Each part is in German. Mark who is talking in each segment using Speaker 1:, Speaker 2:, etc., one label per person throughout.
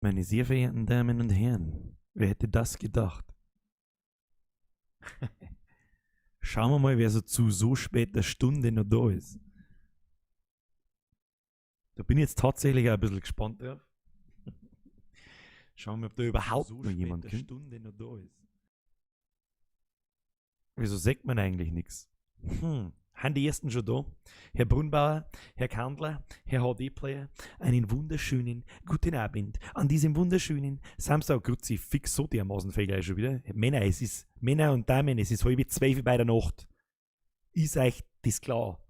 Speaker 1: Meine sehr verehrten Damen und Herren, wer hätte das gedacht? Schauen wir mal, wer so zu so später Stunde noch da ist. Da bin ich jetzt tatsächlich auch ein bisschen gespannt drauf. Schauen wir, ob da überhaupt noch jemand kommt. Wieso sagt man eigentlich nichts? Haben die ersten schon da? Herr Brunbauer, Herr Kandler, Herr HD-Player, einen wunderschönen guten Abend. An diesem wunderschönen Samstag, grüezi, fix so dermaßen fehlt schon wieder. Männer und Damen, es ist 1:30 bei der Nacht. Ist euch das klar?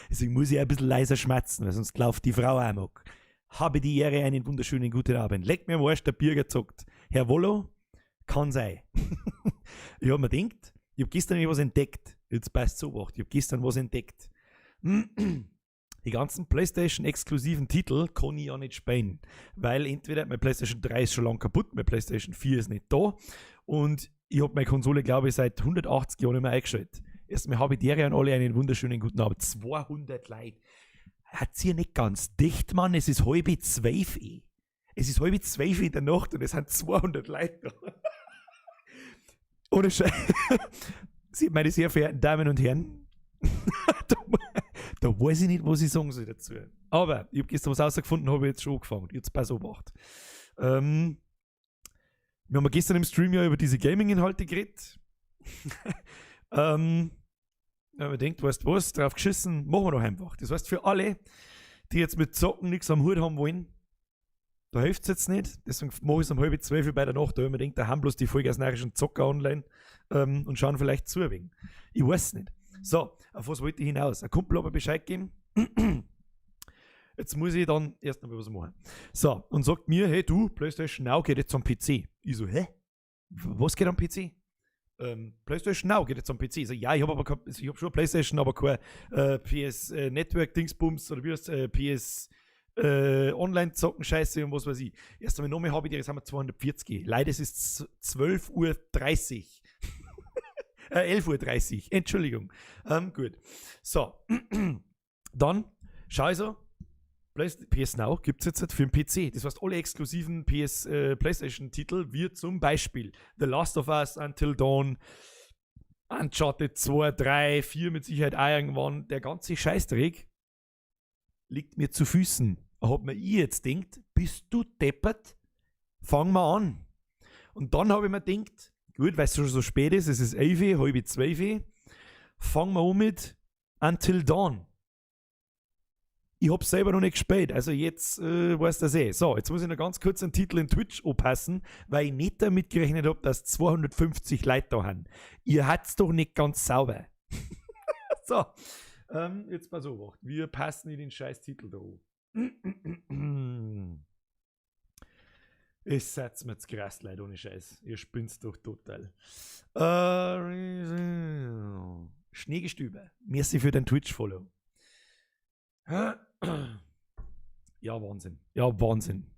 Speaker 1: Deswegen muss ich ein bisschen leiser schmatzen, weil sonst läuft die Frau amok. Habe die Ehre, einen wunderschönen guten Abend. Leckt mir am Arsch, der Bier gezockt. Herr Wollo, kann sein. Ich habe mir gedacht, ich habe gestern etwas entdeckt. Jetzt passt so wacht. Ich habe gestern was entdeckt. Die ganzen PlayStation-exklusiven Titel kann ich ja nicht spielen. Weil entweder meine PlayStation 3 ist schon lange kaputt, meine PlayStation 4 ist nicht da. Und ich habe meine Konsole, glaube ich, seit 180 Jahren nicht mehr eingeschaltet. Erstmal habe ich dir an alle einen wunderschönen guten Abend. 200 Leute. Hat's hier nicht ganz dicht, Mann. Es ist 1:30. Es ist 1:30 in der Nacht und es sind 200 Leute da. Ohne Scheiß. Meine sehr verehrten Damen und Herren, da weiß ich nicht, was ich sagen soll dazu. Aber ich habe gestern was rausgefunden, habe ich jetzt schon angefangen. Jetzt pass auf, acht. Wir haben gestern im Stream ja über diese Gaming-Inhalte geredet. Wenn man denkt, weißt du was, drauf geschissen, machen wir doch einfach. Das heißt, für alle, die jetzt mit Zocken nichts am Hut haben wollen, da hilft es jetzt nicht. Deswegen mache ich es um 1:30 bei der Nacht, da wenn man denkt, da haben bloß die vollgasnerischen Zocker online und schauen vielleicht zu wegen. Ich weiß es nicht. So, auf was wollte ich hinaus? Ein Kumpel hat mir Bescheid gegeben. Jetzt muss ich dann erst noch was machen. So, und sagt mir, hey du, PlayStation Now geht jetzt am PC. Ich so, hä? Was geht am PC? PlayStation Now geht jetzt am PC. Ich so, ja, ich habe schon PlayStation, aber kein PS Network Dingsbums oder wie heißt PS Online-Zocken, Scheiße und was weiß ich. Erst einmal nochmal habe ich dir, jetzt haben wir 240. Leider ist es 12:30 Uhr. 11:30 Uhr, Entschuldigung. Gut. So. Dann schau ich so. PS Now gibt es jetzt für den PC. Das heißt, alle exklusiven PlayStation-Titel, wie zum Beispiel The Last of Us, Until Dawn, Uncharted 2, 3, 4 mit Sicherheit auch irgendwann. Der ganze Scheißdreck liegt mir zu Füßen. Hat mir ich jetzt gedacht, bist du deppert? Fang mal an. Und dann habe ich mir gedacht, gut, weil es schon so spät ist, es ist 11, 11:30, fangen wir an mit Until Dawn. Ich habe selber noch nicht gespielt, also jetzt weißt du das eh. So, jetzt muss ich noch ganz kurz einen Titel in Twitch anpassen, weil ich nicht damit gerechnet habe, dass 250 Leute da haben. Ihr habt's doch nicht ganz sauber. So, jetzt pass auf, wir passen in den scheiß Titel da an. Es seid mir jetzt krass, Leute, ohne Scheiß. Ihr spinnt's doch total. Schneegestübe. Merci für dein Twitch-Follow. Ja, Wahnsinn. Ja, Wahnsinn.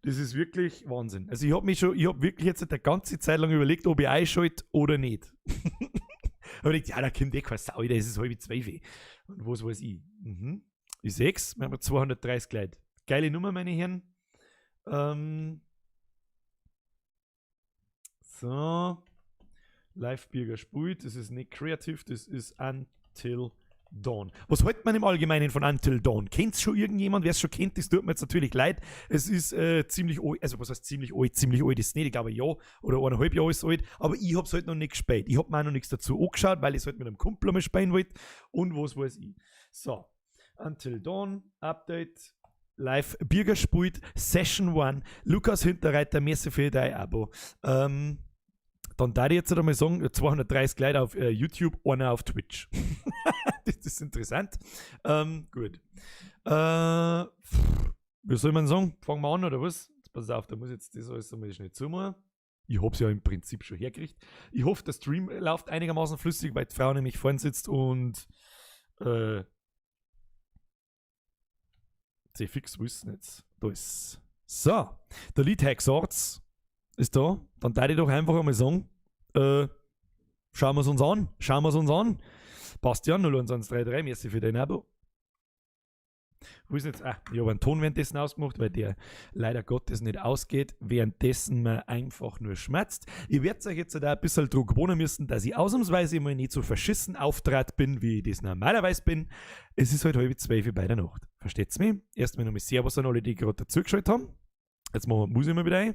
Speaker 1: Das ist wirklich Wahnsinn. Also ich habe wirklich jetzt eine ganze Zeit lang überlegt, ob ich einschalte oder nicht. Aber ich dachte, ja, da kommt eh keine Sau, das ist 1:30. Und was weiß ich. Ich seh's, wir haben 230 Leute. Geile Nummer, meine Herren. So. Live-Bürger spielt, das ist nicht Creative, das ist Until Dawn. Was hält man im Allgemeinen von Until Dawn? Kennt's schon irgendjemand? Wer es schon kennt, das tut mir jetzt natürlich leid. Es ist ziemlich alt, also was heißt ziemlich alt? Ziemlich alt ist es nicht, ich glaube ein Jahr oder 1,5 Jahre ist es alt, aber ich habe es halt noch nicht gespielt. Ich habe mir auch noch nichts dazu angeschaut, weil ich es halt mit einem Kumpel einmal spielen wollte und was weiß ich. So, Until Dawn, Update, Live, Bürger spielt, Session 1, Lukas Hinterreiter, merci für dein Abo. Dann darf ich jetzt einmal sagen, 230 Leute auf YouTube, einer auf Twitch. Das ist interessant. Gut. Wie soll man sagen? Fangen wir an, oder was? Jetzt pass auf, da muss jetzt das alles einmal schnell zumachen. Ich habe es ja im Prinzip schon hergekriegt. Ich hoffe, der Stream läuft einigermaßen flüssig, weil die Frau nämlich vorne sitzt und sie fix wissen jetzt. Da ist. So, der Lead Hack Sorts ist da. Dann darf ich doch einfach einmal sagen, schauen wir es uns an. Bastian 01133, merci für dein Abo. Wo ist jetzt? Ich habe einen Ton währenddessen ausgemacht, weil der leider Gottes nicht ausgeht, währenddessen man einfach nur schmerzt. Ihr werdet euch jetzt da ein bisschen dran gewohnen müssen, dass ich ausnahmsweise mal nicht so verschissen auftrat bin, wie ich das normalerweise bin. Es ist halt 11:30 bei der Nacht. Versteht's mich? Erstmal nochmal Servus an alle, die gerade dazugeschaltet haben. Jetzt machen wir Musik mal wieder ein.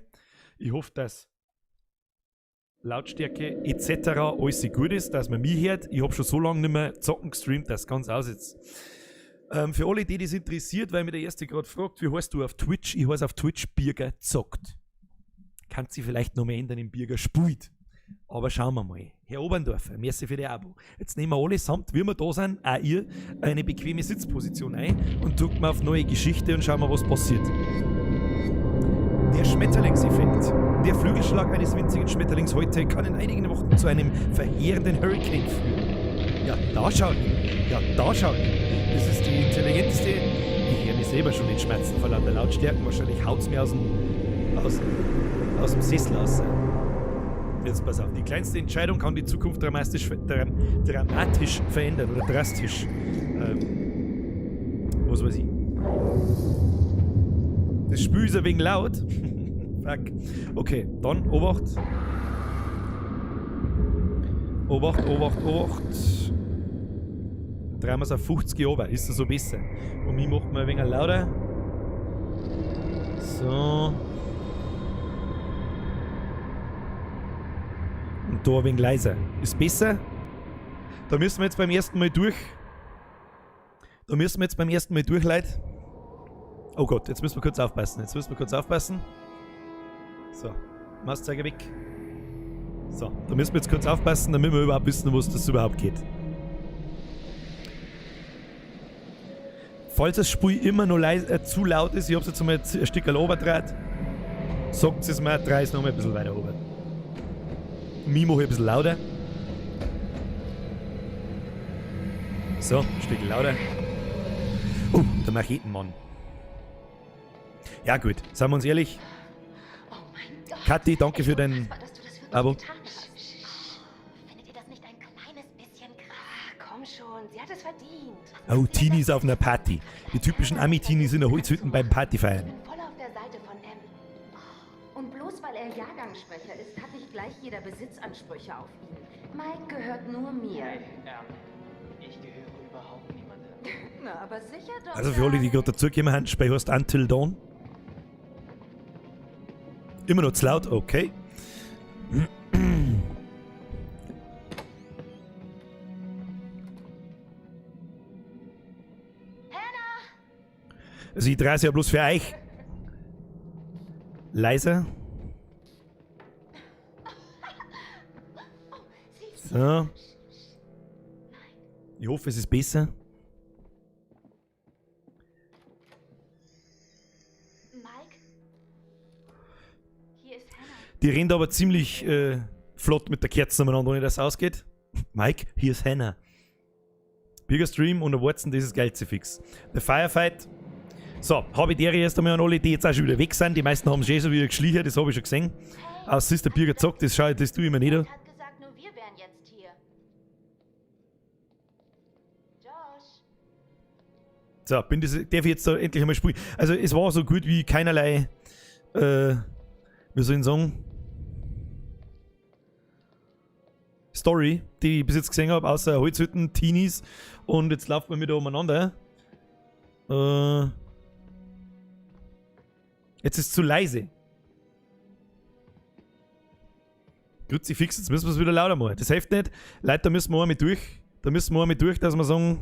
Speaker 1: Ich hoffe, dass Lautstärke etc. alles gut ist, dass man mich hört. Ich habe schon so lange nicht mehr zocken gestreamt, dass es ganz aussitzt. Für alle, die das interessiert, weil mir der Erste gerade fragt, wie heißt du auf Twitch? Ich heiße auf Twitch Birger zockt. Kann sich vielleicht noch mehr ändern im Birger spielt. Aber schauen wir mal. Herr Oberndorfer, merci für die Abo. Jetzt nehmen wir alle samt, wie wir da sind, auch ihr, eine bequeme Sitzposition ein und drücken auf neue Geschichte und schauen wir, was passiert. Der Schmetterlingseffekt. Der Flügelschlag eines winzigen Schmetterlings heute kann in einigen Wochen zu einem verheerenden Hurricane führen. Ja, da schaut ihn. Ja, da schaut ihn. Das ist die intelligenteste. Ich höre mich selber schon den Schmerzen vor lauter Lautstärken. Wahrscheinlich haut es mir aus dem Sessel raus. Jetzt pass auf. Die kleinste Entscheidung kann die Zukunft dramatisch verändern oder drastisch. Was weiß ich. Das Spiel ist ein wenig laut. Fuck. Okay, dann Obacht. Obacht, Obacht, Obacht. Drehen wir es auf 50 runter. Ist das so besser? Und mich macht mal ein wenig lauter. So. Und da ein wenig leiser. Ist besser? Da müssen wir jetzt beim ersten Mal durch. Leute. Oh Gott, jetzt müssen wir kurz aufpassen. So, Mauszeiger weg. So, da müssen wir jetzt kurz aufpassen, damit wir überhaupt wissen, was das überhaupt geht. Falls das Spiel immer noch zu laut ist, ich habe es jetzt mal ein Stück runtergedreht, sagt es mir, dreh es noch mal ein bisschen weiter runter. Mich mache ich ein bisschen lauter. So, ein Stück lauter. Oh, der Machetenmann. Ja gut, seien wir uns ehrlich.
Speaker 2: Oh mein Gott.
Speaker 1: Kathi, danke für dein Abo.
Speaker 2: Findet ihr das nicht ein kleines bisschen krass? Komm schon, sie hat es verdient.
Speaker 1: Oh, Teenies auf einer Party. Die typischen Ami-Teenies in der Holzhütten beim Partyfeiern.
Speaker 2: Ich bin voll auf der Seite von M. Und bloß weil er Jahrgangssprecher ist, hat nicht gleich jeder Besitzansprüche auf ihn. Mike gehört nur mir.
Speaker 3: Ich gehöre überhaupt niemandem.
Speaker 2: Na, aber sicher doch.
Speaker 1: Also für alle, die gerade dazugekommen haben, Spiel heißt Until Dawn. Immer noch zu laut, okay. Also ich drehe es ja bloß für euch. Leiser. So. Ich hoffe, es ist besser.
Speaker 2: Mike? Hier ist Hannah.
Speaker 1: Die rennt aber ziemlich flott mit der Kerze umeinander, ohne dass es ausgeht. Mike, hier ist Hannah. Bigger Stream und erwarten dieses geilste Fix. The Firefight. So, habe ich der erst einmal an alle, die jetzt auch schon wieder weg sind. Die meisten haben schon so wieder geschlichen, das habe ich schon gesehen. Außer ist der Bürger zockt, das tue ich mir nicht an.
Speaker 2: Hat gesagt, nur wir wären jetzt hier. Josh.
Speaker 1: So, darf ich jetzt da endlich einmal spielen. Also es war so gut wie keinerlei, wie soll ich sagen, Story, die ich bis jetzt gesehen habe, außer Holzhütten, Teenies und jetzt laufen wir wieder umeinander. Jetzt ist es zu leise. Kruzifix, jetzt müssen wir es wieder lauter machen. Das hilft nicht. Leute, da müssen wir einmal durch. Dass wir sagen.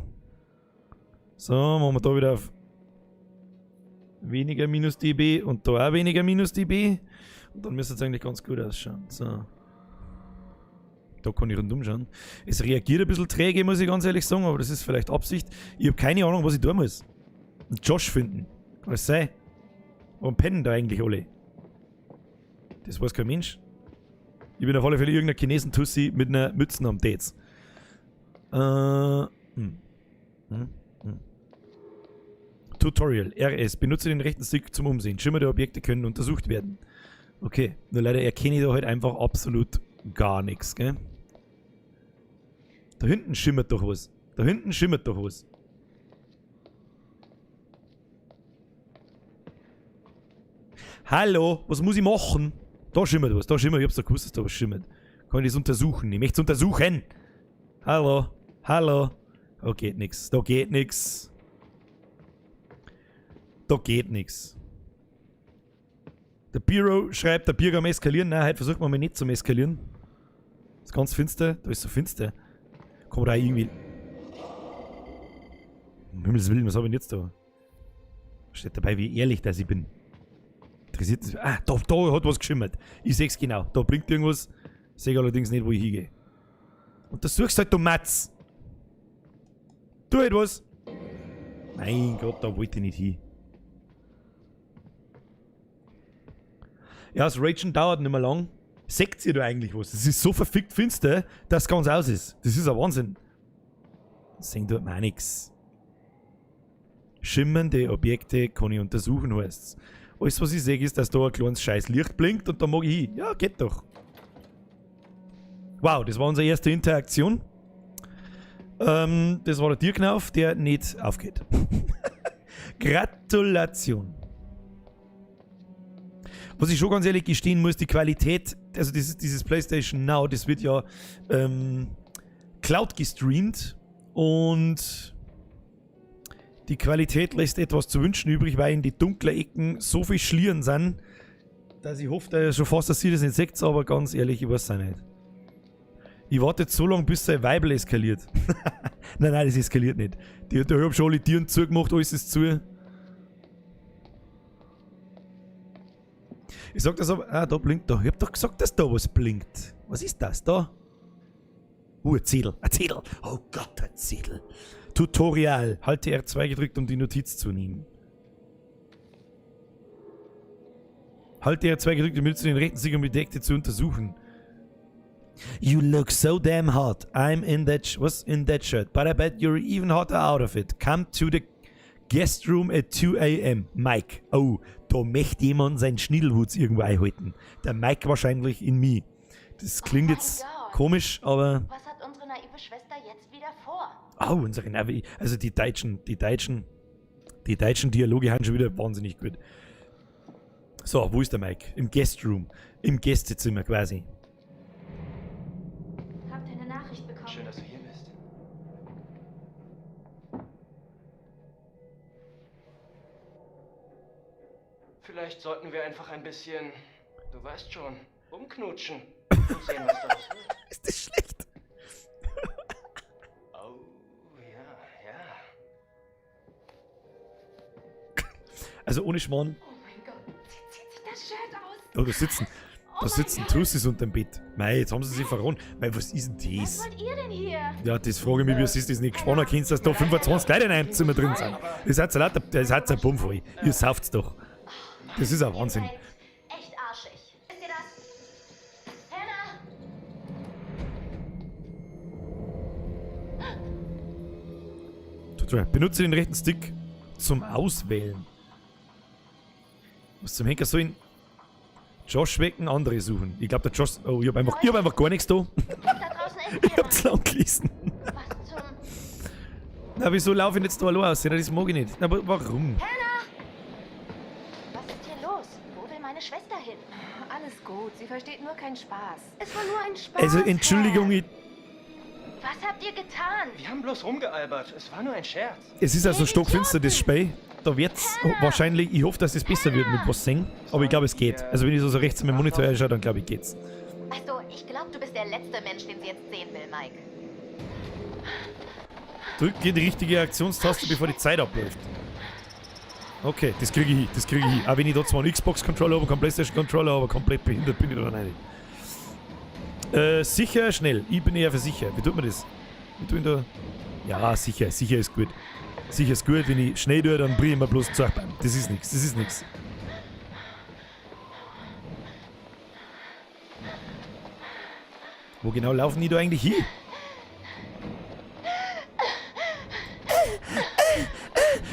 Speaker 1: So, machen wir da wieder auf weniger minus dB und da auch weniger minus dB. Und dann müsste es eigentlich ganz gut ausschauen. So. Da kann ich rundum schauen. Es reagiert ein bisschen träge, muss ich ganz ehrlich sagen, aber das ist vielleicht Absicht. Ich habe keine Ahnung, was ich tun muss. Und Josh finden. Kann das sein? Warum pennen da eigentlich alle? Das weiß kein Mensch. Ich bin auf alle Fälle irgendein Chinesen-Tussi mit einer Mütze am Dates. Tutorial. RS. Benutze den rechten Stick zum Umsehen. Schimmer der Objekte können untersucht werden. Okay. Nur leider erkenne ich da halt einfach absolut gar nichts, gell? Da hinten schimmert doch was. Hallo, was muss ich machen? Da schimmert was, da schimmert, ich hab's doch gewusst, dass da was schimmert. Kann ich das untersuchen? Ich möchte es untersuchen. Hallo, hallo. Oh, geht nix, da geht nix. Da geht nix. Der Biro schreibt, der Bier am eskalieren. Nein, heute versucht man mal nicht zum eskalieren. Das ist ganz finster, da ist so finster. Kann man da irgendwie... Um Himmels Willen, was habe ich denn jetzt da? Steht dabei, wie ehrlich dass ich bin. Interessiert das? Ah, da hat was geschimmert. Ich seh's genau. Da blinkt irgendwas. Sehe allerdings nicht, wo ich hingehe. Und da suchst halt, du Matz. Tu halt was. Mein Gott, da wollte ich nicht hin. Ja, das Ragen dauert nicht mehr lang. Seht ihr da eigentlich was? Das ist so verfickt finster, dass es ganz aus ist. Das ist ein Wahnsinn. Sehen tut mir auch nix. Schimmernde Objekte kann ich untersuchen, heißt's. Alles, was ich sehe, ist, dass da ein kleines scheiß Licht blinkt und da mag ich hin. Ja, geht doch. Wow, das war unsere erste Interaktion. Das war der Tierknauf, der nicht aufgeht. Gratulation. Was ich schon ganz ehrlich gestehen muss, die Qualität, also dieses PlayStation Now, das wird ja Cloud gestreamt und die Qualität lässt etwas zu wünschen übrig, weil in die dunklen Ecken so viel Schlieren sind, dass ich hoffe, schon fast, dass ihr das nicht seht, aber ganz ehrlich, ich weiß es auch nicht. Ich warte jetzt so lange, bis sein Weibel eskaliert. Nein, das eskaliert nicht. Ich habe schon alle Türen zugemacht, alles ist zu. Ich sag das aber... Ah, da blinkt da. Ich hab doch gesagt, dass da was blinkt. Was ist das da? Ein Zettel. Ein Zettel. Oh Gott, ein Zettel. Tutorial. Halte R2 gedrückt, um die Notiz zu nehmen. Halte R2 gedrückt, um den rechten Stick, um die Deckte zu untersuchen. You look so damn hot. I'm in that shirt, but I bet you're even hotter out of it. Come to the guest room at 2 a.m. Mike. Oh, da möchte jemand seinen Schnittelwutz irgendwo einhalten. Der Mike wahrscheinlich in me. Das klingt jetzt komisch, aber...
Speaker 2: Was hat unsere naive Schwester jetzt wieder vor?
Speaker 1: Oh, unsere naive... Also die deutschen Dialoge haben schon wieder wahnsinnig gut. So, wo ist der Mike? Im Guest Room. Im Gästezimmer quasi.
Speaker 2: Habt ihr eine Nachricht bekommen?
Speaker 3: Schön, dass du hier bist. Vielleicht sollten wir einfach ein bisschen, du weißt schon, umknutschen und sehen, was daraus wird.
Speaker 1: Ist das schlecht?
Speaker 3: Oh, ja.
Speaker 1: Also ohne Schmarrn.
Speaker 2: Oh mein Gott, zieht sich das Shirt aus?
Speaker 1: Oh, da sitzen Tussis unterm Bett. Mei, jetzt haben sie sich verraten. Mei, was ist denn
Speaker 2: Was
Speaker 1: das?
Speaker 2: wollt ihr denn hier?
Speaker 1: Ja, das frage ich mich, wie es ist, das nicht gespannt erkennst, dass da 25 Leute in einem Zimmer drin sind. Das hat ein Bumm voll. Ihr sauft's doch. Das ist ein Wahnsinn.
Speaker 2: Ihr seid echt arschig. Wisst ihr das? Hannah!
Speaker 1: Benutze den rechten Stick zum Auswählen. Was zum Henker soll ihn? Josh wecken, andere suchen. Ich glaube, der Josh... Oh, ich hab einfach gar nichts da.
Speaker 2: Da draußen ist
Speaker 1: Ich hab's lang gelesen.
Speaker 2: Was zum...
Speaker 1: Na, wieso laufe ich jetzt da allein aus? Das mag ich nicht. Na, aber warum?
Speaker 2: Hannah! Was ist hier los? Wo will meine Schwester hin?
Speaker 4: Alles gut, sie versteht nur keinen Spaß.
Speaker 2: Es war nur ein Spaß.
Speaker 1: Also, Entschuldigung,
Speaker 2: Was habt ihr getan?
Speaker 3: Wir haben bloß rumgealbert. Es war nur ein Scherz.
Speaker 1: es ist also stockfinster, das Spiel. Da wird's wahrscheinlich... Ich hoffe, dass es besser wird mit was singen. Aber ich glaube, es geht. Also, wenn ich so rechts mit dem Monitor anschaue, dann glaube ich, geht's.
Speaker 2: Also, ich glaube, du bist der letzte Mensch, den sie jetzt sehen will, Mike.
Speaker 1: Drücke die richtige Aktionstaste, bevor die Zeit abläuft. Okay, das kriege ich hin, Auch wenn ich da zwar einen Xbox-Controller habe, keinen PlayStation-Controller, aber komplett behindert bin ich da nicht. Sicher, schnell. Ich bin eher für sicher. Wie tut man das? Wie tun da? Ja, sicher. Sicher ist gut. Sicher ist gut. Wenn ich schnell tue, dann bringe ich mir bloß Zeugbein. Das ist nichts. Wo genau laufen die da eigentlich hin?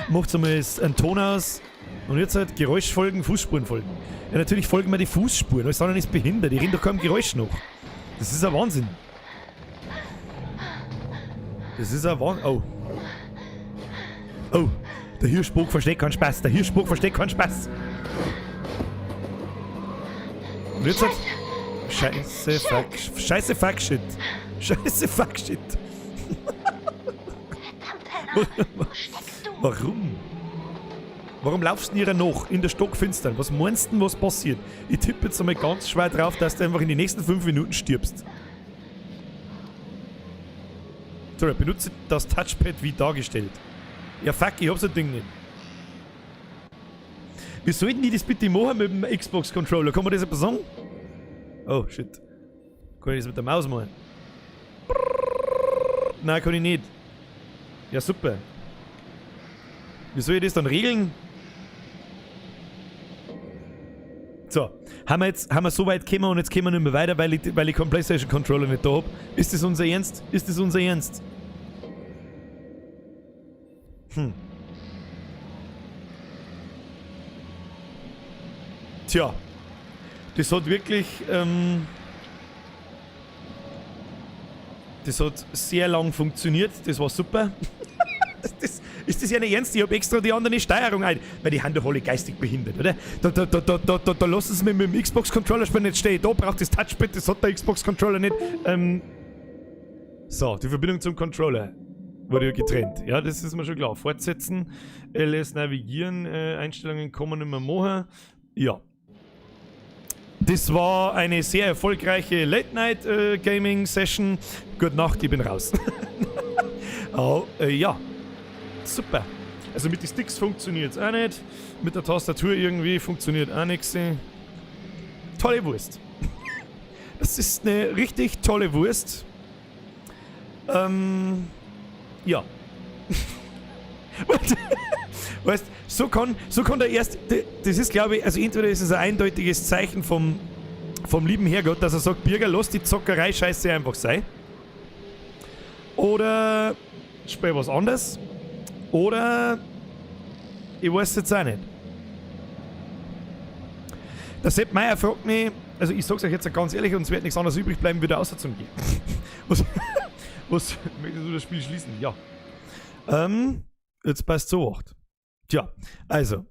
Speaker 1: Macht einmal einen Ton aus und jetzt halt Geräusch folgen, Fußspuren folgen. Ja, natürlich folgen mir die Fußspuren, alles andere ist behindert. Die reden doch keinem Geräusch noch. Das ist ein Wahnsinn. Oh. Oh, der Hirschspuck versteckt keinen Spaß. Und jetzt Scheiße, fuck, shit. Scheiße, fuck, shit.
Speaker 2: Verdammt, Hannah, wo steckst du?
Speaker 1: Warum? Warum laufst du denn hier noch in der Stockfinstern? Was meinst du denn, was passiert? Ich tippe jetzt einmal ganz schwer drauf, dass du einfach in den nächsten 5 Minuten stirbst. So, benutze das Touchpad wie dargestellt. Ja, fuck, ich hab so ein Ding nicht. Wie sollten die das bitte machen mit dem Xbox-Controller? Kann man das etwas sagen? Oh, shit. Kann ich das mit der Maus machen? Nein, kann ich nicht. Ja, super. Wie soll ich das dann regeln? So, haben wir so weit gekommen und jetzt kommen wir nicht mehr weiter, weil ich keinen PlayStation-Controller nicht da habe. Ist das unser Ernst? Ist das unser Ernst? Tja, das hat wirklich, das hat sehr lang funktioniert, das war super. Ist das ja nicht ernst? Ich hab extra die andere Steuerung ein, weil die haben doch alle geistig behindert, oder? Da lassen sie mich mit dem Xbox-Controller spielen, jetzt stehe ich da, braucht das Touchpad, das hat der Xbox-Controller nicht. So, die Verbindung zum Controller wurde ja getrennt. Ja, das ist mir schon klar. Fortsetzen, LS navigieren, Einstellungen kann man nicht mehr machen. Ja. Das war eine sehr erfolgreiche Late-Night-Gaming-Session. Gute Nacht, ich bin raus. Ja. Super. Also mit den Sticks funktioniert es auch nicht. Mit der Tastatur irgendwie funktioniert auch nichts. Tolle Wurst. Das ist eine richtig tolle Wurst. Ja. Weißt, so kann der erste. Das ist, glaube ich, also entweder ist es ein eindeutiges Zeichen vom lieben Herrgott, dass er sagt, Birger, lass die Zockerei scheiße einfach sein. Oder spiel was anderes. Oder ich weiß jetzt auch nicht. Der Sepp Meier fragt mich, also ich sag's euch jetzt ganz ehrlich, uns wird nichts anderes übrig bleiben, wieder außer zum Gehen. Was möchtest du das Spiel schließen? Ja. Jetzt passt so 8. Tja, also.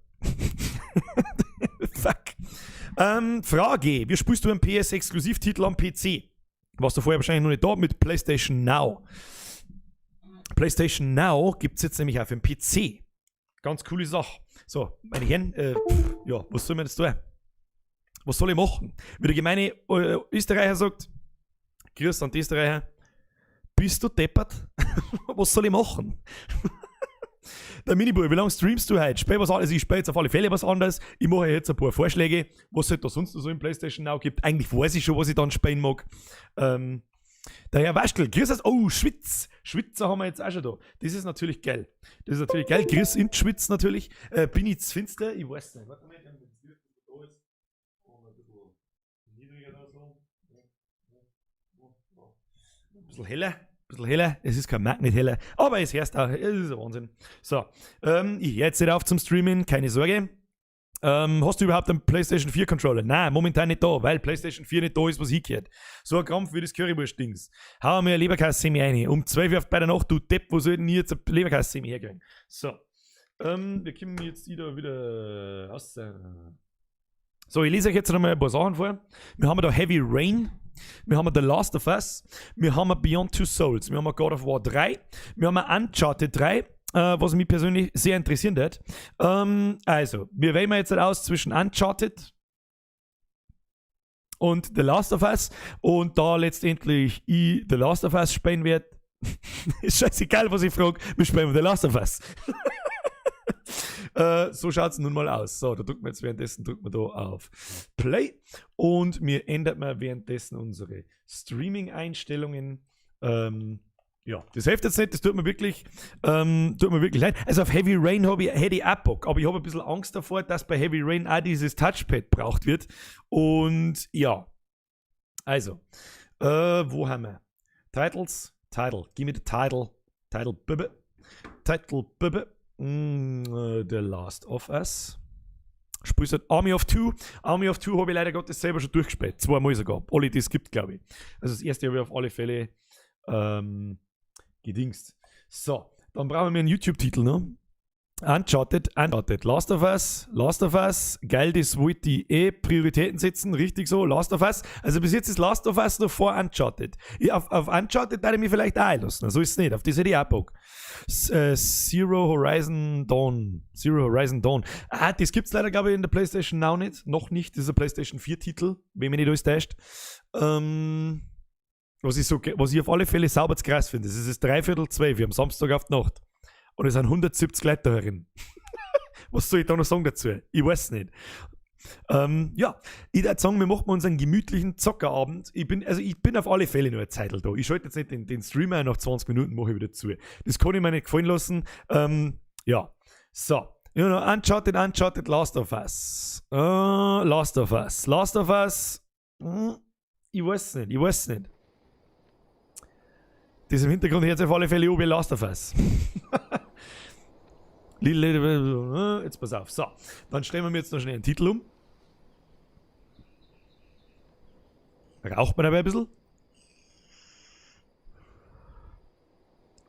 Speaker 1: Fuck. Frage: Wie spielst du einen PS-Exklusivtitel am PC? Warst du vorher wahrscheinlich noch nicht da mit PlayStation Now. PlayStation Now gibt es jetzt nämlich auch für den PC. Ganz coole Sache. So, meine Herren, ja, was soll man jetzt tun? Was soll ich machen? Wie der gemeine Österreicher sagt, grüß an die Österreicher, bist du deppert? Was soll ich machen? Der Miniboy, wie lange streamst du heute? Spiel was anderes, ich spiele jetzt auf alle Fälle was anderes. Ich mache jetzt ein paar Vorschläge, was es da sonst noch so im PlayStation Now gibt. Eigentlich weiß ich schon, was ich dann spielen mag. Der Herr Waschkel, grüß euch. Oh, Schwitzer haben wir jetzt auch schon da. Das ist natürlich geil. Grüß in Schwitz natürlich. Bin ich zu finster? Ich weiß nicht. Warte mal, wenn das Licht da ist. Und ein bisschen niedriger da so. Ein bisschen heller. Es ist kein Magnet heller. Aber es hörst auch. Es ist ein Wahnsinn. So. Ich höre jetzt nicht auf zum Streamen. Keine Sorge. Hast du überhaupt einen PlayStation 4 Controller? Nein, momentan nicht da, weil PlayStation 4 nicht da ist, was hingehört. So ein Krampf wie das Currywurst-Dings. Hau mir eine Leberkasse rein. Um 12 Uhr bei der Nacht, du Depp, wo soll denn ich jetzt eine Leberkasse herkriegen? So. Wir kommen jetzt wieder raus. So, ich lese euch jetzt nochmal ein paar Sachen vor. Wir haben da Heavy Rain. Wir haben The Last of Us. Wir haben Beyond Two Souls. Wir haben God of War 3. Wir haben Uncharted 3. Was mich persönlich sehr interessieren wird. Also, wir wählen jetzt aus zwischen Uncharted und The Last of Us und da letztendlich ich The Last of Us spielen werde. Ist scheißegal, was ich frage, wir spielen The Last of Us. So schaut es nun mal aus. So, da drücken wir jetzt währenddessen da auf Play und wir ändern mal währenddessen unsere Streaming-Einstellungen. Ja, das hilft jetzt nicht, das tut mir wirklich leid. Also auf Heavy Rain hätte ich auch Bock, aber ich habe ein bisschen Angst davor, dass bei Heavy Rain auch dieses Touchpad braucht wird. Und ja, also, wo haben wir? Title, give me the title, The Last of Us. Spielst du Army of Two? Army of Two habe ich leider Gottes selber schon durchgespielt, 2 Mal sogar. Alle, die es gibt, glaube ich. Also das erste habe ich auf alle Fälle gedingst. So, dann brauchen wir einen YouTube-Titel, ne? Uncharted, Last of Us, geil, das wollte ich Prioritäten setzen, richtig so, Last of Us. Also bis jetzt ist Last of Us noch vor Uncharted. Auf Uncharted würde ich mich vielleicht auch einlassen, so ist es nicht, auf das hätte ich auch Bock. Zero Horizon Dawn. Ah, das gibt es leider, glaube ich, in der PlayStation Now nicht. Noch nicht, das ist ein PlayStation 4-Titel, wenn mich nicht alles täuscht. Was ich auf alle Fälle sauber zu krass finde, das ist 3:45 am Samstag auf die Nacht. Und es sind 170 Leute da herin. Was soll ich da noch sagen dazu? Ich weiß nicht. Ja, ich würde sagen, wir machen uns einen gemütlichen Zockerabend. Ich bin auf alle Fälle noch eine Zeit da. Ich schalte jetzt nicht den Streamer, nach 20 Minuten mache ich wieder zu. Das kann ich mir nicht gefallen lassen. Ja, so. Ja, noch Uncharted, Last of Us. Last of Us. Ich weiß nicht. Das im Hintergrund hört sich auf alle Fälle an wie Last of Us. Jetzt pass auf. So, dann stellen wir jetzt noch schnell einen Titel um. Raucht man dabei ein bisschen?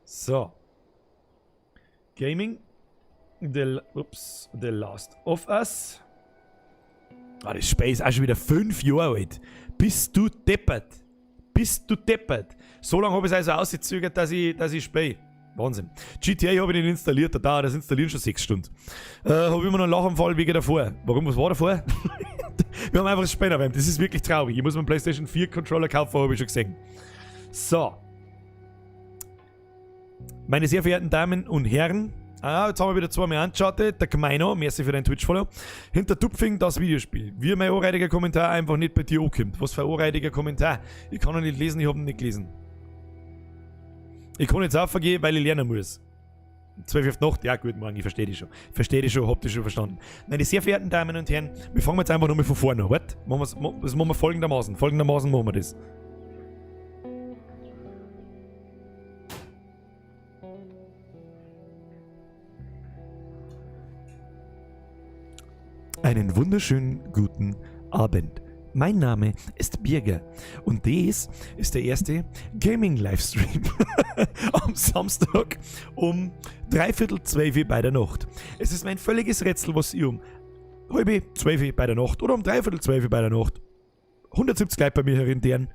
Speaker 1: So. Gaming. The Last of Us. Das Spiel ist auch schon wieder 5 Jahre alt. Bist du deppert? So lange habe ich es also ausgezögert, dass ich spiele. Wahnsinn. GTA habe ich nicht installiert, da dauert das Installieren schon 6 Stunden. Habe immer noch einen Lachanfall wegen davor. Warum? Was war davor? Wir haben einfach das Spiel erwähnt. Das ist wirklich traurig. Ich muss mir einen PlayStation 4 Controller kaufen, habe ich schon gesehen. So. Meine sehr verehrten Damen und Herren, jetzt haben wir wieder zweimal Uncharted, der Gemeiner, merci für deinen Twitch-Follow. Hinter Tupfing das Videospiel. Wie mein anreidiger Kommentar einfach nicht bei dir ankommt. Was für ein anreidiger Kommentar. Ich kann ihn nicht lesen, ich habe ihn nicht gelesen. Ich kann jetzt aufgehen, weil ich lernen muss. 12 auf die Nacht, ja gut, morgen, ich verstehe dich schon. Habt ihr schon verstanden. Meine sehr verehrten Damen und Herren, wir fangen jetzt einfach nochmal von vorne an. Das machen wir folgendermaßen. Folgendermaßen machen wir das. Einen wunderschönen guten Abend. Mein Name ist Birger und dies ist der erste Gaming-Livestream am Samstag um 3:45 bei der Nacht. Es ist mein völliges Rätsel, was ihr um 1:30 bei der Nacht oder um 3:45 bei der Nacht 170 Leute bei mir herin.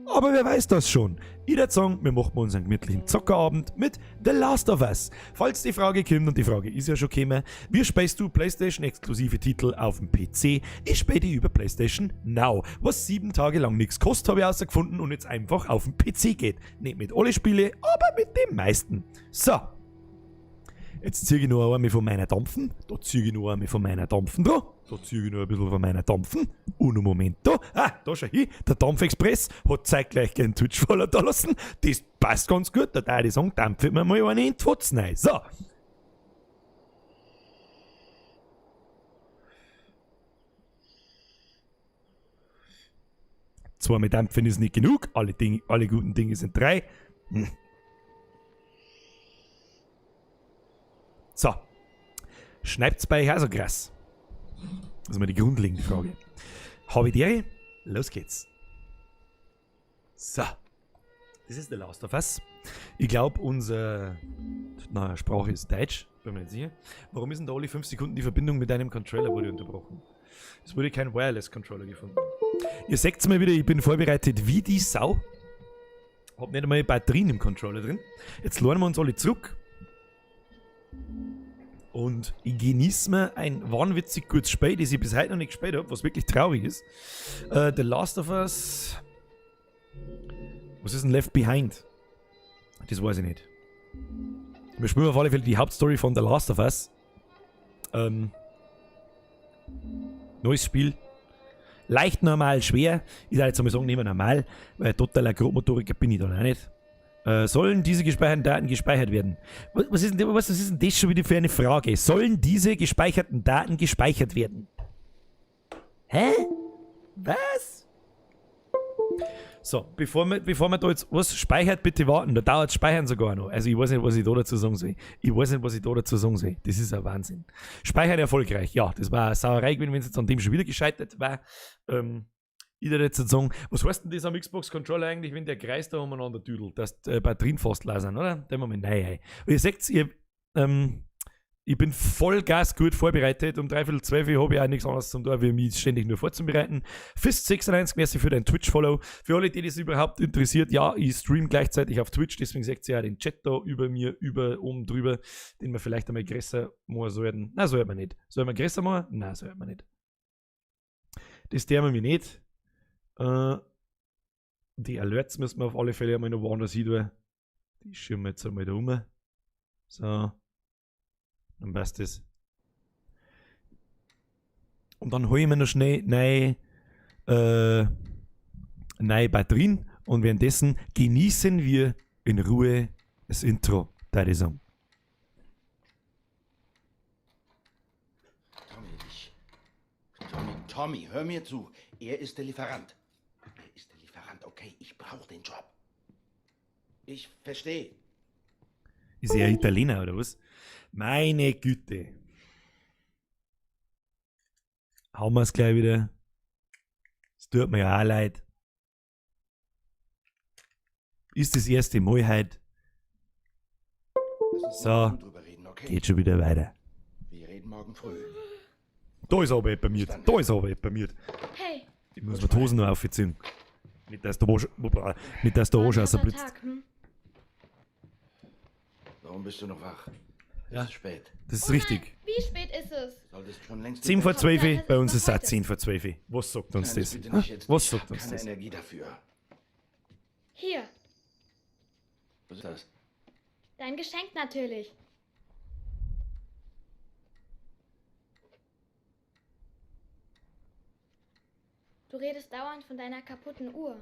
Speaker 1: Aber wer weiß das schon? Ich würde sagen, wir machen uns einen gemütlichen Zockerabend mit The Last of Us. Falls die Frage kommt, und die Frage ist ja schon gekommen, wie spielst du PlayStation-exklusive Titel auf dem PC? Ich spiele die über PlayStation Now, was 7 Tage lang nichts kostet, habe ich herausgefunden und jetzt einfach auf dem PC geht. Nicht mit alle Spiele, aber mit den meisten. So. Jetzt ziehe ich noch einmal von meiner Dampfen. Da ziehe ich noch einmal von meiner Dampfen da. Da ziehe ich noch ein bisschen von meiner Dampfen. Und einen Moment da. Da schau hin. Der Dampfexpress hat zeitgleich einen Twitch-Follower da lassen. Das passt ganz gut. Da würde ich sagen, dampfen wir mal eine in die Fotzen rein. So. Zweimal dampfen ist nicht genug. Alle guten Dinge sind 3. So. Schneidt's bei euch also krass? Das ist mal die grundlegende Frage. Habe ich die? Los geht's. So. Das ist The Last of Us. Ich glaube, unsere Sprache ist Deutsch. Bin mir nicht sicher. Warum ist denn da alle 5 Sekunden die Verbindung mit deinem Controller wurde unterbrochen? Es wurde kein Wireless-Controller gefunden. Ihr seht's mal wieder, ich bin vorbereitet wie die Sau. Hab nicht einmal Batterien im Controller drin. Jetzt lernen wir uns alle zurück. Und ich genieße mir ein wahnwitzig gutes Spiel, das ich bis heute noch nicht gespielt habe, was wirklich traurig ist. The Last of Us. Was ist denn Left Behind? Das weiß ich nicht. Wir spielen auf alle Fälle die Hauptstory von The Last of Us. Neues Spiel. Leicht, normal, schwer. Ich darf jetzt einmal sagen, nicht mehr normal, weil totaler Grobmotoriker bin ich dann auch nicht. Sollen diese gespeicherten Daten gespeichert werden? Was ist denn das schon wieder für eine Frage? Sollen diese gespeicherten Daten gespeichert werden? Hä? Was? So, bevor man da jetzt was speichert, bitte warten. Da dauert Speichern sogar noch. Also ich weiß nicht, was ich da dazu sagen soll. Das ist ein Wahnsinn. Speichern erfolgreich. Ja, das war eine Sauerei gewesen, wenn es jetzt an dem schon wieder gescheitert war. Ich würde jetzt sagen, was heißt denn das am Xbox-Controller eigentlich, wenn der Kreis da umeinander düdelt, dass Batterien fast leer sind, oder? Den Moment, nein. Und ihr seht, Ich bin voll Gas gut vorbereitet. Um 11:45 habe ich auch nichts anderes zum tun, wie mich ständig nur vorzubereiten. Fist96, merci für dein Twitch-Follow. Für alle, die das überhaupt interessiert, ja, ich stream gleichzeitig auf Twitch, deswegen seht ihr ja den Chat da über mir, oben drüber, den wir vielleicht einmal größer machen sollten. Nein, sollten wir nicht. Sollen wir größer machen? Nein, sollten wir nicht. Das dürfen wir nicht. Die Alerts müssen wir auf alle Fälle einmal noch woanders hin tun. Die schieben wir jetzt einmal da rum. So. Dann passt das. Und dann hole ich mir noch schnell neue Batterien und währenddessen genießen wir in Ruhe das Intro, würde ich sagen.
Speaker 5: Tommy, hör mir zu. Er ist der Lieferant. Er ist der Lieferant, okay? Ich brauche den Job. Ich verstehe.
Speaker 1: Ist er Italiener oder was? Meine Güte. Hauen wir es gleich wieder. Es tut mir ja auch leid. Ist das erste Mal heute. So,
Speaker 5: Drüber reden, okay?
Speaker 1: geht schon wieder weiter.
Speaker 5: Wir reden morgen früh.
Speaker 1: Da ist aber jemand miert. Da ist aber jemand miert.
Speaker 6: Hey,
Speaker 1: Ich muss mir die Hosen noch aufziehen. Nicht, dass der Arsch aus der blitzt.
Speaker 5: Warum bist du noch wach?
Speaker 1: Ja.
Speaker 5: Es ist spät.
Speaker 1: Das ist richtig.
Speaker 6: wie spät ist es?
Speaker 5: Solltest schon längst
Speaker 1: 10 vor 12,
Speaker 6: Hauptsache, es
Speaker 1: bei
Speaker 6: ist
Speaker 1: uns
Speaker 6: noch
Speaker 1: ist es auch
Speaker 6: heute.
Speaker 1: 10 vor 12. Was sagt uns
Speaker 5: Nein,
Speaker 1: das?
Speaker 5: bitte nicht jetzt.
Speaker 1: Was
Speaker 5: Ich
Speaker 1: sagt
Speaker 5: hab
Speaker 1: uns
Speaker 5: keine
Speaker 1: das?
Speaker 5: Energie dafür.
Speaker 6: Hier,
Speaker 5: Was ist das?
Speaker 6: dein Geschenk natürlich. Du redest dauernd von deiner kaputten Uhr.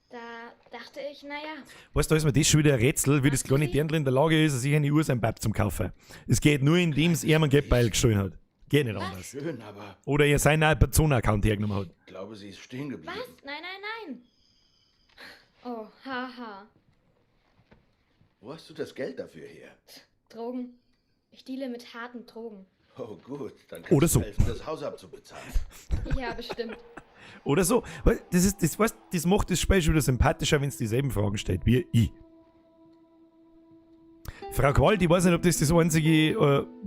Speaker 6: Da dachte ich, naja,
Speaker 1: Weißt du, da ist mir das schon wieder ein Rätsel, wie das
Speaker 6: Hast du
Speaker 1: kleine
Speaker 6: sie?
Speaker 1: Dirndl in der Lage ist, sich eine Uhr sein Bab zum kaufen. Es geht nur, indem es ihm ein Geldbeil gestohlen hat. Geht nicht anders.
Speaker 5: Schön, aber
Speaker 1: Oder er seinen Amazon-Account hergenommen hat.
Speaker 5: ich glaube, sie ist stehen geblieben.
Speaker 6: was? Nein, nein, nein. Oh, haha.
Speaker 5: Wo hast du das Geld dafür her?
Speaker 6: Drogen. Ich deale mit harten Drogen.
Speaker 5: Oh gut, dann kannst
Speaker 1: Oder
Speaker 5: du
Speaker 1: so.
Speaker 5: helfen, das Haus abzubezahlen.
Speaker 6: Ja, bestimmt.
Speaker 1: Oder so. Das macht das Spiel schon wieder sympathischer, wenn es dieselben Fragen stellt wie ich. Frau Qualt, ich weiß nicht, ob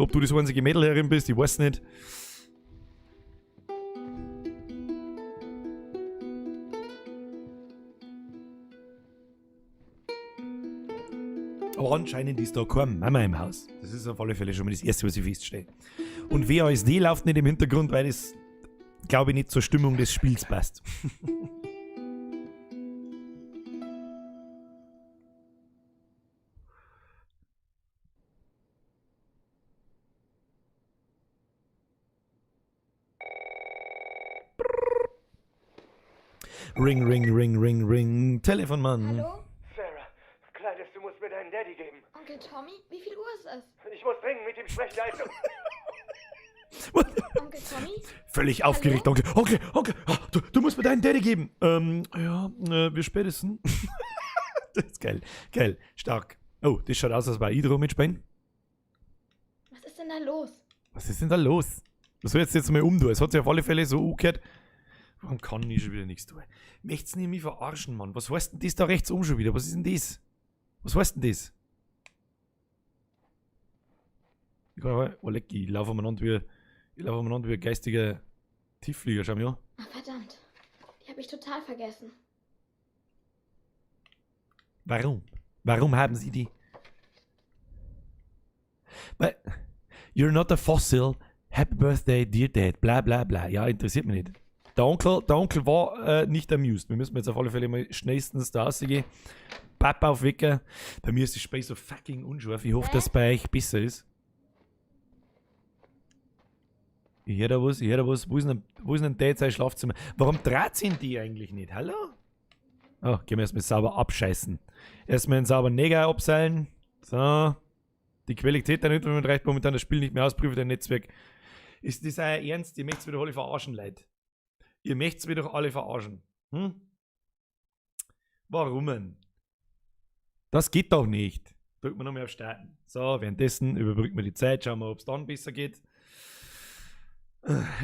Speaker 1: ob du das einzige Mädel herin bist, ich weiß nicht. Aber anscheinend ist da keine Mama im Haus. Das ist auf alle Fälle schon mal das Erste, was ich feststelle. Und WASD läuft nicht im Hintergrund, weil das, glaube ich, nicht zur Stimmung des Spiels passt. Ring, ring, ring, ring, ring. Telefonmann.
Speaker 6: Hallo?
Speaker 7: Sarah, Kleines, du musst mir deinen Daddy geben.
Speaker 6: Onkel Tommy? Wie viel Uhr ist es?
Speaker 7: Ich muss dringend mit ihm sprechen, also.
Speaker 6: Onkel Tommy?
Speaker 1: Völlig aufgeregt, Onkel. Onkel, du musst mir deinen Daddy geben. Wir spätestens. Das ist geil. Geil, stark. Oh, das schaut aus, als war Idro mitspielen.
Speaker 6: Was ist denn da los?
Speaker 1: Was ist denn da los? Das soll jetzt mal umtun. Es hat sich auf alle Fälle so umgekehrt. Warum kann ich schon wieder nichts tun? Möcht's nicht mich verarschen, Mann? Was heißt denn das da rechts oben schon wieder? Was ist denn das? Was heißt denn das? Ich laufe umeinander wie ein geistiger Tiefflieger, schau mir an.
Speaker 6: Ach, verdammt. Die habe ich total vergessen.
Speaker 1: Warum? Warum haben Sie die? Weil, you're not a fossil. Happy Birthday, dear Dad. Bla bla bla. Ja, interessiert mich nicht. Der Onkel war nicht amused. Wir müssen jetzt auf alle Fälle mal schnellstens da rausgehen. Papa aufwecken. Bei mir ist die Space so fucking unscharf. Ich hoffe, dass es bei euch besser ist. Ich höre da was. Wo ist denn Dad sein Schlafzimmer? Warum dreht sich die eigentlich nicht? Hallo? Oh, gehen wir erstmal sauber abscheißen. Erstmal einen sauberen Neger abseilen. So. Die Qualität der Internet reicht momentan das Spiel nicht mehr aus. Prüfe dein Netzwerk. Ist das euer Ernst? Ihr möchtet wieder alle verarschen, Leute. Ihr möchtet wieder alle verarschen. Hm? Warum denn? Das geht doch nicht. Drücken wir nochmal auf Starten. So, währenddessen überbrücken wir die Zeit. Schauen wir, ob es dann besser geht.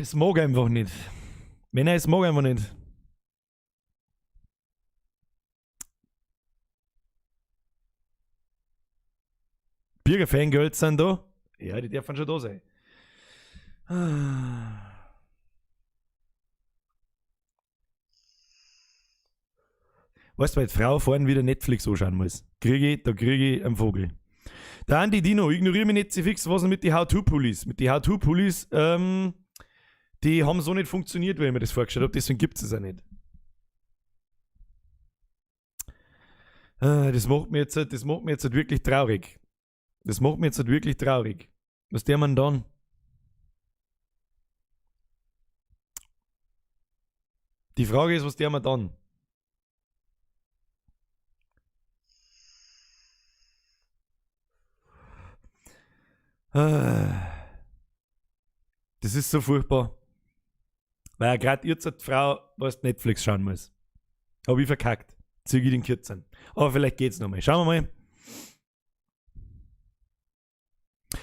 Speaker 1: Es mag einfach nicht. Männer, es mag einfach nicht. Bürger-Fangirls sind da. Ja, die dürfen schon da sein. Weißt du, weil die Frau vorhin wieder Netflix anschauen muss. Da kriege ich einen Vogel. Der Andi Dino, ignoriere mich nicht so fix, was ist mit den How-To-Pullis? Mit den How-To-Pullis, die haben so nicht funktioniert, wie ich mir das vorgestellt habe, deswegen gibt es auch nicht. Das macht mir jetzt halt wirklich traurig. Das macht mir jetzt halt wirklich traurig. Was der man dann? Die Frage ist, was der man dann? Das ist so furchtbar. Weil ja gerade jetzt die Frau, was Netflix schauen muss. Habe ich verkackt. Züge den Kürzen. Aber vielleicht geht's nochmal. Schauen wir mal.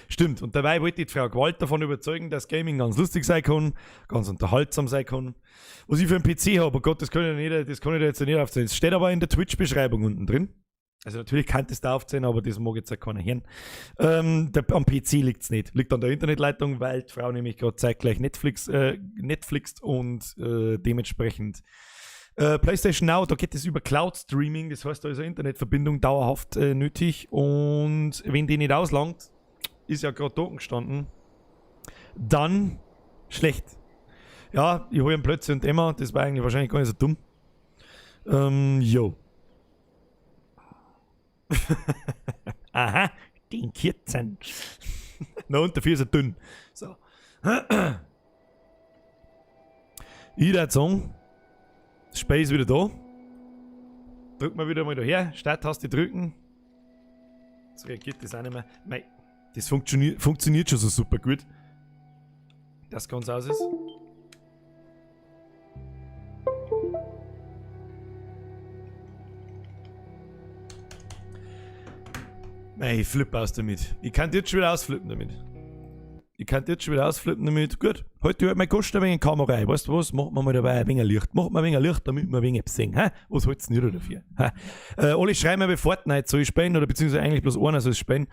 Speaker 1: Stimmt, und dabei wollte ich die Frau Gewalt davon überzeugen, dass Gaming ganz lustig sein kann, ganz unterhaltsam sein kann. Was ich für einen PC habe, oh Gott, das kann ich da jetzt nicht aufzählen. Es steht aber in der Twitch-Beschreibung unten drin. Also natürlich kann das da aufzählen, aber das mag jetzt auch keiner hören. Am PC liegt es nicht. Liegt an der Internetleitung, weil die Frau nämlich gerade zeitgleich Netflixt und dementsprechend PlayStation Now, da geht es über Cloud Streaming, das heißt, da ist eine Internetverbindung dauerhaft nötig und wenn die nicht auslangt, ist ja gerade da gestanden, dann schlecht. Ja, ich hole einen Plötzlich und Emma, das war eigentlich wahrscheinlich gar nicht so dumm. Jo. Aha, den Kürzen. Na und dafür ist er dünn. So. Ich würde sagen, das Spiel ist wieder da. Drücken wir wieder mal daher. Starttaste drücken. Jetzt reagiert das auch nicht mehr. Mei, das funktioniert schon so super gut. Das ganz aus ist. Mei, ich flippe aus damit. Ich kann jetzt schon wieder ausflippen damit. Gut, heute hört mein Kosten ein wenig in die Kamera rein. Weißt du was? Machen wir mal dabei ein wenig Licht. Machen wir ein wenig Licht, damit wir ein wenig etwas sehen. Was halt's denn ihr dafür? Alle schreiben mir, Fortnite soll ich spielen, oder beziehungsweise eigentlich bloß einer soll ich spielen.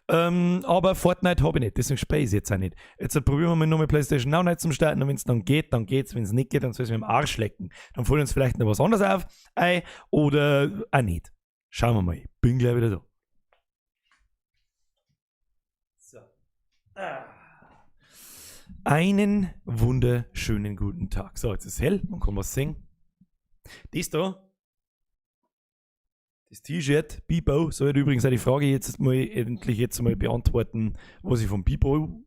Speaker 1: Aber Fortnite habe ich nicht, deswegen spiele ich es jetzt auch nicht. Jetzt probieren wir mal nochmal PlayStation Now nicht zum Starten, und wenn es dann geht, dann geht's. Wenn es nicht geht, dann soll es mir im Arsch lecken. Dann fällt uns vielleicht noch was anderes auf, oder auch nicht. Schauen wir mal. Bin gleich wieder da. So. Einen wunderschönen guten Tag. So, jetzt ist es hell, man kann was sehen. Das da, das T-Shirt, Bibo, soll übrigens auch die Frage jetzt mal beantworten, was ich von Bibo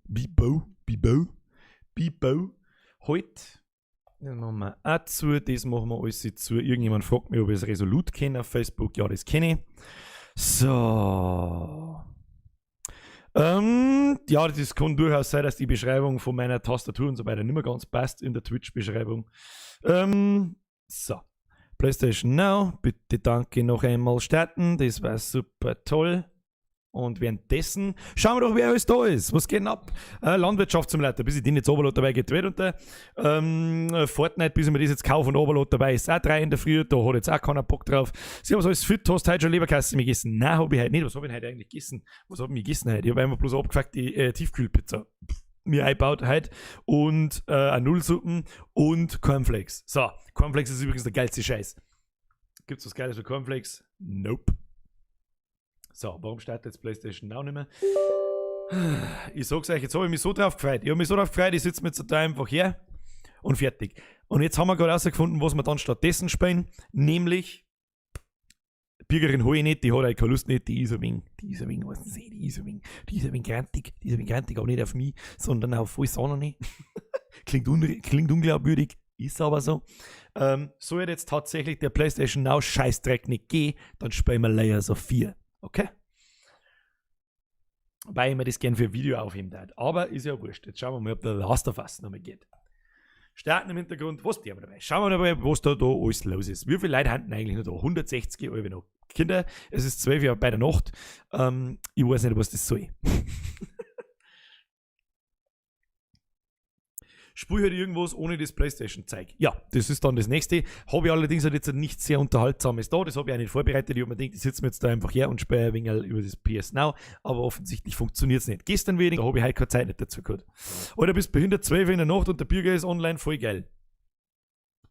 Speaker 1: heute. Das machen wir auch zu, das machen wir alles zu. Irgendjemand fragt mich, ob ich das Resolut kenne auf Facebook. Ja, das kenne ich. So. Ja, das kann durchaus sein, dass die Beschreibung von meiner Tastatur und so weiter nicht mehr ganz passt in der Twitch-Beschreibung. So. PlayStation Now, bitte danke noch einmal starten, das war super toll. Und währenddessen schauen wir doch, wer alles da ist. Was geht denn ab? Landwirtschaftssimulator, bis ich den jetzt Oberlot dabei geht, wird unter. Fortnite, bis ich mir das jetzt kaufe und Oberlot dabei ist auch 3 in der Früh, da hat jetzt auch keiner Bock drauf. Sie haben so alles fit, hast du heute schon Leberkasse gegessen? Nein, habe ich heute nicht. Was habe ich heute eigentlich gegessen? Was habe ich gegessen heute? Ich habe einfach bloß abgefuckt die Tiefkühlpizza mir eingebaut heute und eine Nullsuppen und Cornflakes. So, Cornflakes ist übrigens der geilste Scheiß. Gibt's was Geiles für Cornflakes? Nope. So, warum startet jetzt PlayStation Now nicht mehr? Ich sag's euch, jetzt habe ich mich so drauf gefreut. Ich sitze mir jetzt da einfach her und fertig. Und jetzt haben wir gerade herausgefunden, was wir dann stattdessen spielen, nämlich Bürgerin hole ich nicht, die hat halt keine Lust nicht, die ist ein wenig, was nicht, die ist ein wenig grantig, aber nicht auf mich, sondern auf alles andere. Klingt unglaubwürdig, ist aber so. Soll jetzt tatsächlich der PlayStation Now Scheißdreck nicht gehen, dann spielen wir Layers of 4. Okay? Weil ich mir das gerne für ein Video aufheben würde. Aber ist ja wurscht. Jetzt schauen wir mal, ob der Last of Us nochmal geht. Starten im Hintergrund, was die haben wir dabei? Schauen wir mal, was da alles los ist. Wie viele Leute haben eigentlich noch da? 160 Euro noch. Kinder, es ist 12 Uhr bei der Nacht. Ich weiß nicht, was das soll. Spiel halt irgendwas ohne das Playstation-Zeug. Ja, das ist dann das nächste. Habe ich allerdings halt jetzt nichts sehr Unterhaltsames da. Das habe ich auch nicht vorbereitet. Ich habe mir gedacht, ich sitze mir jetzt da einfach her und spiele ein wenig über das PS Now. Aber offensichtlich funktioniert es nicht. Gestern wenig, da habe ich halt keine Zeit nicht dazu gehabt. Alter, bist behindert 12 in der Nacht und der Bürger ist online, voll geil.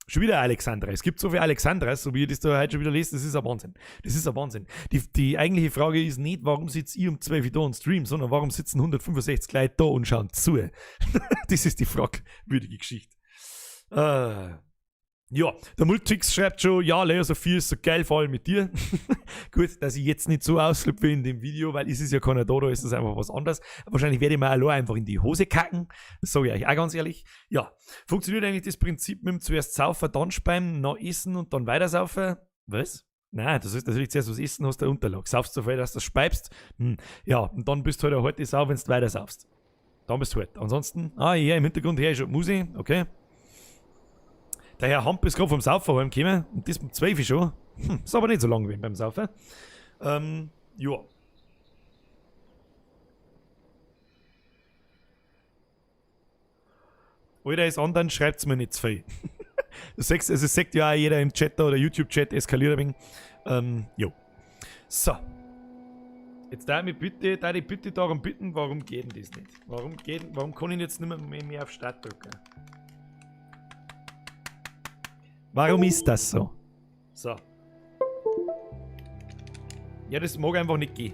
Speaker 1: Schon wieder Alexandra. Es gibt so viele Alexandras, so wie ihr das da heute schon wieder lest, das ist ein Wahnsinn. Das ist ein Wahnsinn. Die eigentliche Frage ist nicht, warum sitzt ihr um 12 Uhr da und streamt, sondern warum sitzen 165 Leute da und schauen zu. Das ist die fragwürdige Geschichte. Ja, der Multix schreibt schon, ja, Leo Sophie ist so geil, vor allem mit dir. Gut, dass ich jetzt nicht so ausflippe wie in dem Video, weil es ist ja keiner da ist das einfach was anderes. Wahrscheinlich werde ich mir allein einfach in die Hose kacken. Das sage ich euch auch ganz ehrlich. Ja, funktioniert eigentlich das Prinzip mit dem zuerst saufen, dann speien, noch essen und dann weiter saufen? Was? Nein, das ist natürlich zuerst was essen, hast du eine Unterlage. Saufst so viel, dass du das speibst. Ja, und dann bist du halt eine harte Sau, wenn du weiter saufst. Dann bist du halt. Ansonsten, ja, im Hintergrund her ist schon Musik, okay. Der Herr Hamp ist gerade vom Saufen heimgekommen und das um 12 Uhr schon. Ist aber nicht so lang wie beim Saufen. Ja. Alter, ist anderen, schreibt's mir nicht zu viel. Es sagt ja auch jeder im Chat da oder YouTube-Chat, eskaliert ein wenig. Jo. So. Jetzt darf ich bitte darum bitten, warum geht denn das nicht? Warum kann ich jetzt nicht mehr auf Start drücken? Warum ist das so? So. Ja, das mag einfach nicht gehen.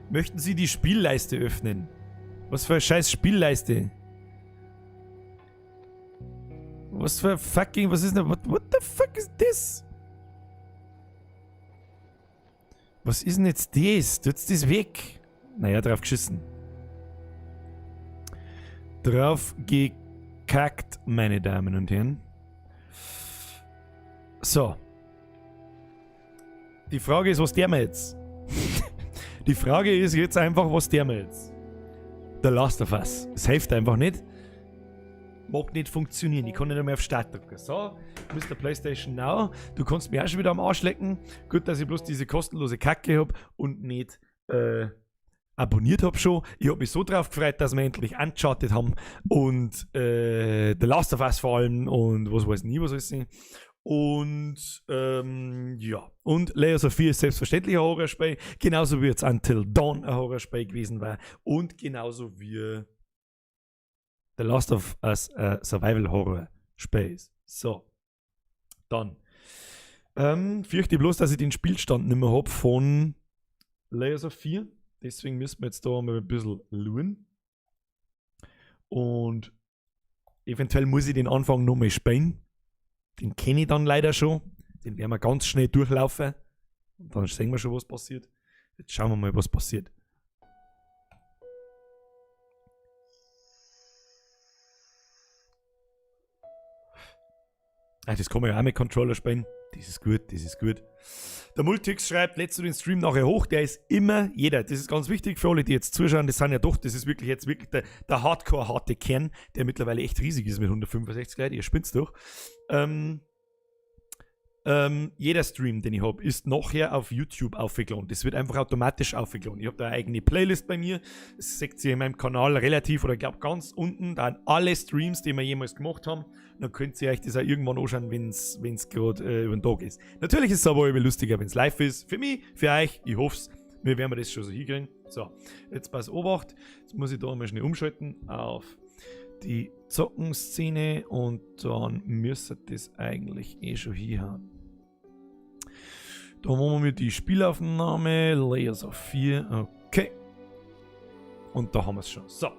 Speaker 1: Möchten Sie die Spielleiste öffnen? Was für eine scheiß Spielleiste? Was für fucking, was ist denn, what the fuck is this? Was ist denn jetzt das? Tut's das weg? Naja, drauf geschissen. Drauf gekackt, meine Damen und Herren. So. Die Frage ist, was der mir jetzt? Die Frage ist jetzt einfach, was der mir jetzt? The Last of Us. Es hilft einfach nicht. Mag nicht funktionieren. Ich kann nicht mehr auf Start drücken. So, Mr. PlayStation Now. Du kannst mir auch schon wieder am Arsch lecken. Gut, dass ich bloß diese kostenlose Kacke habe und nicht abonniert habe schon. Ich habe mich so drauf gefreut, dass wir endlich Uncharted haben und The Last of Us vor allem und was weiß nie, was weiß ich. Und ja, und Layers of Fear ist selbstverständlich ein Horrorspiel, genauso wie jetzt Until Dawn ein Horrorspiel gewesen war und genauso wie The Last of Us Survival Horror Spiel ist. So, dann fürchte ich bloß, dass ich den Spielstand nicht mehr habe von Layers of Fear, deswegen müssen wir jetzt da mal ein bisschen schauen und eventuell muss ich den Anfang nochmal spielen. Den kenne ich dann leider schon. Den werden wir ganz schnell durchlaufen. Und dann sehen wir schon, was passiert. Jetzt schauen wir mal, was passiert. Das kann man ja auch mit Controller spielen. Das ist gut, das ist gut. Der Multix schreibt, lädst du den Stream nachher hoch? Der ist immer jeder. Das ist ganz wichtig für alle, die jetzt zuschauen. Das sind ja doch, das ist wirklich jetzt wirklich der Hardcore-harte Kern, der mittlerweile echt riesig ist mit 165 Leuten. Ihr spinnt's doch. Jeder Stream, den ich habe, ist nachher auf YouTube aufgeladen. Das wird einfach automatisch aufgeladen. Ich habe da eine eigene Playlist bei mir. Das seht ihr in meinem Kanal relativ, oder ich glaube ganz unten, da sind alle Streams, die wir jemals gemacht haben. Dann könnt ihr euch das auch irgendwann anschauen, wenn es gerade über den Tag ist. Natürlich ist es aber immer lustiger, wenn es live ist. Für mich, für euch, ich hoffe es. Wir werden das schon so hinkriegen. So, jetzt pass Obacht. Jetzt muss ich da mal schnell umschalten auf die Zockenszene und dann müsste das eigentlich schon hier haben. Da machen wir die Spielaufnahme, Layers of Fear, okay. Und da haben wir es schon. So,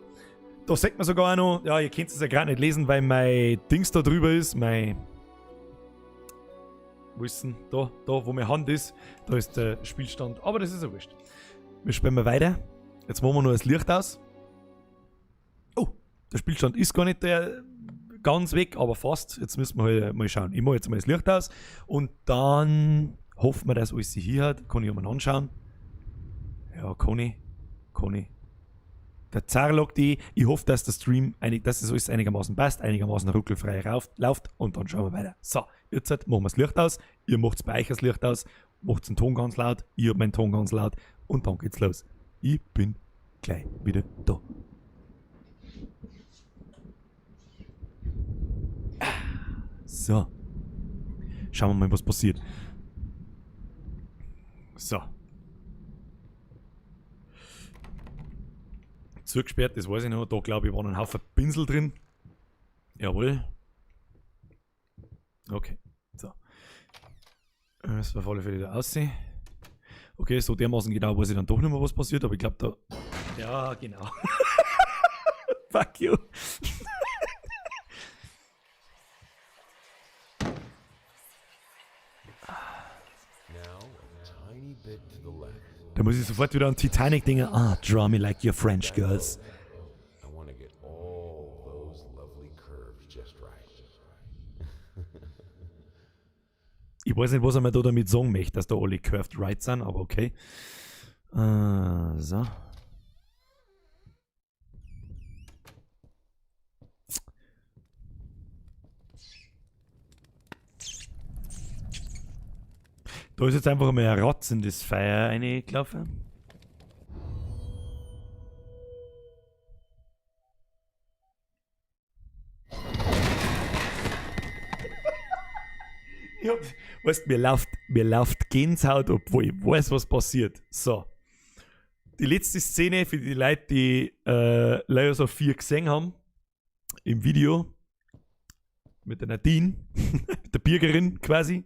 Speaker 1: da sieht man sogar auch noch, ja, ihr könnt es ja gerade nicht lesen, weil mein Dings da drüber ist, wo ist denn? Da, wo meine Hand ist, da ist der Spielstand, aber das ist ja wurscht. Wir spielen mal weiter. Jetzt machen wir noch das Licht aus. Oh, der Spielstand ist gar nicht ganz weg, aber fast. Jetzt müssen wir halt mal schauen. Ich mache jetzt mal das Licht aus und dann hoffen wir, dass alles hier hat. Kann ich mal anschauen. Ja, kann ich. Der Zar lockt die. Ich hoffe, dass der Stream, dass das alles einigermaßen passt, einigermaßen ruckelfrei läuft und dann schauen wir weiter. So, jetzt machen wir das Licht aus. Ihr macht bei euch das Licht aus, macht den Ton ganz laut, ich habe meinen Ton ganz laut und dann geht's los. Ich bin gleich wieder da. So. Schauen wir mal, was passiert. So. Zugesperrt, das weiß ich noch. Da glaube ich, waren ein Haufen Pinsel drin. Jawohl. Okay. So. Das war auf alle Fälle da aussehen. Okay, so dermaßen genau weiß ich dann doch nicht mehr, was passiert, aber ich glaube da. Ja, genau. Fuck you. Da muss ich sofort wieder an Titanic denken. Ah, draw me like your French girls.
Speaker 8: I want to get all those lovely curves just right.
Speaker 1: Ich weiß nicht, was er mir da damit sagen möchte, dass da alle curved right sind, aber okay. So. Da ist jetzt einfach mal ein Rotz in das Feuer reingelaufen. Weißt, mir läuft Gänsehaut, obwohl ich weiß, was passiert. So. Die letzte Szene für die Leute, die Layers of 4 gesehen haben, im Video, mit der Nadine, mit der Bürgerin quasi,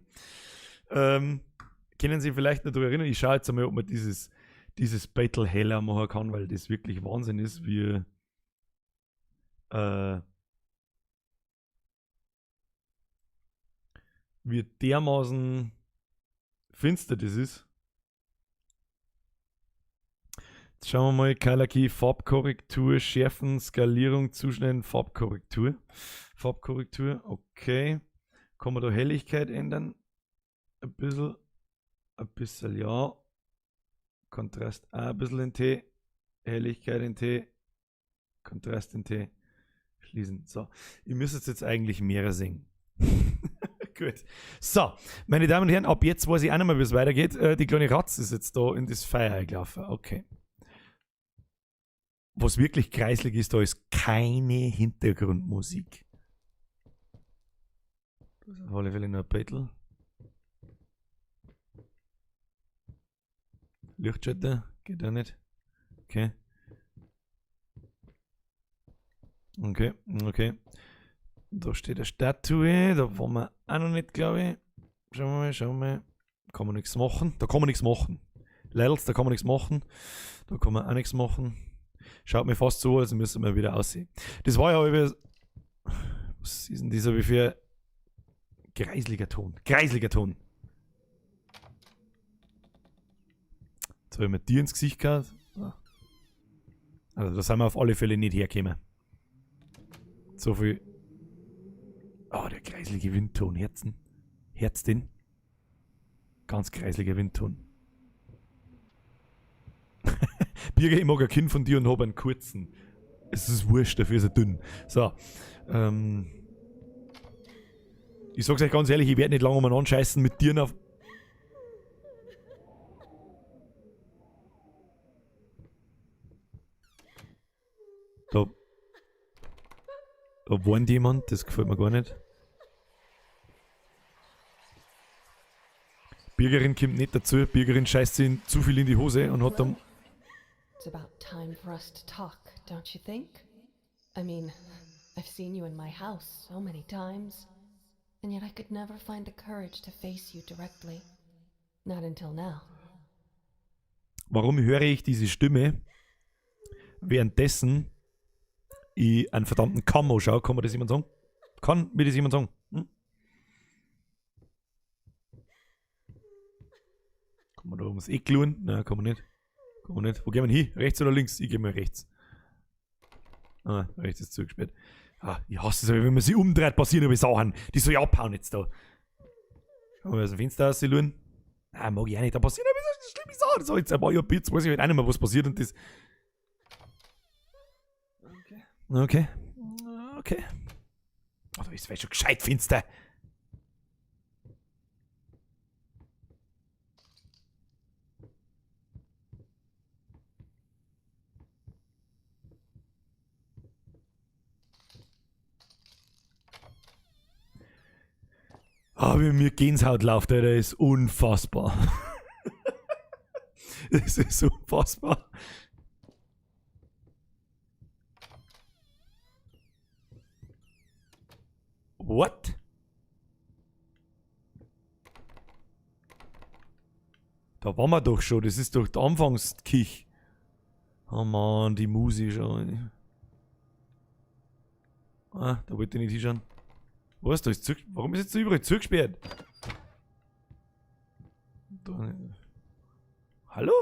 Speaker 1: können Sie vielleicht noch darüber erinnern. Ich schaue jetzt einmal, ob man dieses Battle heller machen kann, weil das wirklich Wahnsinn ist, wie dermaßen finster das ist. Jetzt schauen wir mal, Color Key, Farbkorrektur, Schärfen, Skalierung, Zuschneiden, Farbkorrektur. Farbkorrektur, okay. Kann man da Helligkeit ändern? Ein bisschen ja. Kontrast auch ein bisschen in T. Helligkeit in T. Kontrast in T. Schließen. So, ihr müsst jetzt eigentlich mehrere singen. Gut. So, meine Damen und Herren, ab jetzt weiß ich auch nicht mehr, wie es weitergeht. Die kleine Ratz ist jetzt da in das Feuer gelaufen. Okay. Was wirklich kreislig ist, da ist keine Hintergrundmusik. Das ist auf alle Fälle nur ein Battle. Lichtschalter, geht auch nicht. Okay. Okay. Da steht eine Statue, da waren wir auch noch nicht, glaube ich. Schauen wir mal. Kann man nichts machen. Da kann man nichts machen. Lels, da kann man nichts machen. Da kann man auch nichts machen. Schaut mir fast so, als müssen wir wieder aussehen. Das war ja über. Was ist denn dieser wie für greisliger Ton? Greisliger Ton. Jetzt habe ich mir dir ins Gesicht gehabt. Also da sind wir auf alle Fälle nicht hergekommen. So viel. Oh, der kreislige Windton. Herz den. Ganz kreisliger Windton. Birger, ich mag ein Kind von dir und habe einen kurzen. Es ist wurscht, dafür ist er dünn. So. Ich sag's euch ganz ehrlich, ich werde nicht lange umeinander scheißen mit dir auf. Da warnt jemand, das gefällt mir gar nicht. Bürgerin kommt nicht dazu, Bürgerin scheißt sich zu viel in die Hose und hat dann.
Speaker 9: It's about time for us to talk, don't you think? I mean, I've seen you in my house so many times, and yet I could never find the courage to face you directly. Not until now.
Speaker 1: Warum höre ich diese Stimme, währenddessen ich einen verdammten Camo schaue? Kann mir das jemand sagen? Kann mir das jemand sagen? Kann man da ums Eck luren? Nein, kann man nicht. Wo gehen wir hin? Rechts oder links? Ich gehe mal rechts. Ah, rechts ist zugesperrt. Ah, ich hasse es, wenn man sie umdreht, passieren aber Sachen. Die soll ich abhauen jetzt da. Schauen wir mal aus dem Fenster aus, sie luren. Nein, mag ich auch nicht. Da passieren aber so schlimme Sachen. So, jetzt ein paar Jahre Bits, weiß ich halt auch nicht mehr, was passiert und das. Okay. Oh, da ist schon gescheit finster. Ah, wie mir Gänsehaut läuft, Alter, ist unfassbar. Das ist unfassbar. What? Da waren wir doch schon, das ist doch der Anfangskich. Oh Mann, die Musik schon. Ah, da wollte ich nicht hinschauen. Was, da ist warum ist jetzt da überall zugesperrt? Da, hallo?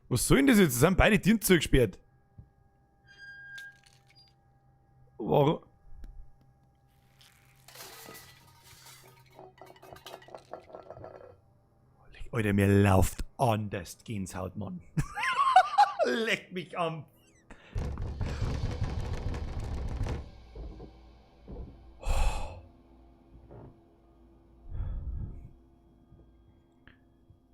Speaker 1: Was soll denn das jetzt? Es sind beide Türen zugesperrt. Warum? Alter, mir läuft anders Gänsehaut, Mann. Leck mich am.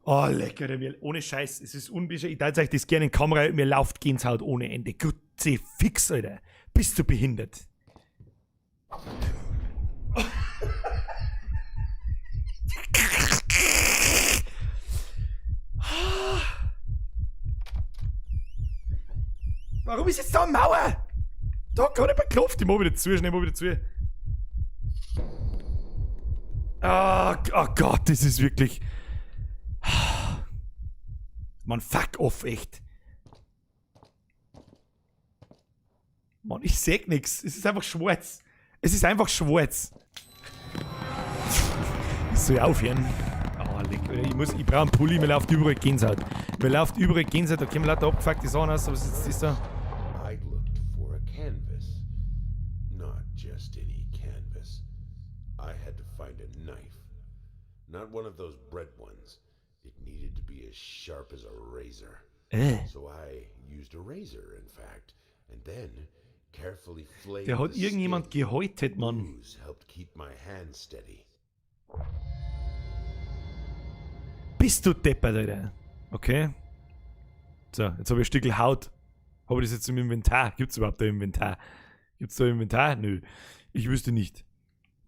Speaker 1: Oh, lecker, ohne Scheiß, es ist unbeschreibt. Ich teile euch das gerne in Kamera, mir läuft Gänsehaut ohne Ende. Gute Fix, Alter. Bist du behindert? Warum ist jetzt da eine Mauer? Da kann ich mal klopft. Ich mach wieder zu, schnell mal wieder zu. Oh Gott, das ist wirklich. Mann, fuck off, echt. Mann, ich seh nix. Es ist einfach schwarz. Es ist einfach schwarz. Ich soll aufhören. Oh, leck, ich brauche einen Pulli, mir läuft überall Gänsehaut. Mir läuft überall Gänsehaut, da kommen lauter abgefuckte Sachen aus, was ist das da?
Speaker 8: I looked for a canvas. Not just any canvas. I had to find a knife. Not one of those bread ones. It needed to be as sharp as a razor. So I used a razor, in fact, and then carefully flayed.
Speaker 1: Der hat irgendjemand gehäutet, Mann.
Speaker 8: Booze helped keep my hand steady.
Speaker 1: Bist du deppert, Alter. Okay. So, jetzt habe ich ein Stückel Haut. Habe ich das jetzt im Inventar? Gibt's überhaupt ein Inventar? Gibt's da ein Inventar? Nö. Ich wüsste nicht.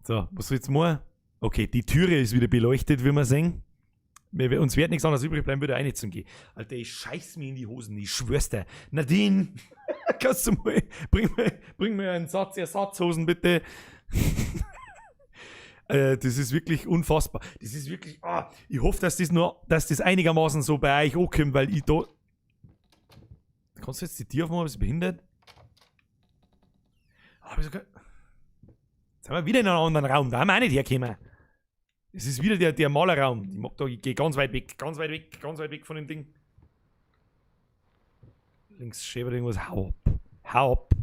Speaker 1: So, was soll jetzt mal? Okay, die Türe ist wieder beleuchtet, wie wir sehen. Uns wird nichts anderes übrig bleiben, würde eine zum gehen. Alter, ich scheiß mir in die Hosen, ich schwör's dir. Nadine, kannst du mal, bring mir einen Satz Ersatzhosen, bitte. Das ist wirklich unfassbar. Das ist wirklich, ich hoffe, dass das einigermaßen so bei euch auch kommt, weil ich da... Kannst du jetzt die Tür aufmachen, bist du behindert? Jetzt sind wir wieder in einem anderen Raum, da haben wir auch nicht hergekommen. Es ist wieder der Malerraum. Ich gehe ganz weit weg von dem Ding. Links schäbert irgendwas. Hau ab. Hau ab.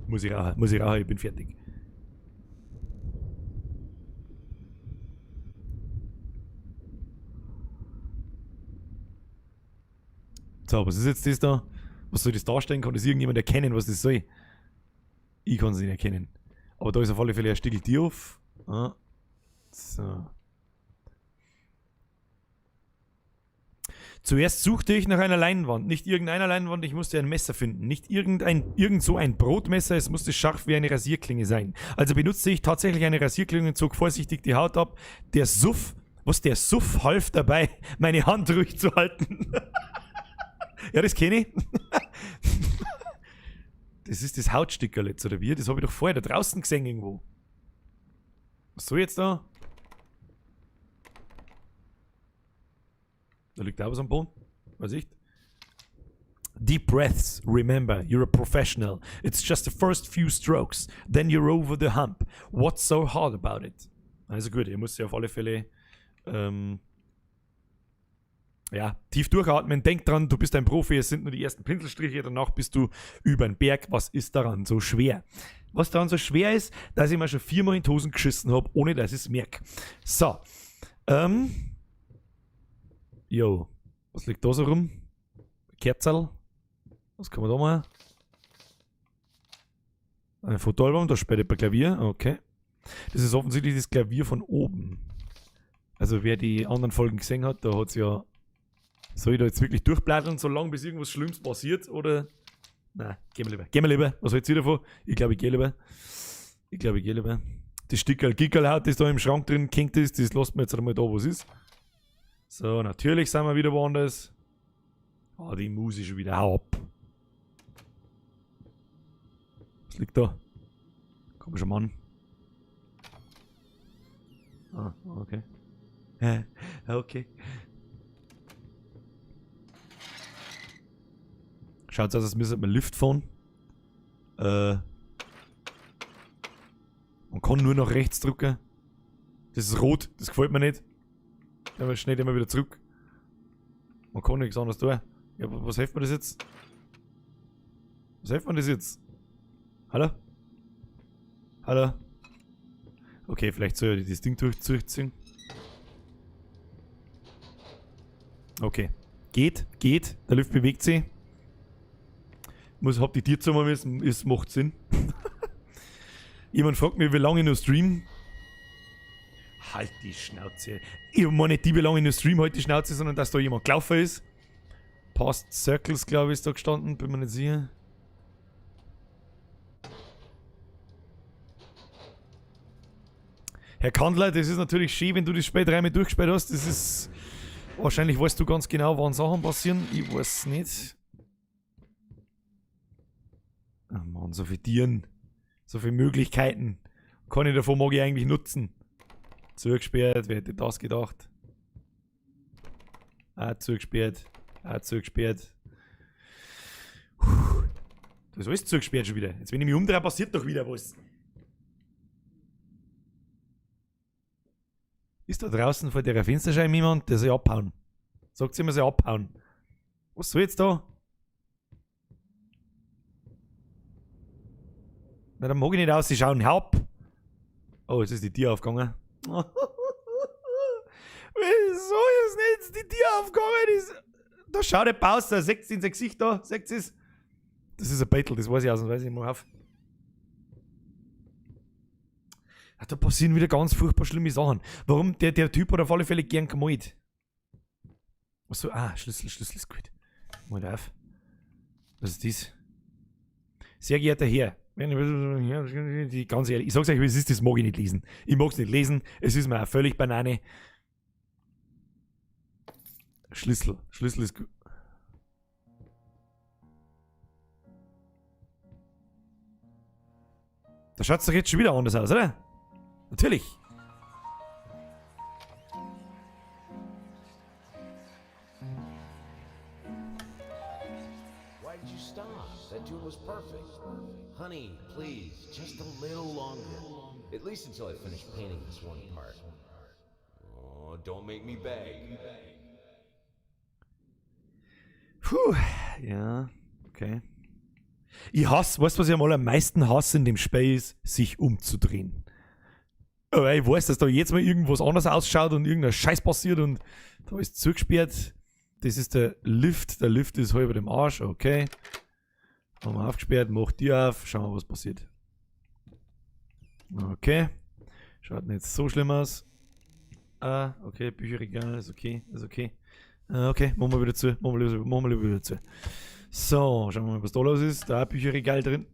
Speaker 1: Muss ich rauchen, ich bin fertig. So, was ist jetzt das da? Was soll das darstellen? Kann das irgendjemand erkennen, was das soll? Ich kann es nicht erkennen. Aber da ist auf alle Fälle ein Stückel Tier auf. Ah. So. Zuerst suchte ich nach einer Leinwand. Nicht irgendeiner Leinwand, ich musste ein Messer finden. Nicht irgend so ein Brotmesser, es musste scharf wie eine Rasierklinge sein. Also benutzte ich tatsächlich eine Rasierklinge und zog vorsichtig die Haut ab. Der Suff half dabei, meine Hand ruhig zu halten. Ja, das kenne ich. Das ist das Hautstückerl jetzt, oder wie? Das habe ich doch vorher da draußen gesehen irgendwo. Was soll jetzt da? Da liegt auch was am Boden. Was ich? Deep breaths, remember, you're a professional. It's just the first few strokes. Then you're over the hump. What's so hard about it? Also gut, ihr müsst ja auf alle Fälle tief durchatmen. Denk dran, du bist ein Profi, es sind nur die ersten Pinselstriche, danach bist du über den Berg. Was ist daran so schwer? Was daran so schwer ist, dass ich mir schon 4-mal in die Hosen geschissen habe, ohne dass ich es merke. So. Jo. Was liegt da so rum? Kerzerl. Was kann man da machen? Ein Fotoalbum, da spielt ein Klavier. Okay. Das ist offensichtlich das Klavier von oben. Also wer die anderen Folgen gesehen hat, da hat es ja Soll ich da jetzt wirklich durchblättern, solange bis irgendwas Schlimmes passiert? Oder. Nein, gehen wir lieber. Gehen wir lieber. Was hältst du davon? Ich glaube, ich gehe lieber. Das Stickerl Gickerl, das da im Schrank drin gehängt ist, das lassen wir jetzt einmal da, wo es ist. So, natürlich sind wir wieder woanders. Ah, die Musik schon wieder. Hau ab. Was liegt da? Komm schon mal an. Ah, okay. Okay. Schaut aus, als müsste man Lift fahren. Man kann nur nach rechts drücken. Das ist rot, das gefällt mir nicht. Dann schnell immer wieder zurück. Man kann nichts anderes tun. Ja, aber was hilft mir das jetzt? Was hilft mir das jetzt? Hallo? Hallo? Okay, vielleicht soll ich das Ding durchziehen. Okay. Geht. Der Lift bewegt sich. Hab die Tür zumachen müssen, es macht Sinn. Jemand fragt mich, wie lange ich noch stream. Halt die Schnauze. Ich meine nicht die, wie lange ich noch stream, halt die Schnauze, sondern dass da jemand gelaufen ist. Past Circles, glaube ich, ist da gestanden, bin mir nicht sicher. Herr Kandler, das ist natürlich schön, wenn du das Spiel dreimal durchgespielt hast. Das ist. Wahrscheinlich weißt du ganz genau, wann Sachen passieren. Ich weiß nicht. Oh Mann, so viele Tieren. So viele Möglichkeiten. Keine davon mag ich eigentlich nutzen. Zugesperrt, wer hätte das gedacht? Zugesperrt. Zugesperrt. Puh. Das ist alles zugesperrt schon wieder. Jetzt wenn ich mich umdrehe, passiert doch wieder was. Ist da draußen vor der Fensterscheibe jemand, der soll abhauen? Sagt sie immer, soll abhauen. Was soll jetzt da? Na, dann mag ich nicht ausschauen. Hau ab! Oh, jetzt ist die Tür aufgegangen. Wieso ist jetzt die Tür aufgegangen? Da schaut der Paus, da seht ihr in sein Gesicht da, seht ihr es? Das ist ein Battle, das weiß ich ausnahmsweise, ich mach auf. Ja, da passieren wieder ganz furchtbar schlimme Sachen. Warum? Der Typ hat auf alle Fälle gern gemalt. Achso, Schlüssel ist gut. Mal auf. Was ist das? Sehr geehrter Herr, ganz ehrlich, ich sag's euch, wie es ist, das mag ich nicht lesen. Ich mag's nicht lesen, es ist mir auch völlig Banane. Schlüssel ist gut. Da schaut's doch jetzt schon wieder anders aus, oder? Natürlich.
Speaker 8: Why did you stop? That tune was perfect. Honey, please, just a little longer. At least until I finish painting this one part. Oh, don't make me beg.
Speaker 1: Puh, ja, okay. Ich hasse, weißt du, was ich am allermeisten hasse in dem Spiel ist, sich umzudrehen. Aber ich weiß, dass da jetzt mal irgendwas anders ausschaut und irgendein Scheiß passiert und da ist zugesperrt. Das ist der Lift. Der Lift ist halber dem Arsch, okay. Haben wir aufgesperrt, macht die auf, schauen wir, was passiert. Okay. Schaut nicht so schlimm aus. Okay, Bücherregal, ist okay, ist okay. Okay, machen wir wieder zu, machen wir lieber wieder zu. So, schauen wir mal, was da los ist. Da ein Bücherregal drin.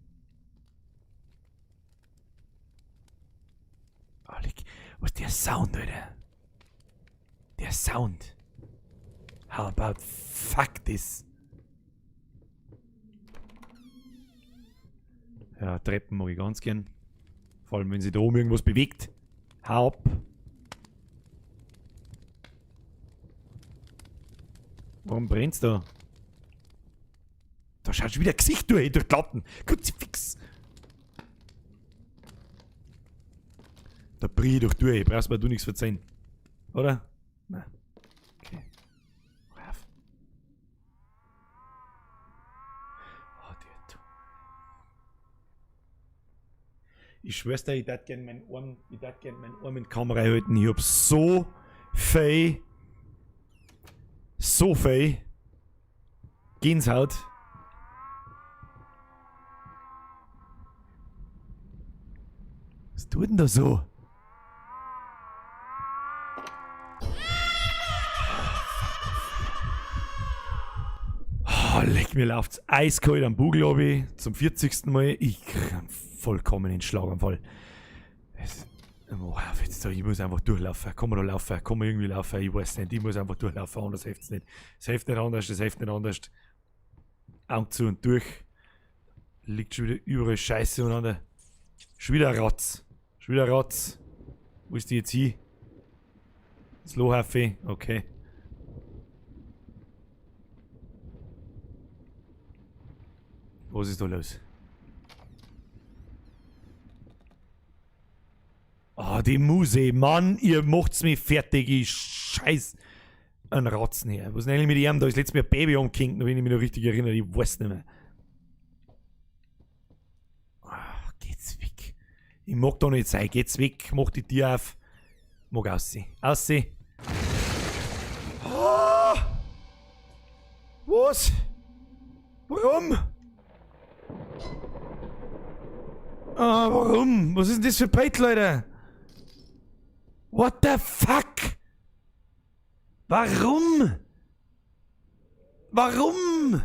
Speaker 1: Was ist der Sound, Alter? Der Sound. How about fuck this? Ja, Treppen mag ich ganz gern. Vor allem, wenn sich da oben irgendwas bewegt. Hau ab. Warum brennt's da? Da schaut schon wieder ein Gesicht durch die Latten. Kruzifix. Da brich ich doch durch. Brauchst mir du nichts verzeihen. Oder? Nein. Okay. Hör auf. Oh, der. Ich schwör's dir, ich würd gerne meinen Arm in die Kamera halten. Ich hab so viel Gänsehaut. Was tut denn da so? Oh, leck, mir läuft's eiskalt am Bugel runter, zum 40. Mal. Ich krieg einen vollkommenen Schlaganfall. Ich muss einfach durchlaufen. Kann man da laufen? Kann man irgendwie laufen? Ich weiß nicht. Ich muss einfach durchlaufen, anders hilft es nicht. Es hilft nicht anders, es hilft nicht anders. Augen zu und durch. Liegt schon wieder überall Scheiße untereinander. Schon wieder Ratz. Schon wieder Ratz. Wo ist die jetzt hin? Das Lohhafe. Okay. Was ist da los? Ah, die Muse, Mann, ihr macht's mich fertig, ich scheiß ein Ratzen her. Was ist denn eigentlich mit ihm? Da ist letztes Mal ein Baby umgekinkt, wenn ich mich noch richtig erinnere, ich weiß nicht mehr. Ach, geht's weg. Ich mag da nicht sein, geht's weg, mach die Tür auf. Mag aussehen. Aussehen. Ah! Was? Warum? Ah, warum? Was ist denn das für ein Brett, Leute? What the fuck? Warum? Warum?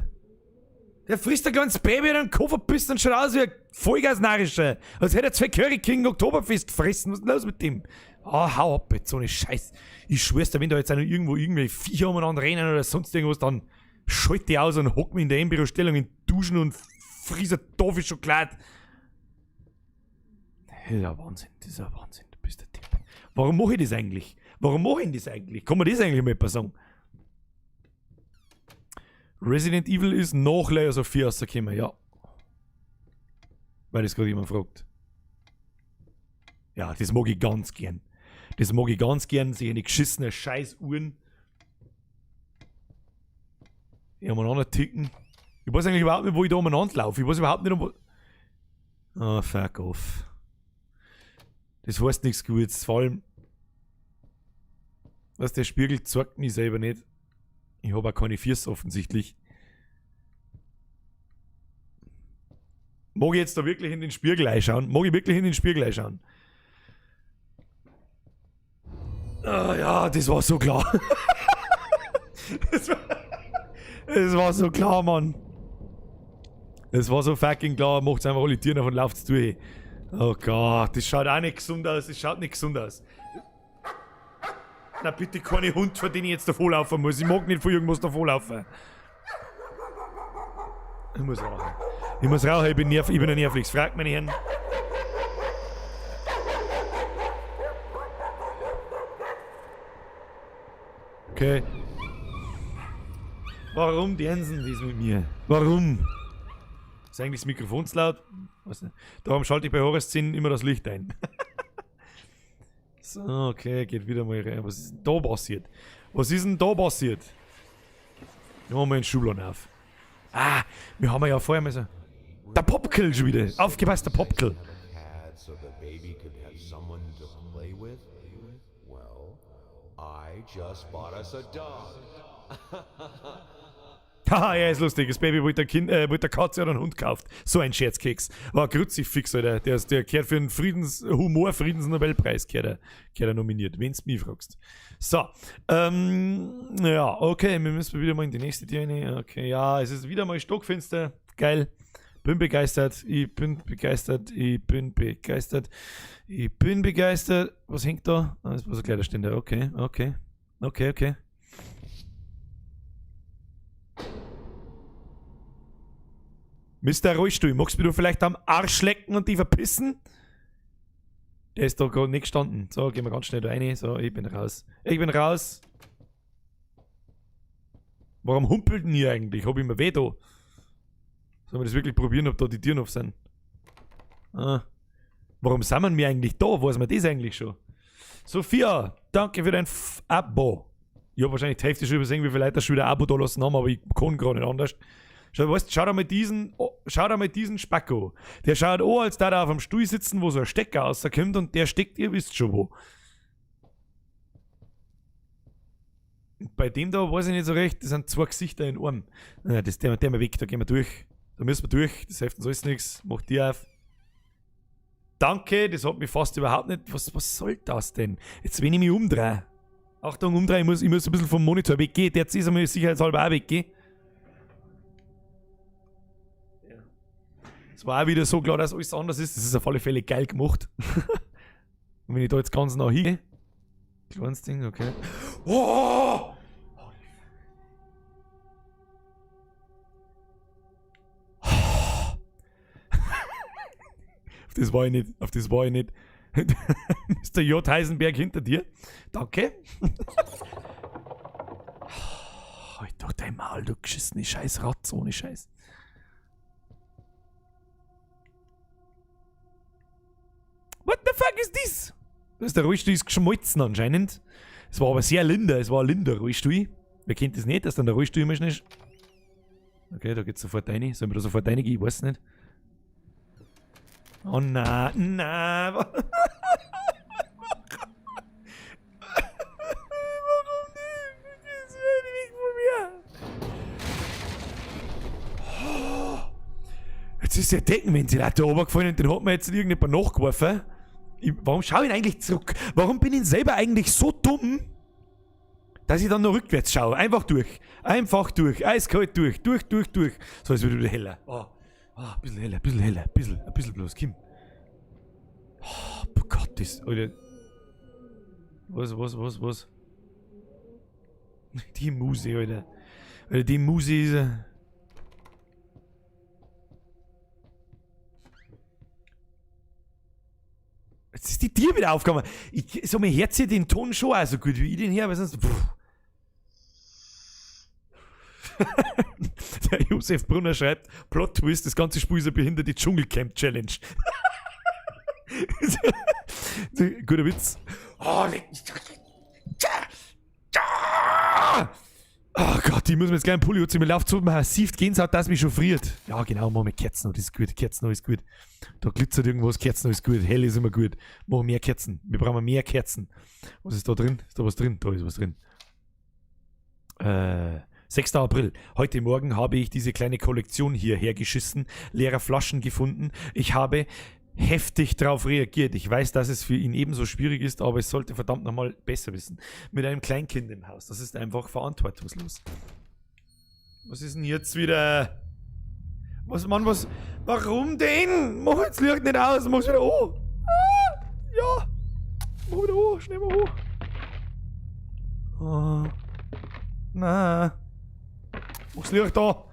Speaker 1: Der frisst ein kleines Baby in den Koffer pisst und schaut aus wie ein Vollgasnarischer. Als hätte er 2 Curry King Oktoberfest fressen. Was ist denn los mit dem? Ah, hau ab jetzt, so eine Scheiß. Ich schwör's dir, wenn da jetzt irgendwo irgendwelche Viecher umeinander rennen oder sonst irgendwas, dann schalte die aus und hock mich in der Embryo-Stellung in Duschen und friese Toffee Schokolade. Das ist ein Wahnsinn, das ist ein Wahnsinn, du bist der Typ. Warum mache ich das eigentlich? Warum mache ich das eigentlich? Kann man das eigentlich mal sagen? Resident Evil ist nach Layers of Fear rausgekommen, ja. Weil das gerade jemand fragt. Ja, das mag ich ganz gern. Das mag ich ganz gern, sich eine geschissene Scheißuhren umeinander ticken. Ich weiß eigentlich überhaupt nicht, wo ich da umeinander laufe. Ich weiß überhaupt nicht, oh, fuck off. Das heißt nichts Gutes. Vor allem, was der Spiegel zeigt mich selber nicht. Ich habe auch keine Füße offensichtlich. Mag ich jetzt da wirklich in den Spiegel einschauen? Mag ich wirklich in den Spiegel einschauen? Ah ja, das war so klar. Das war so klar, Mann. Das war so fucking klar. Macht's einfach alle Türen auf und lauft's durch. Oh Gott, das schaut auch nicht gesund aus. Das schaut nicht gesund aus. Na bitte keine Hund, vor den ich jetzt davonlaufen muss. Ich mag nicht von irgendwas davonlaufen. Ich muss rauchen. Ich muss rauchen, ich bin ein Nervlix. Fragt meine Herren. Okay. Warum dänsen die mit mir? Warum? Ist eigentlich das Mikrofon zu laut? Weiß nicht. Darum schalte ich bei Horrorszen immer das Licht ein. So, okay, geht wieder mal rein. Was ist denn da passiert? Was ist denn da passiert? Wir haben mal einen Schubladen auf. Ah, wir haben ja vorher mal so. Der Popkill schon wieder. Aufgepasst, der Popkill. Haha, ja, ist lustig. Das Baby wollte der Katze oder einen Hund kauft. So ein Scherzkeks. War Kruzifix, Alter. Der gehört für den Friedensnobelpreis gehört er nominiert, wenn du mich fragst. So. Ja, okay, wir müssen wieder mal in die nächste Tür rein. Okay, ja, es ist wieder mal stockfinster. Geil. Bin begeistert. Ich bin begeistert. Ich bin begeistert. Ich bin begeistert. Was hängt da? Ah, das war so ein Kleiderständer. Okay, okay. Okay, okay. Mr. Rollstuhl, magst du mir vielleicht am Arsch lecken und die verpissen? Der ist da gerade nicht gestanden. So, gehen wir ganz schnell da rein. So, ich bin raus. Ich bin raus. Warum humpelt denn ihr eigentlich? Hab ich mir weh da? Sollen wir das wirklich probieren, ob da die Türen auf sind? Ah. Warum sind wir eigentlich da? Weiß man das eigentlich schon? Sophia, danke für dein Abo. Ich hab wahrscheinlich die Hälfte schon übersehen, wie viele Leute schon wieder ein Abo da lassen haben, aber ich kann gar nicht anders. Schau dir mal diesen Spacko. Der schaut an, als da auf dem Stuhl sitzen, wo so ein Stecker rauskommt und der steckt, ihr wisst schon wo. Bei dem da weiß ich nicht so recht, das sind 2 Gesichter in einem. Naja, der mal weg, da gehen wir durch. Da müssen wir durch, das hilft uns alles nichts. Mach die auf. Danke, das hat mich fast überhaupt nicht. Was soll das denn? Jetzt wenn ich mich umdrehe. Achtung, umdrehen, ich muss ein bisschen vom Monitor weggehen. Der jetzt ist einmal sicherheitshalber auch weggehen. Es war auch wieder so klar, dass alles anders ist. Das ist auf alle Fälle geil gemacht. Und wenn ich da jetzt ganz nah hingehe. Kleines Ding, okay. Oh! Auf das war ich nicht. Auf das war ich nicht. Mr. J. Heisenberg hinter dir. Danke. Halt doch dein Maul, du geschissene Scheiß Ratz, ohne Scheiß. What the fuck is this? Der Rollstuhl ist geschmolzen anscheinend. Es war aber sehr linder, es war ein linder Rollstuhl. Wer kennt das nicht, dass dann der Rollstuhl immer schnell ist? Okay, da geht's sofort rein. Sollen wir da sofort reingehen? Ich weiß nicht. Oh nein, nein. Warum nicht? Das wird nicht von mir. Jetzt ist der Deckenventilator runtergefallen und den hat mir jetzt irgendjemand nachgeworfen. Warum schaue ich eigentlich zurück? Warum bin ich selber eigentlich so dumm, dass ich dann noch rückwärts schaue? Einfach durch. Einfach durch. Eiskalt durch. Durch. So, es wird wieder heller. Oh, ein bisschen heller. Ein bisschen bloß. Kim. Oh Gott, das. Alter. Was? Die Muse, Alter. Die Muse ist. Jetzt ist die Tür wieder aufgegangen. So, mein Herz hier den Ton schon auch so gut wie ich den her, aber sonst. Der Josef Brunner schreibt: Plot Twist, das ganze Spiel ist eine behinderte Dschungelcamp-Challenge. Guter Witz. Oh, oh Gott, ich muss mir jetzt gleich einen Pulli anziehen. Mir läuft so massiv die Gänsehaut, dass mich schon friert. Ja, genau, machen wir Kerzen noch, das ist gut. Kerzen noch ist gut. Da glitzert irgendwas, Kerzen noch ist gut. Hell ist immer gut. Machen wir mehr Kerzen. Wir brauchen mehr Kerzen. Was ist da drin? Ist da was drin? Da ist was drin. 6. April. Heute Morgen habe ich diese kleine Kollektion hierher geschissen, leere Flaschen gefunden. Ich habe heftig darauf reagiert. Ich weiß, dass es für ihn ebenso schwierig ist, aber es sollte verdammt nochmal besser wissen. Mit einem Kleinkind im Haus. Das ist einfach verantwortungslos. Was ist denn jetzt wieder? Was? Warum denn? Mach jetzt Licht nicht aus, mach's wieder hoch. Ja. Mach wieder hoch, schnell mal hoch. Oh. Nein. Mach's Licht da.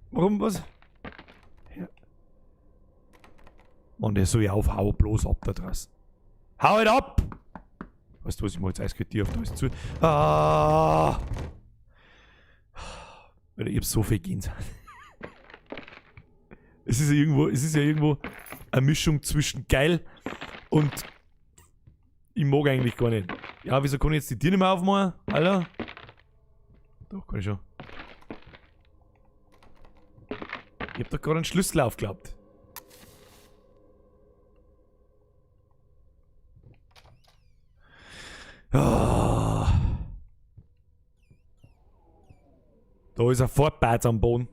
Speaker 1: Warum, was? Ja. Mann, der soll ja aufhauen, bloß ab da draußen. Hau halt ab! Weißt du was, ich mach jetzt eiskalt auf, da ist zu. Alter, ich hab so viel Gänsehaut. Es ist ja irgendwo eine Mischung zwischen geil und ich mag eigentlich gar nicht. Ja, wieso kann ich jetzt die Tür nicht mehr aufmachen? Alter? Doch, kann ich schon. Ich hab doch gerade einen Schlüssel aufgeklappt. Ah. Da ist ein Fortbeiz am Boden.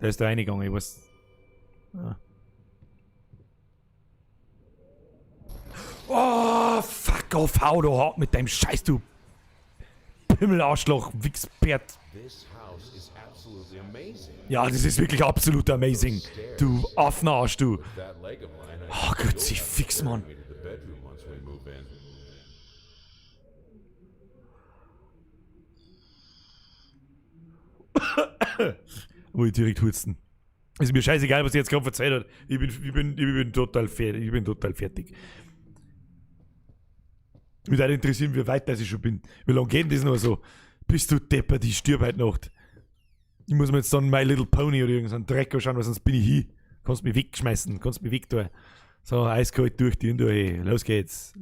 Speaker 1: Der ist da reingegangen, ich weiß. Ja. Oh, fuck off, hau da hart mit deinem Scheiß, du Pimmelarschloch, Wichsbert. Ja, das ist wirklich absolut amazing. Du Affenarsch, du. Oh Gott, sie fix, Mann. Muss ich direkt husten. Ist mir scheißegal, was ihr jetzt gerade erzählt hat. Ich bin total fertig. Mich würde interessieren, wie weit ich schon bin. Wie lange geht das noch so? Bist du deppert, ich stirb heute Nacht. Ich muss mir jetzt dann My Little Pony oder irgendeinen Dreck anschauen, weil sonst bin ich hin. Kannst mich wegschmeißen, kannst mich wegtun. So, eiskalt durch die Hindurch. Los geht's.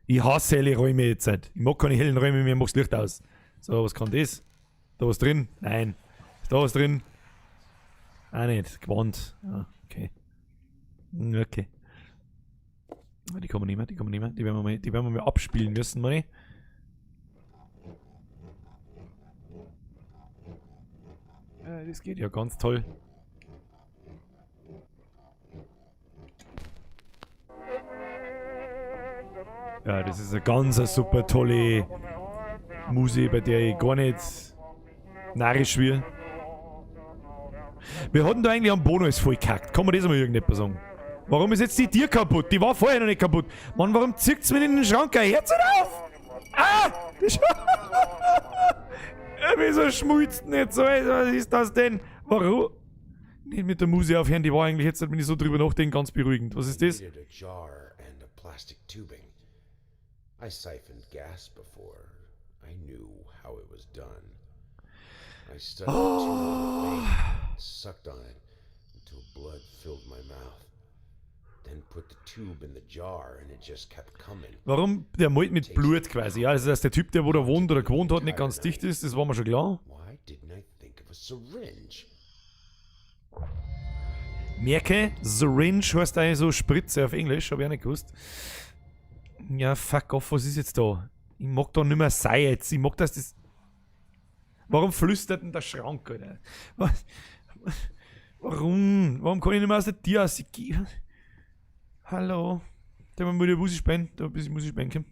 Speaker 1: Ich hasse helle Räume jetzt. Ich mag keine hellen Räume mehr, mach's Licht aus. So, was kann das? Da was drin? Nein. Ist da was drin? Auch nicht. Gewand. Ah, okay. Okay. Die kann man nicht mehr. Die werden wir mal abspielen müssen, meine. Ja, das geht ja ganz toll. Ja, das ist eine ganz super tolle Musik, bei der ich gar nicht Narrisch wie. Wir hatten da eigentlich am Bonus voll gekackt. Kann man das mal irgendjemand sagen? Warum ist jetzt die Tür kaputt? Die war vorher noch nicht kaputt. Mann, warum zieht's mir in den Schrank ein? Hört's nicht auf! Ah! Wieso schmutzt nicht so? Was ist das denn? Warum? Nicht mit der Musik aufhören, die war eigentlich jetzt, wenn ich so drüber nachdenke, ganz beruhigend. Was ist das?
Speaker 8: I siphoned gas before. I knew how it was done. I stuck it to my vein, sucked on it until blood filled my mouth. Then put the tube in the jar and it just kept coming.
Speaker 1: Warum? Der malt mit Blut quasi. Ja, also dass der Typ, der wo da wohnt oder gewohnt hat, nicht ganz dicht ist, das war mir schon klar.
Speaker 8: Why didn't I think of a syringe?
Speaker 1: Merke, Syringe heißt eigentlich so Spritze auf Englisch, habe ich auch nicht gewusst. Ja, fuck off, was ist jetzt da? Ich mag da nicht mehr sein jetzt. Ich mag, dass das... Warum flüstert denn der Schrank, Alter? Warum? Warum kann ich nicht mehr aus der Tür rausgehen? Hallo? Da muss ich Musik spielen. Da ein bisschen Musik spielen können.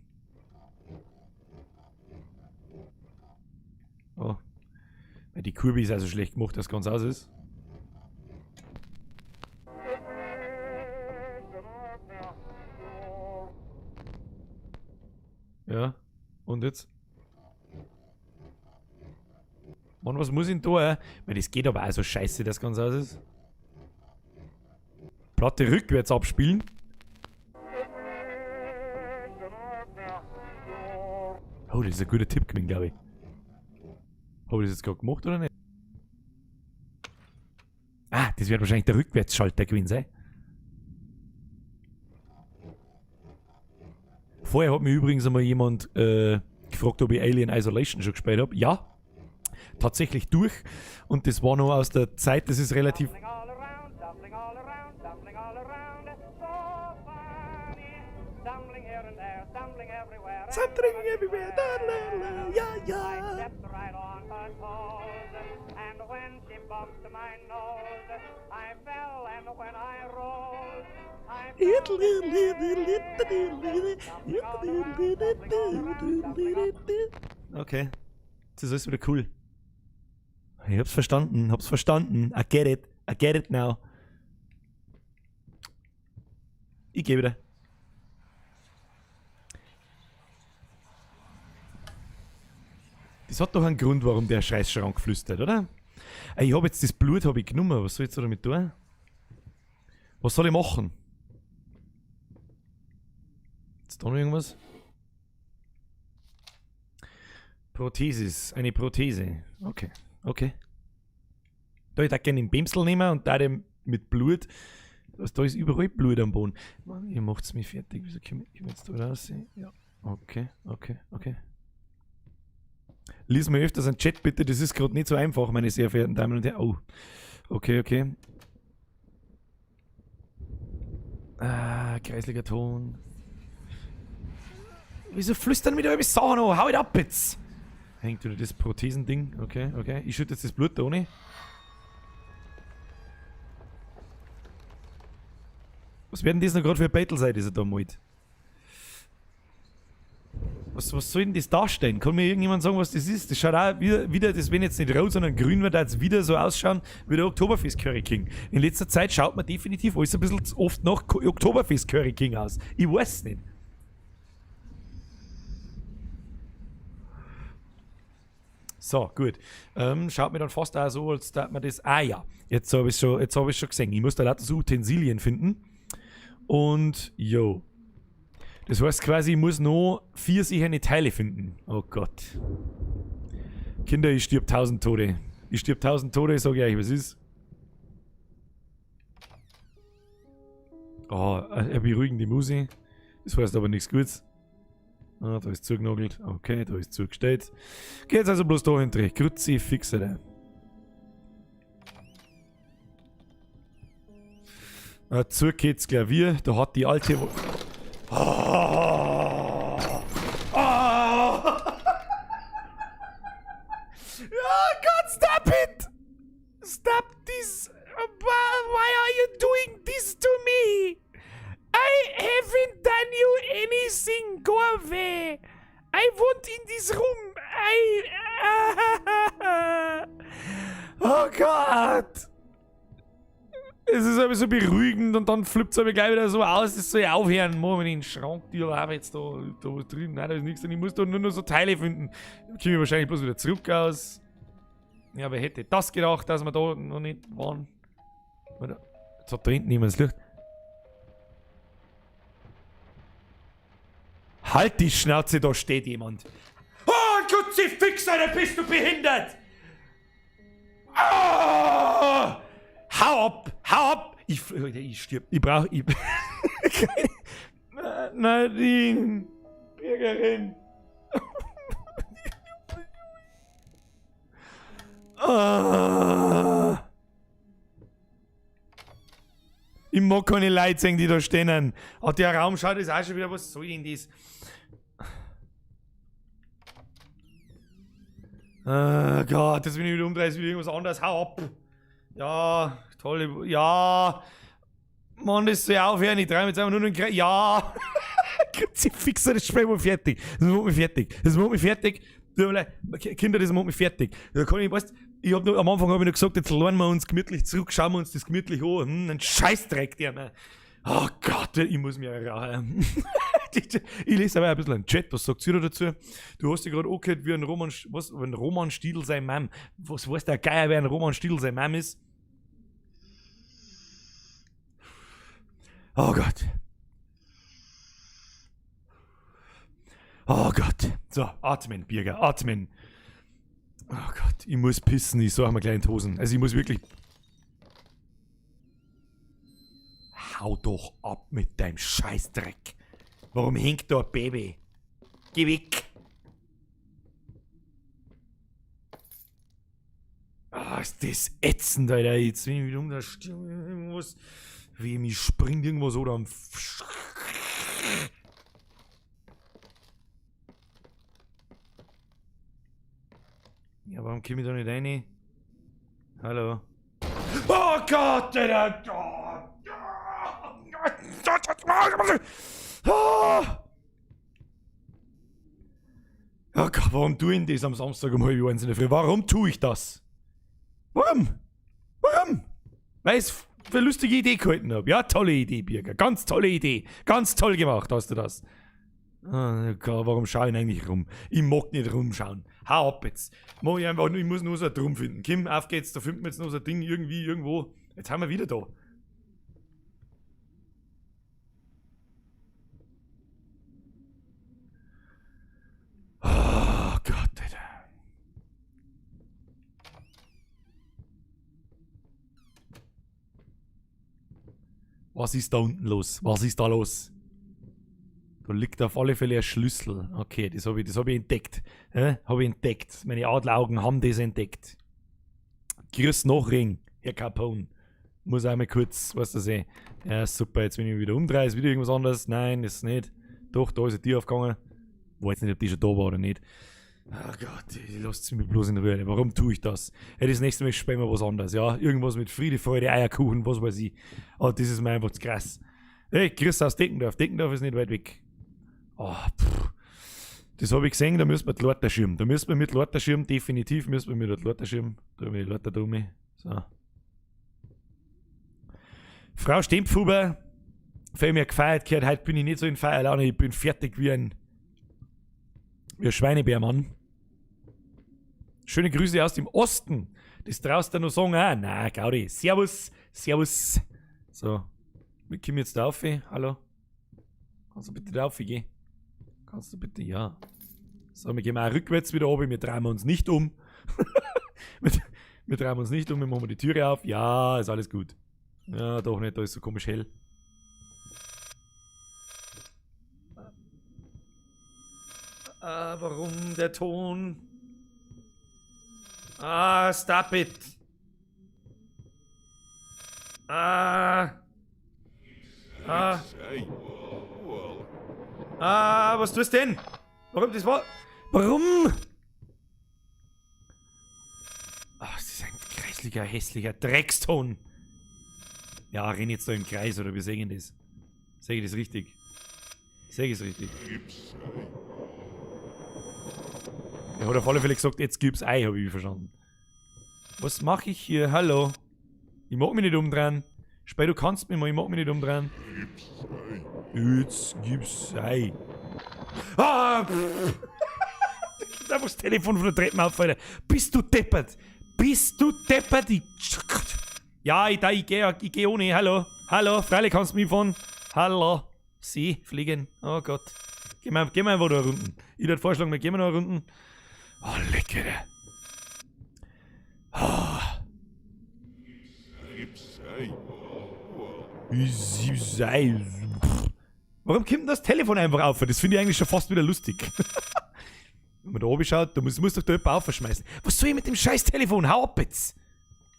Speaker 1: Oh. Weil die Kurve ist also schlecht gemacht, dass es ganz aus ist. Ja, und jetzt? Mann, was muss ich denn da? Weil das geht aber auch so scheiße, das Ganze aus ist. Platte rückwärts abspielen. Oh, das ist ein guter Tipp gewesen, glaube ich. Habe ich das jetzt gerade gemacht oder nicht? Ah, das wird wahrscheinlich der Rückwärtsschalter gewesen sein. Vorher hat mich übrigens einmal jemand gefragt, ob ich Alien Isolation schon gespielt habe. Ja, tatsächlich durch. Und das war noch aus der Zeit, das ist relativ... Something everywhere, ja, ja. Okay, das ist alles wieder cool. Ich hab's verstanden, I get it now. Ich geh wieder. Das hat doch einen Grund, warum der Scheißschrank flüstert, oder? Ich habe jetzt das Blut genommen, was soll ich jetzt damit tun? Was soll ich machen? Ist da noch irgendwas? Prothesis, eine Prothese. Okay, okay. Da ich da gerne den Bimsel nehmen und da dem mit Blut. Da ist überall Blut am Boden. Mann, ihr macht's mich fertig. Wieso können wir jetzt da raus? Ja. Okay, okay, okay. Lies mir öfters einen Chat bitte, das ist gerade nicht so einfach, meine sehr verehrten Damen und Herren. Oh, okay, okay. Ah, kreisliger Ton. Wieso flüstern wieder über Sachen an? Hau it ab jetzt! Hängt wieder das Prothesending. Okay, okay. Ich schütte jetzt das Blut da ohne. Was werden das noch gerade für ein Battle sein, dieser da malt? Was soll denn das darstellen? Kann mir irgendjemand sagen, was das ist? Das schaut auch wieder das wenn jetzt nicht rot, sondern grün wird, jetzt wieder so ausschauen wie der Oktoberfest Curry King. In letzter Zeit schaut man definitiv alles ein bisschen oft nach Oktoberfest Curry King aus. Ich weiß nicht. So, gut. Schaut mir dann fast auch so, als dass man das... Ah ja, jetzt habe ich schon gesehen. Ich muss da lauter so Utensilien finden. Und, jo. Das heißt quasi, ich muss noch 4 sichere Teile finden. Oh Gott. Kinder, ich stirb 1000 Tode. Ich stirb 1000 Tode, ich sage euch, was ist. Oh, eine beruhigende Musik. Das heißt aber nichts Gutes. Ah, da ist zugenagelt. Okay, da ist zugestellt. Geht jetzt also bloß da hinten. Kruzifix, Alter. Zurück geht's Klavier. Da hat die alte... Oh. Oh. Oh God, stop it! Stop this! Why are you doing this to me? I haven't done you anything. Go away. I want in this room. Gott! Es ist aber so beruhigend und dann flippt es aber gleich wieder so aus, das soll ja aufhören. Machen wir den Schrank, die habe jetzt da was drin. Nein, da ist nichts drin. Ich muss da nur noch so Teile finden. Dann komme ich wahrscheinlich bloß wieder zurück aus. Ja, wer hätte das gedacht, dass wir da noch nicht waren? Warte, jetzt hat da hinten jemand das Licht. Halt die Schnauze, da steht jemand. Oh, ein Kruzifix, Alter, bist du behindert? Oh! Hau ab! Hau ab! Ich stirb. Ich brauch. Nadine! Bürgerin! Oh. Ich mag keine Leute sehen, die da stehen. Hat der Raum schaut, ist auch schon wieder, was soll denn das? Oh Gott, das bin ich wieder umdrehen, ist wieder irgendwas anderes. Hau ab! Ja, tolle. Ja! Mann, das soll aufhören. Ich drehe mir jetzt einfach nur noch einen Kreis. Ja! Kruzifixer, das Spiel mal fertig. Das macht mich fertig. Das macht mich fertig. Kinder, das macht mich fertig. Da kann ich, weißt, am Anfang habe ich noch gesagt, jetzt lernen wir uns gemütlich zurück, schauen wir uns das gemütlich an. Ein Scheißdreck, der mir. Oh Gott, ich muss mir rauchen. Ich lese aber ein bisschen einen Chat, was sagt ihr dazu? Du hast dich gerade angehört, wie ein Roman Stiedl sein Mom. Was weiß der Geier, wer ein Roman Stiedl sein Mom ist? Oh Gott. Oh Gott. So, atmen, Birger, atmen. Oh Gott, ich muss pissen, ich sag mal gleich in die Hosen. Also ich muss wirklich... Hau doch ab mit deinem Scheißdreck. Warum hängt da ein Baby? Geh weg. Ah, ist das ätzend, Alter. Jetzt bin ich wieder um, da stirbt irgendwas. Wie mich springt irgendwas oder am... Ja, warum komme ich da nicht rein? Hallo? Oh Gott, Alter! Oh Gott, warum tue ich das am Samstag um 1:30 in der Früh? Warum tue ich das? Warum? Warum? Weil ich es für eine lustige Idee gehalten habe. Ja, tolle Idee, Birger. Ganz tolle Idee. Ganz toll gemacht hast du das. Oh Gott, warum schaue ich eigentlich rum? Ich mag nicht rumschauen. Hau ab jetzt. Mach ich einfach nur, ich muss nur so ein Drum finden. Kim, auf geht's, da finden wir jetzt noch so ein Ding irgendwie, irgendwo. Jetzt haben wir wieder da. Oh Gott, Alter. Was ist da unten los? Was ist da los? Da liegt auf alle Fälle ein Schlüssel. Okay, das hab ich entdeckt. Habe ich entdeckt. Meine Adleraugen haben das entdeckt. Grüß Nachring, Herr Capone. Muss einmal kurz, weißt du, sehen. Ja, super, jetzt wenn ich mich wieder umdrehe, ist wieder irgendwas anderes. Nein, ist nicht. Doch, da ist eine Tür aufgegangen. Weiß jetzt nicht, ob die schon da war oder nicht. Oh Gott, lasst mich bloß in Ruhe. Warum tue ich das? Ja, das nächste Mal spielen wir was anderes, ja? Irgendwas mit Friede, Freude, Eierkuchen, was weiß ich. Aber das ist mir einfach zu krass. Hey, Chris aus Deckendorf. Deckendorf ist nicht weit weg. Oh, das habe ich gesehen, da müssen wir die Lorterschirm. Da müssen wir mit Lorterschirm, definitiv müssen wir mit der Lorterschirm. Da haben wir die Lorter da um. So. Frau Stempfhuber, für mich gefeiert gehört, heute bin ich nicht so in Feierlaune, ich bin fertig wie ein Schweinebärmann. Schöne Grüße aus dem Osten. Das traust du noch sagen? Ah, nein, Gaudi. Servus, servus. So, wir kommen jetzt da rauf. Hallo? Kannst du bitte da rauf gehen? Kannst du bitte, ja. So, wir gehen auch rückwärts wieder runter, wir drehen uns nicht um. wir drehen uns nicht um, wir machen die Türe auf. Ja, ist alles gut. Ja, doch nicht, da ist so komisch hell. Warum der Ton? Stop it. Was tust du denn? Warum das war? Warum? Das ist ein grässlicher, hässlicher Dreckston. Ja, renn jetzt da im Kreis, oder wir sehen das. Sehe ich das richtig? Sehe ich es richtig? Er hat auf alle Fälle gesagt, jetzt gibt's Ei, habe ich verstanden. Was mache ich hier? Hallo? Ich mag mich nicht umdrehen. Spei, du kannst mich mal, ich mag mich nicht umdrehen. Jetzt gibt's Ei. Ah! Da einfach das Telefon von der Treppe auffallen. Bist du deppert? Bist du deppert? Ja, ich geh ohne. Hallo? Hallo? Freilich kannst du mich fahren. Hallo? Sie fliegen. Oh Gott. Geh mal einfach da unten. Ich würde vorschlagen, wir gehen noch unten. Oh, lecker. Oh. Warum kommt denn das Telefon einfach auf? Das finde ich eigentlich schon fast wieder lustig. Wenn man da oben schaut, da muss doch da jemand aufschmeißen. Was soll ich mit dem scheiß Telefon? Hau ab jetzt!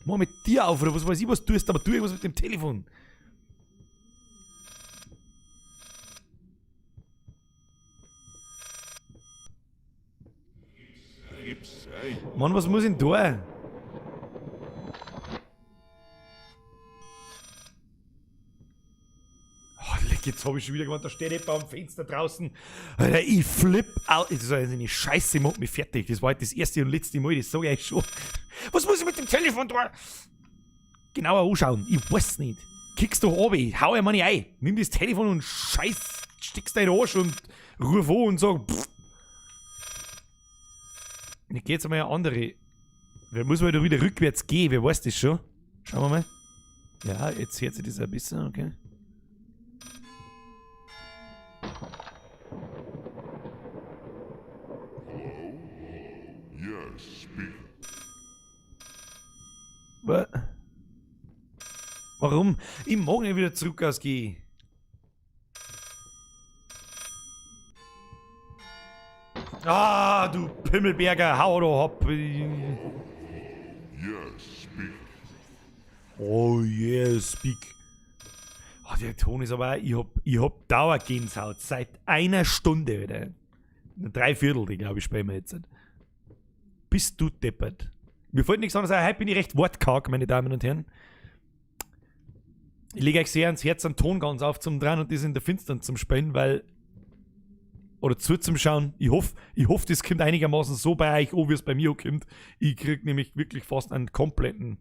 Speaker 1: Mach mit dir auf oder was weiß ich, was du tust, aber tu irgendwas mit dem Telefon. Mann, was muss ich denn da? Jetzt habe ich schon wieder gemeint, da steht jemand am Fenster draußen. Alter, ich flipp out. Das ist eine Scheiße, macht mich fertig. Das war halt das erste und letzte Mal, das sage ich euch schon. Was muss ich mit dem Telefon tun? Genauer anschauen. Ich weiß nicht. Kickst doch runter, hau ja mal nicht ein. Nimm das Telefon und steckst deinen Arsch und ruf an und sag pff. Jetzt geht's einmal eine andere. Wer muss man da wieder rückwärts gehen? Wer weiß das schon? Schauen wir mal. Ja, jetzt hört sich das ein bisschen, okay. Warum? Ich mag nicht wieder zurück ausgehen. Ah, du Pimmelberger, hau da hopp. Oh yeah, speak. Oh, der Ton ist aber auch, ich hab Dauergänsehaut seit einer Stunde, Alter. Eine Dreiviertel, glaube ich, spielen wir jetzt. Bist du deppert? Mir fällt nichts anderes ein, heute bin ich recht wortkarg, meine Damen und Herren. Ich lege euch sehr ans Herz, einen Ton ganz auf zum Dran und das in der Finstern zum Spielen, weil... Oder zum Schauen. Ich hoffe, das kommt einigermaßen so bei euch an, wie es bei mir kommt. Ich krieg nämlich wirklich fast einen kompletten...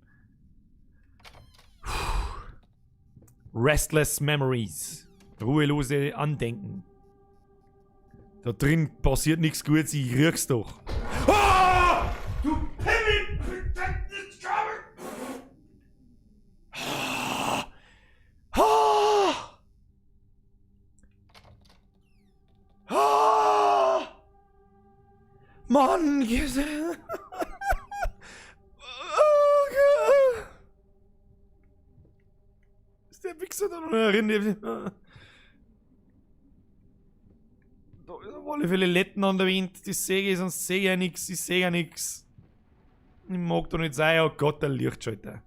Speaker 1: Restless Memories. Ruhelose Andenken. Da drin passiert nichts Gutes, ich riech's doch. Ah! Du Pimmel! Mann! Ist der Wichser da noch drin? Da ist auf alle Fälle Letten an der Wind. Das sehe ich, sonst sehe ich ja nichts. Ich sehe ja nichts. Ich mag doch nicht sein. Oh Gott, der Lichtschalter.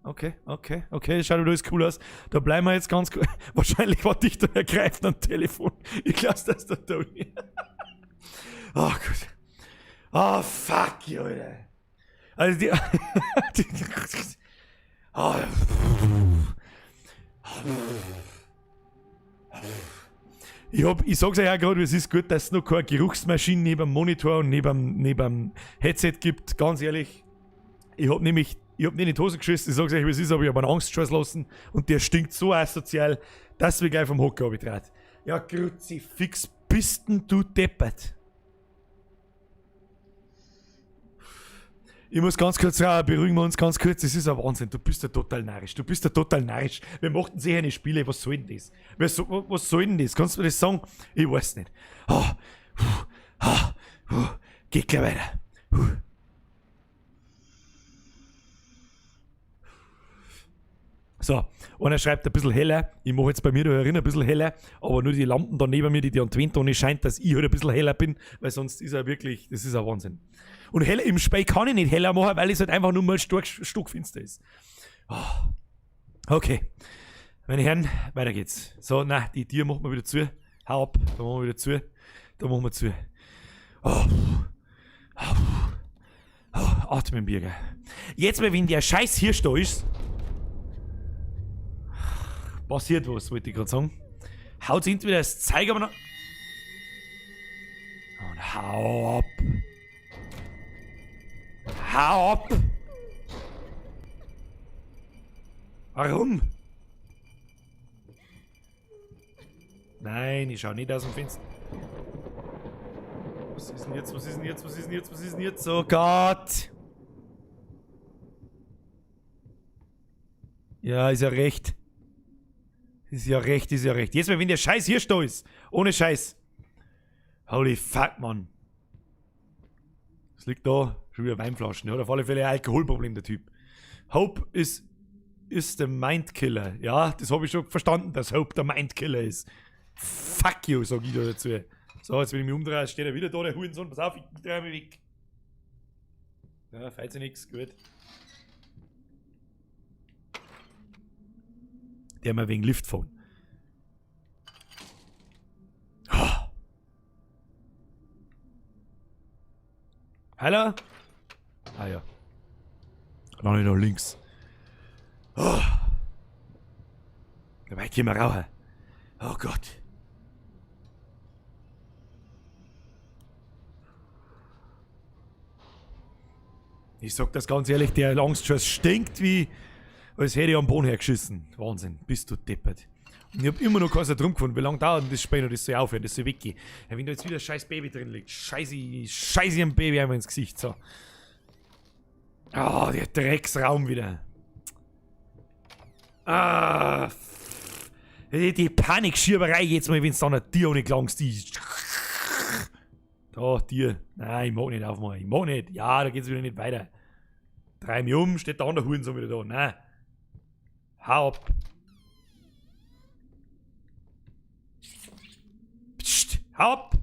Speaker 1: Okay. Das schaut alles cool aus. Da bleiben wir jetzt ganz cool. Wahrscheinlich war dich da ergreift am Telefon. Ich lasse das da durch. Oh Gott. Oh fuck, you, Alter. Also die... Ich sag's euch auch gerade, es ist gut, dass es noch keine Geruchsmaschine neben dem Monitor und neben dem Headset gibt. Ganz ehrlich, ich hab nicht in die Hose geschissen, ich sag's euch, wie es ist, aber ich hab einen Angstschweiß lassen und der stinkt so asozial, dass wir gleich vom Hocker abgetrat. Ja, Kruzifix, bist denn du deppert? Ich muss ganz kurz beruhigen wir uns ganz kurz, das ist ein Wahnsinn, du bist ja total narrisch, Wir machten sehr eine Spiele, was soll denn das? Was soll denn das? Kannst du mir das sagen? Ich weiß nicht. Geht gleich weiter. So, einer schreibt ein bisschen heller. Ich mache jetzt bei mir da herin ein bisschen heller, aber nur die Lampen da neben mir, die Antwintonne scheint, dass ich halt ein bisschen heller bin, weil sonst ist er wirklich, das ist ein Wahnsinn. Und heller im Spiel kann ich nicht heller machen, weil es halt einfach nur mal stockfinster ist. Oh. Okay, meine Herren, weiter geht's. So, na, die Tür machen wir wieder zu. Hau ab, da machen wir wieder zu. Da machen wir zu. Atmen, Birger. Jetzt mal, wenn der scheiß Hirsch da ist, passiert was, wollte ich gerade sagen. Haut's entweder das Zeiger aber noch. Oh, Hau ab. Hau ab. Warum? Nein, ich schau nicht aus dem Fenster. Was ist denn jetzt? Was ist denn jetzt? Was ist denn jetzt? Was ist denn jetzt? Oh Gott! Ja, ist ja recht. Ist ja recht, ist ja recht. Jetzt mal, wenn der Scheiß hier da ist. Ohne Scheiß. Holy fuck, Mann. Was liegt da? Schon wieder Weinflaschen. Der hat auf alle Fälle ein Alkoholproblem, der Typ. Hope ist der Mindkiller. Ja, das habe ich schon verstanden, dass Hope der Mindkiller ist. Fuck you, sag ich da dazu. So, jetzt wenn ich mich umdrehe, steht er wieder da, der Hurensohn. Pass auf, ich drehe mich weg. Ja, fällt sich nichts, gut. Der mal wegen Lift fahren. Oh. Hallo? Ah ja. Noch nicht nach links. Oh. Dabei gehen wir raus. Oh Gott. Ich sag das ganz ehrlich, der Langschuss stinkt wie, als hätte ich am Boden hergeschissen. Wahnsinn, bist du deppert. Und ich hab immer noch keinen drum gefunden. Wie lange dauert denn das Spiel noch, das soll aufhören, das soll weggehen. Ja, wenn da jetzt wieder ein scheiß Baby drin liegt, scheiße ein Baby einmal ins Gesicht, so. Ah, der Drecksraum wieder. Ah, die Panikschierberei jetzt mal, wenn es dann ein Tier ohne Klangst ist. Da, Tier. Nein, ich mag nicht aufmachen. Ich mag nicht. Ja, da geht's wieder nicht weiter. Drei mich um, steht der andere Hurensohn wieder da. Nein. Hau ab. Psst, hau ab.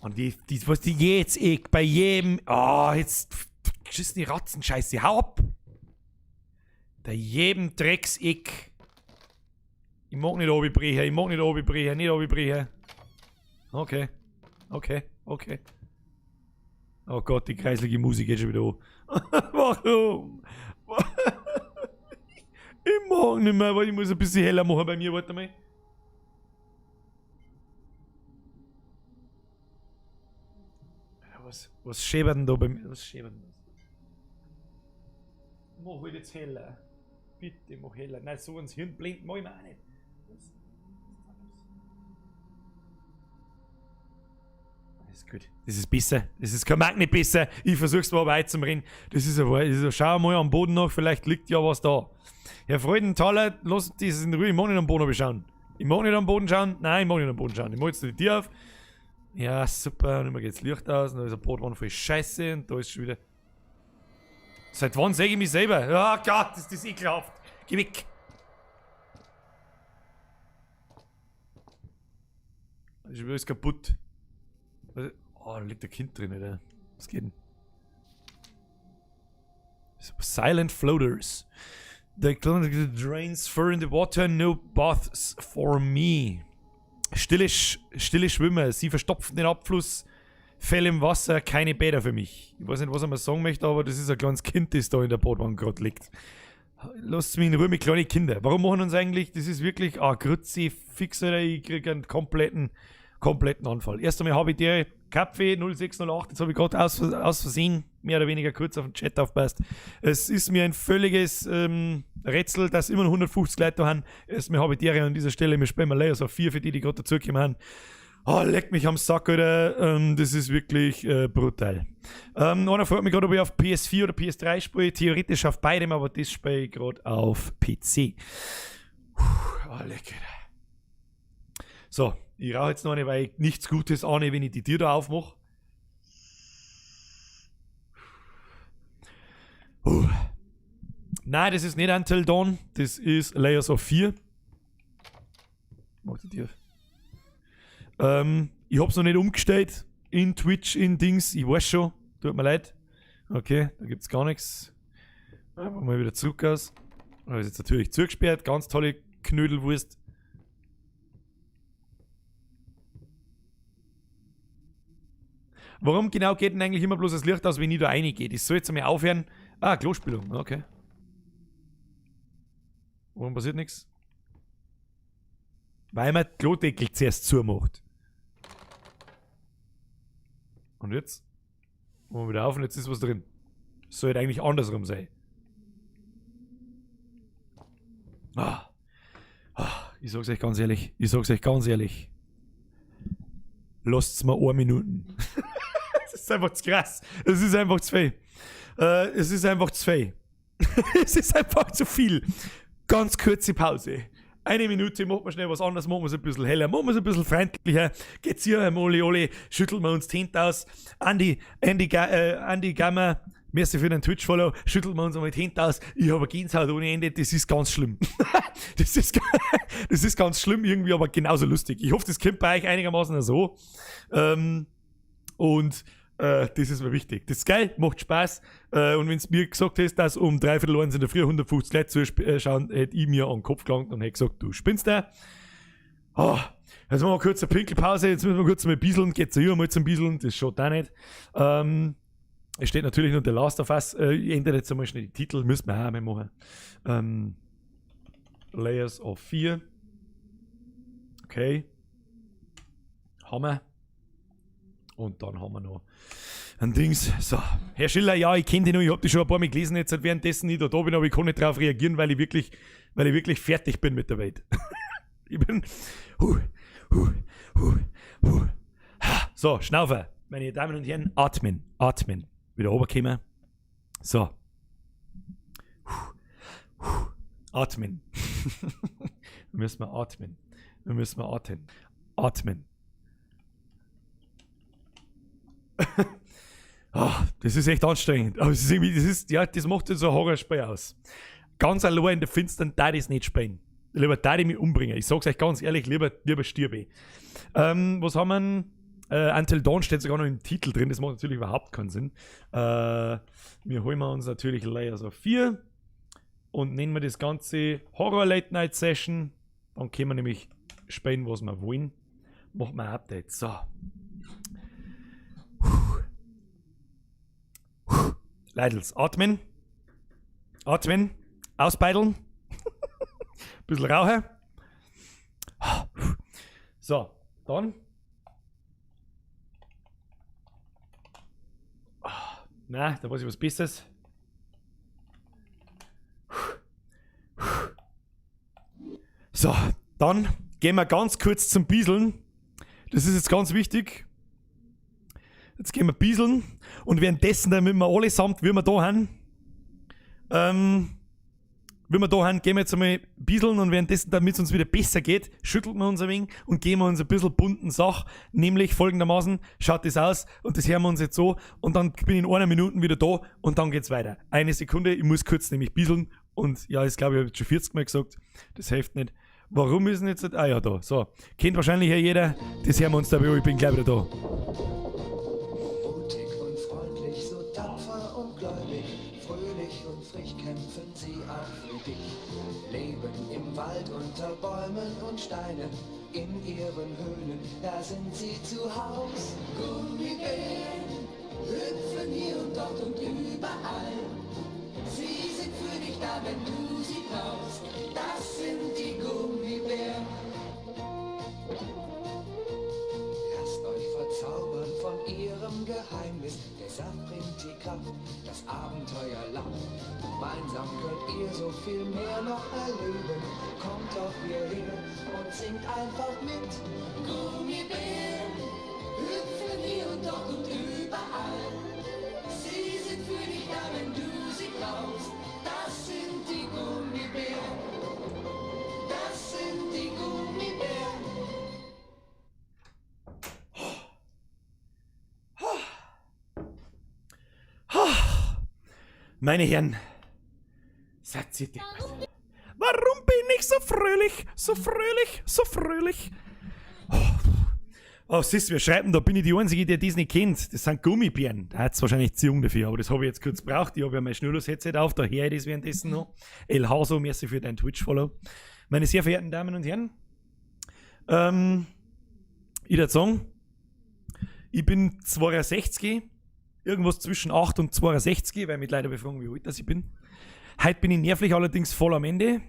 Speaker 1: Und was die jetzt, bei jedem. Oh, jetzt. Geschissen die Ratzenscheiße. Hau ab. Bei jedem Dreckseck. Ich mag nicht runterbrechen, ich mag nicht runterbrechen, nicht runterbrechen. Okay. Okay, okay. Oh Gott, die kreislige Musik geht schon wieder an. Warum? Ich mag nicht mehr, weil ich muss ein bisschen heller machen bei mir, warte mal. Was schäbert denn da bei mir? Was schäbert denn das? Mach halt jetzt heller. Bitte, mach heller. Nein, so ans Hirn blinkt mach ich mir auch nicht. Das ist gut. Das ist besser. Das ist kein Magnet besser. Ich versuch's mal weiterzubringen. Das ist ja schau mal am Boden nach, vielleicht liegt ja was da. Herr Freudenthaler, lass das in Ruhe. Ich mag nicht am Boden schauen. Ich mag nicht am Boden schauen. Nein, ich mag nicht am Boden schauen. Ich mach jetzt die Tür auf. Ja, super. Und immer geht's Licht aus. Und da ist ein Boden voll Scheiße. Und da ist schon wieder. Seit wann sehe ich mich selber? Oh Gott, ist das ekelhaft. Geh weg. Das ist alles kaputt. Oh, da liegt ein Kind drin, Alter. Was geht denn? Silent floaters. The drains fur in the water, no baths for me. Stille Schwimmer, sie verstopfen den Abfluss, Fälle im Wasser, keine Bäder für mich. Ich weiß nicht, was er mir sagen möchte, aber das ist ein kleines Kind, das da in der Badwanne gerade liegt. Lasst mich in Ruhe mit kleinen Kindern. Warum machen uns eigentlich, das ist wirklich, Grützi, fix, Alter, ich krieg einen kompletten Anfall. Erst einmal habe ich die Kaffee 0608, jetzt habe ich gerade aus Versehen mehr oder weniger kurz auf den Chat aufpasst. Es ist mir ein völliges Rätsel, dass immer noch 150 Leute da haben. Erst einmal habe ich die an dieser Stelle, wir spielen mal Layers of 4 für die gerade dazugekommen haben. Oh, leck mich am Sack, Alter. Das ist wirklich brutal. Einer fragt mich gerade, ob ich auf PS4 oder PS3 spiele. Theoretisch auf beidem, aber das spiele ich gerade auf PC. Oh, leck, Alter. So, ich rauche jetzt noch eine, weil ich nichts Gutes ahne, wenn ich die Tür da aufmache. Nein, das ist nicht Until Dawn. Das ist Layers of 4. Mach die Tür. Ich hab's noch nicht umgestellt. In Twitch, in Dings. Ich weiß schon. Tut mir leid. Okay, da gibt's gar nichts. Machen wir wieder zurück aus. Das ist jetzt natürlich zugesperrt. Ganz tolle Knödelwurst. Warum genau geht denn eigentlich immer bloß das Licht aus, wenn ich da reingehe? Das soll jetzt einmal aufhören. Klospülung, okay. Warum passiert nichts? Weil man die Klodeckel zuerst zumacht. Und jetzt? Machen wir wieder auf und jetzt ist was drin. Sollte eigentlich andersrum sein. Ich sag's euch ganz ehrlich. Lasst's mal 1 Minute. Das ist einfach zu krass. Es ist einfach zu viel. Es ist einfach zu viel. Ganz kurze Pause. 1 Minute, machen wir schnell was anderes, machen wir es ein bisschen heller, machen wir es ein bisschen freundlicher. Geht's hier, Oli, schütteln wir uns die Hände aus. Andy Gamma, merci für den Twitch-Follow, schütteln wir uns einmal die Hände aus. Ich habe eine Gänsehaut ohne Ende, das ist ganz schlimm. das ist ganz schlimm irgendwie, aber genauso lustig. Ich hoffe, das kommt bei euch einigermaßen so. Das ist mir wichtig. Das ist geil, macht Spaß. Und wenn es mir gesagt hast, dass um 3:15 in der Früh 150 Leute zuschauen, hätte ich mir an den Kopf gelangt und hätte gesagt, du spinnst da. Jetzt machen wir kurz eine Pinkelpause, jetzt müssen wir kurz mal bieseln. Geht's hier mal zum Bieseln, das schaut auch nicht. Es steht natürlich noch The Last of Us. Ich ändere jetzt einmal schnell die Titel, müssen wir auch einmal machen. Layers of Fear. Okay. Hammer. Und dann haben wir noch ein Dings. So, Herr Schiller, ja, ich kenne die noch, ich habe die schon ein paar Mal gelesen, jetzt währenddessen ich da bin, aber ich kann nicht darauf reagieren, weil ich wirklich fertig bin mit der Welt. Ich bin. So, Schnaufen. Meine Damen und Herren, atmen. Wieder runterkommen. So. Atmen. Müssen wir atmen. Atmen. Das ist echt anstrengend. Aber das macht so ein Horrorspiel aus. Ganz allein in der Finstern darf ich es nicht spielen. Lieber darf ich mich umbringen. Ich sag's euch ganz ehrlich, lieber stirbe ich. Was haben wir? Until Dawn steht sogar noch im Titel drin. Das macht natürlich überhaupt keinen Sinn. Wir holen uns natürlich Layers of 4 und nennen wir das Ganze Horror Late Night Session. Dann können wir nämlich spielen, was wir wollen. Machen wir ein Update. So. Leidels, atmen. Ausbeideln. Bisschen rauchen. So, dann. Na, da weiß ich was Besseres. So, dann gehen wir ganz kurz zum Bieseln. Das ist jetzt ganz wichtig. Jetzt gehen wir bieseln und währenddessen, damit wir allesamt, wie wir da haben, gehen wir jetzt einmal bieseln und währenddessen, damit es uns wieder besser geht, schütteln wir uns ein wenig und geben wir uns ein bisschen bunten Sach, nämlich folgendermaßen, schaut das aus und das hören wir uns jetzt so und dann bin ich in 1 Minute wieder da und dann geht's weiter. 1 Sekunde, ich muss kurz nämlich bieseln und ja, das glaube ich, habe ich schon 40 Mal gesagt, das hilft nicht. Warum ist denn jetzt, ja da, so, kennt wahrscheinlich ja jeder, das hören wir uns dabei, ich bin gleich wieder da.
Speaker 10: Unter Bäumen und Steinen, in ihren Höhlen, da sind sie zu Haus. Gummibären hüpfen hier und dort und überall. Sie sind für dich da, wenn du sie brauchst. Das sind die Gummibären. Lasst euch verzaubern von ihrem Geheimnis. Der Saft bringt die Kraft, das Abenteuer lacht. Gemeinsam könnt ihr so viel mehr noch erleben. Kommt doch hierher und singt einfach mit. Gummibären hüpfen hier und dort und überall. Sie sind für dich da, wenn du sie brauchst. Das sind die Gummibären. Das sind die Gummibären.
Speaker 1: Meine Herren, seid ihr deppert? Warum bin ich so fröhlich? So fröhlich? Oh, siehst du, wir schreiben, da bin ich die Einzige, die das nicht kennt. Das sind Gummibären. Da hat es wahrscheinlich Ziehung dafür, aber das habe ich jetzt kurz gebraucht. Ich habe ja mein Schnurlos-Headset auf, da höre ich das währenddessen noch. El Haso, merci für dein Twitch-Follow. Meine sehr verehrten Damen und Herren, ich würde sagen, ich bin 62, irgendwas zwischen 8 und 62, weil mich leider befragen, wie alt das ich bin. Heute bin ich nervlich allerdings voll am Ende.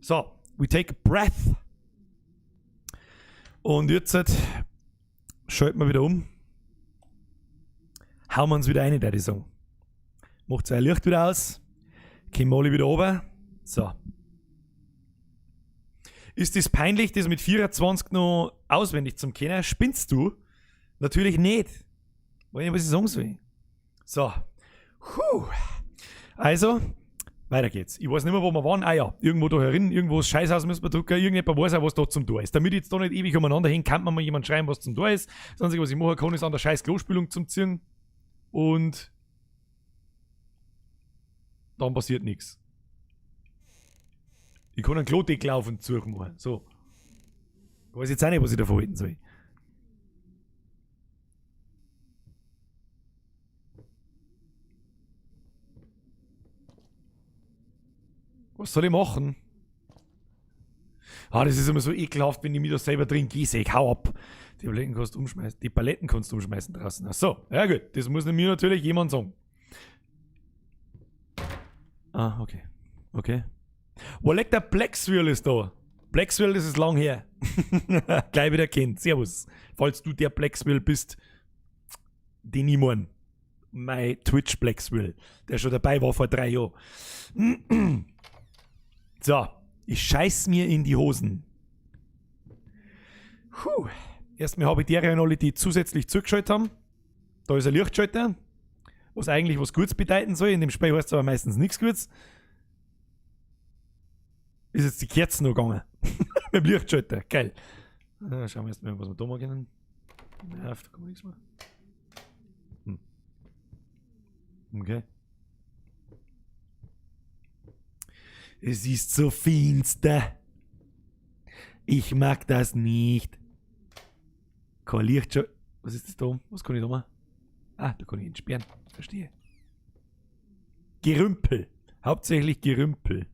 Speaker 1: So, we take a breath. Und jetzt schalten wir wieder um. Hauen wir uns wieder rein, würde ich sagen. Macht euer Licht wieder aus. Kommen alle wieder runter. So. Ist das peinlich, das mit 24 noch auswendig zu kennen? Spinnst du? Natürlich nicht. Weiß nicht, was ich sagen soll. So. Also, weiter geht's. Ich weiß nicht mehr, wo wir waren. Ah ja, irgendwo da herin, irgendwo das Scheißhaus müssen wir drücken. Irgendjemand weiß auch, was da zum Tor ist. Damit ich jetzt da nicht ewig umeinander hänge, kann man mal jemand schreiben, was zum Tor ist. Das Einzige, was ich machen kann, ist an der scheiß Klospülung zum Ziehen. Und dann passiert nichts. Ich kann einen Klodeckel auf und zu machen. So. Ich weiß jetzt auch nicht, was ich davon halten soll. Was soll ich machen? Ah, das ist immer so ekelhaft, wenn ich mich da selber drin gieße. Hau ab. Die Paletten kannst du umschmeißen draußen. Ach so, ja gut. Das muss mir natürlich jemand sagen. Ah, okay. Okay. Wo liegt der Blackswirl ist da? Blackswirl, das ist lang her. Gleich wieder kennt. Servus. Falls du der Blackswirl bist, den ich mein. Mein Twitch Blackswirl, der schon dabei war vor 3 Jahren. So, ich scheiß mir in die Hosen. Erstmal habe ich deren alle, die zusätzlich zugeschaltet haben. Da ist ein Lichtschalter, was eigentlich was Gutes bedeuten soll. In dem Spiel heißt es aber meistens nichts Gutes. Ist jetzt die Kerzen noch gegangen. Mit dem Lichtschalter, geil. Schauen wir erstmal, was wir da machen können. Ja, da kann man nichts mehr. Okay. Es ist so finster. Ich mag das nicht. Kein Lichtschalter. Was ist das da? Was kann ich da machen? Ah, da kann ich entsperren. Verstehe. Gerümpel. Hauptsächlich Gerümpel.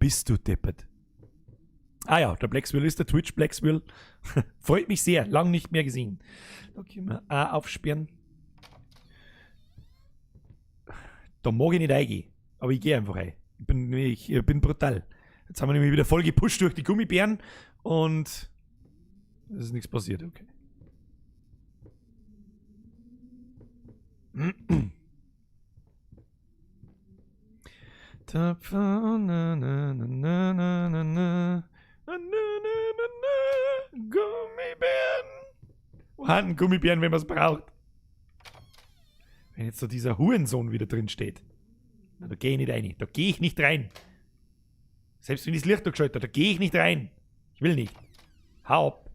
Speaker 1: Bist du deppert? Ah ja, der Blackswirl ist der Twitch Blackswirl. Freut mich sehr. Lang nicht mehr gesehen. Da können wir auch aufsperren. Da mag ich nicht reingehen. Aber ich gehe einfach rein. Ich bin brutal. Jetzt haben wir nämlich wieder voll gepusht durch die Gummibären und es ist nichts passiert. Okay. Gummibären. Wo hat ein Gummibären, wenn man es braucht? Wenn jetzt so dieser Hurensohn wieder drin steht. Na, da gehe ich nicht rein. Da gehe ich nicht rein. Selbst wenn ich das Licht da geschaltet habe, da gehe ich nicht rein. Ich will nicht. Hau ab.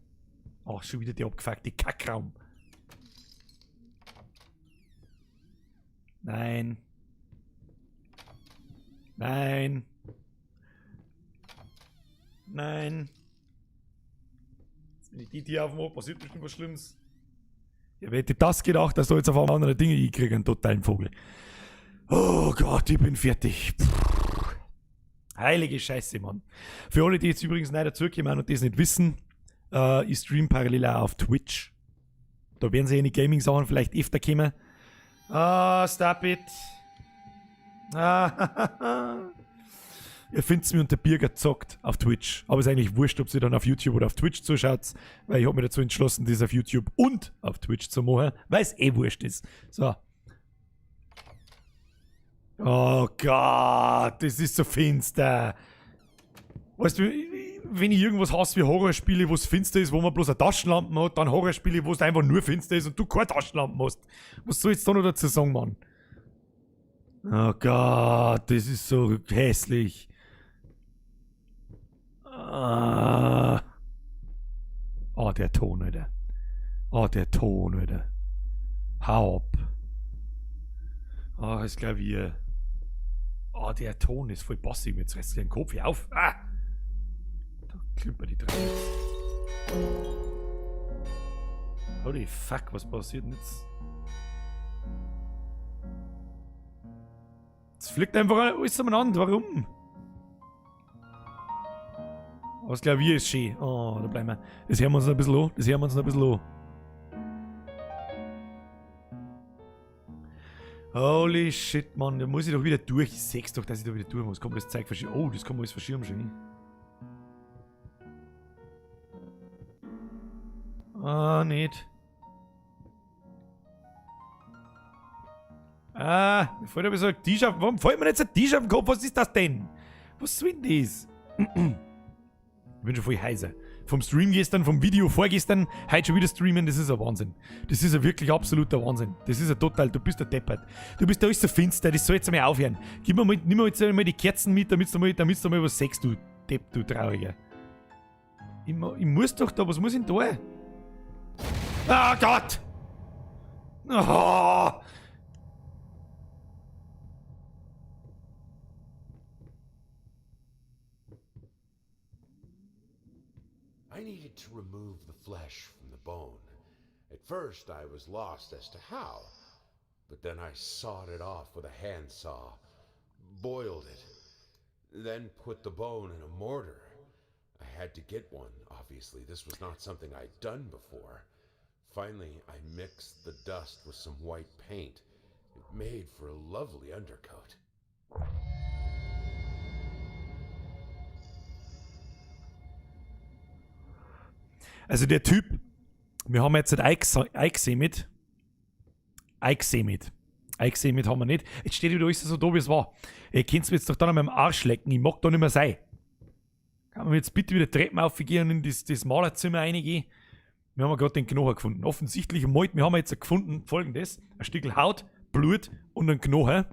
Speaker 1: Ach, schon wieder der abgefuckte Kackraum. Nein. Nein. Nein. Wenn ich die Tiere aufmache, passiert bestimmt was Schlimmes. Ja, wer hätte das gedacht, dass da jetzt auf einmal andere Dinge ich kriege, einen totalen Vogel. Oh Gott, ich bin fertig. Pff. Heilige Scheiße, Mann. Für alle, die jetzt übrigens neu dazukommen und das nicht wissen, ich stream parallel auch auf Twitch. Da werden sie eine Gaming-Sachen vielleicht öfter kommen. Ah, stop it. Ihr findet mich unter Birger zockt auf Twitch. Aber es ist eigentlich wurscht, ob sie dann auf YouTube oder auf Twitch zuschaut, weil ich habe mich dazu entschlossen, das auf YouTube und auf Twitch zu machen, weil es eh wurscht ist. So. Oh Gott, das ist so finster. Weißt du, wenn ich irgendwas hasse wie Horrorspiele, wo es finster ist, wo man bloß eine Taschenlampe hat, dann Horrorspiele, wo es einfach nur finster ist und du keine Taschenlampe hast. Was soll ich jetzt da noch dazu sagen, Mann? Oh Gott, das ist so hässlich. Oh, der Ton, Alter. Oh, der Ton, Alter. Hau ab. Oh, das Klavier. Oh, der Ton ist voll bassig. Jetzt reißt den Kopf hier auf. Ah! Da klimpert die dran. Holy fuck, was passiert denn jetzt? Es fliegt einfach alles umeinander. Warum? Aber das Klavier ist schön. Oh, da bleiben wir. Das hören wir uns noch ein bisschen an. Holy shit, Mann. Da muss ich doch wieder durch. Ich seh's doch, dass ich da wieder durch muss. Komm, das Zeug verschieben. Oh, das kann man alles verschieben schon. Ah, nicht. Ah, mir fällt aber so ein T-Shirt. Warum fällt mir jetzt ein T-Shirt auf den Kopf? Was ist das denn? Was soll denn das? Ich bin schon voll heiser. Vom Stream gestern, vom Video vorgestern, heute schon wieder streamen, das ist ein Wahnsinn. Das ist ein wirklich absoluter Wahnsinn. Das ist ein total, du bist ein Deppert. Du bist da alles so finster, das soll jetzt einmal aufhören. Nimm mir jetzt einmal die Kerzen mit, damit du mal was sagst, du Depp, du Trauriger. Ich muss doch da, was muss ich denn da? Ah Gott! Oh.
Speaker 8: I needed to remove the flesh from the bone. At first, I was lost as to how, but then I sawed it off with a handsaw, boiled it, then put the bone in a mortar. I had to get one, obviously. This was not something I'd done before. Finally, I mixed the dust with some white paint. It made for a lovely undercoat.
Speaker 1: Also der Typ, wir haben jetzt eingesämmet. Eingesämmet haben wir nicht. Jetzt steht wieder alles so da, wie es war. Ihr könnt mir jetzt doch da an meinem Arsch lecken. Ich mag da nicht mehr sein. Kann man jetzt bitte wieder Treppen aufgehen und in das Malerzimmer reingehen? Wir haben gerade den Knochen gefunden. Offensichtlich wir haben jetzt gefunden folgendes. Ein Stück Haut, Blut und ein Knochen.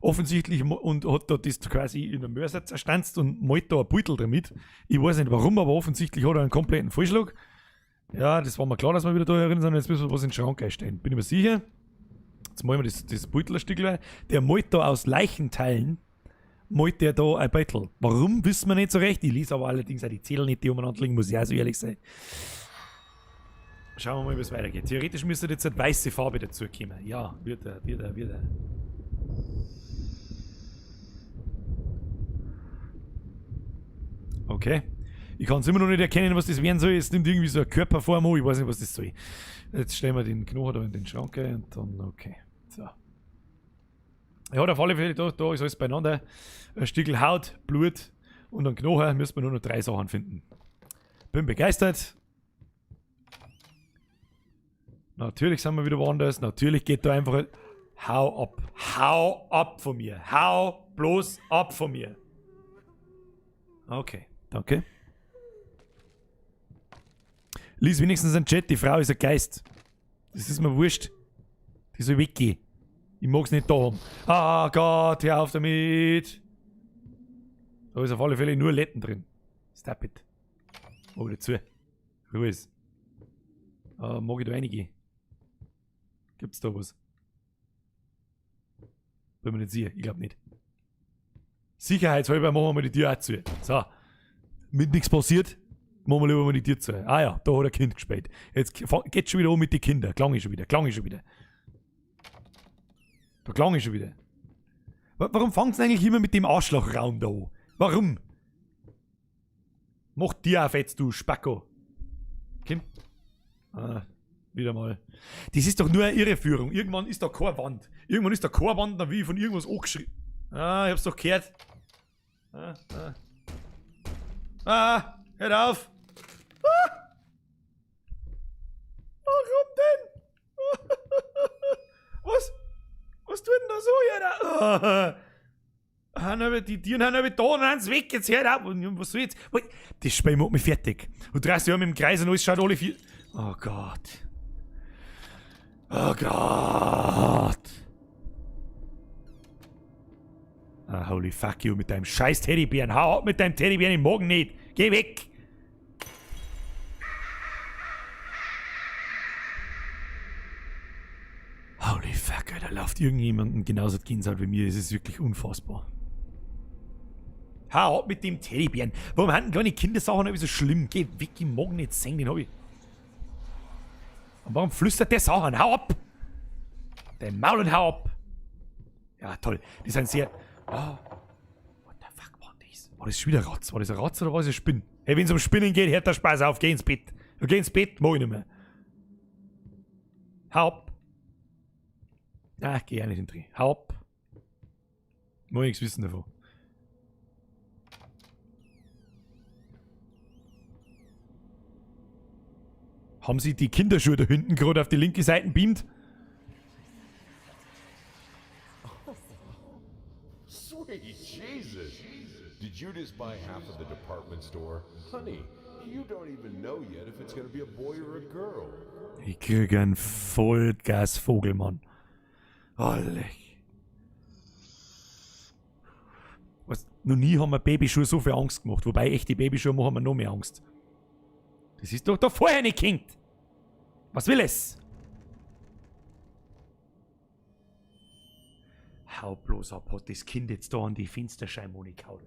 Speaker 1: Offensichtlich und hat da das quasi in der Mörser zerstanzt und malt da ein Beutel damit. Ich weiß nicht warum, aber offensichtlich hat er einen kompletten Vollschlag. Ja, das war mir klar, dass wir wieder da drin sind. Jetzt müssen wir was in den Schrank einstellen. Bin ich mir sicher. Jetzt malen wir das Beutel ein Stück rein. Der malt da aus Leichenteilen, malt der da ein Beutel. Warum, wissen wir nicht so recht. Ich lese aber allerdings auch die Zettel nicht, die umeinander liegen, muss ich auch so ehrlich sein. Schauen wir mal, wie es weitergeht. Theoretisch müsste jetzt eine weiße Farbe dazu kommen. Ja, wird er. Okay. Ich kann es immer noch nicht erkennen, was das werden soll. Es nimmt irgendwie so eine Körperform an. Ich weiß nicht, was das soll. Jetzt stellen wir den Knochen da in den Schrank und dann, okay. So. Ja, auf alle Fälle, da ist alles beieinander. Ein Stück Haut, Blut und ein Knochen. Müssen wir nur noch 3 Sachen finden. Bin begeistert. Natürlich sind wir wieder woanders. Natürlich geht da einfach... Hau ab. Hau ab von mir. Hau bloß ab von mir. Okay, danke. Lies wenigstens einen Chat, die Frau ist ein Geist. Das ist mir wurscht. Die soll weggehen. Ich mag's nicht da haben. Ah Gott, hör auf damit. Da ist auf alle Fälle nur Letten drin. Stop it. Mach ich dazu. Ruhe ist. Mag ich da reingehen? Gibt's da was? Bin mir nicht sicher, ich glaube nicht. Sicherheitshalber machen wir mal die Tür auch zu. So. Mit nichts passiert, machen wir lieber mal die Tür zu. Ah ja, da hat ein Kind gespielt. Jetzt geht's schon wieder um mit den Kindern. Klang ich schon wieder. Da klang ich schon wieder. Warum fangt's denn eigentlich immer mit dem Arschlochraum da an? Warum? Mach dir auf jetzt, du Spacko. Kim? Ah, wieder mal. Das ist doch nur eine Irreführung. Irgendwann ist da keine Wand. Dann will ich von irgendwas angeschrieben. Ah, ich hab's doch gehört. Hört auf. Warum denn? Was tut denn da so, Jeder? Die Tiere haben aber da und haben sie weg. Jetzt hört auf. Und was soll jetzt? Das Spiel macht mich fertig. Und 30 Jahre mit dem Kreis und alles schaut alle viel. Oh Gott. Holy fuck you mit deinem scheiß Teddybären. Hau ab mit deinem Teddybären im Morgen nicht. Geh weg. Holy fuck, da läuft irgendjemandem genauso Gänsehaut wie mir. Das ist wirklich unfassbar. Hau ab mit dem Teddybären. Warum haben kleine Kindersachen so schlimm? Geh weg, ich mag nicht singen, den hab ich. Und warum flüstert der Sachen? Hau ab! Dein Maul und hau ab! Ja, toll. Die sind sehr... Oh. What the fuck war das? War das schon wieder Ratz? War das ein Ratz oder war das ein Spinn? Hey, wenn es um Spinnen geht, hört der Spaß auf. Geh ins Bett. Geh ins Bett, mach ich nicht mehr. Hau ab. Geh auch nicht in den Dreh. Hau ab. Muss nichts wissen davon. Haben sie die Kinderschuhe da hinten gerade auf die linke Seite beamt?
Speaker 8: Sweet Jesus! Did you just buy half of the department store? Honey, you don't even know yet if it's gonna be a boy or a girl.
Speaker 1: Ich krieg einen Vollgasvogel, Mann. Alter. Was, noch nie haben wir Babyschuhe so viel Angst gemacht. Wobei echte Babyschuhe machen wir noch mehr Angst. Das ist doch da vorher nicht Kind. Was will es? Hau bloß ab, hat das Kind jetzt da an die Fensterscheibe gehauen.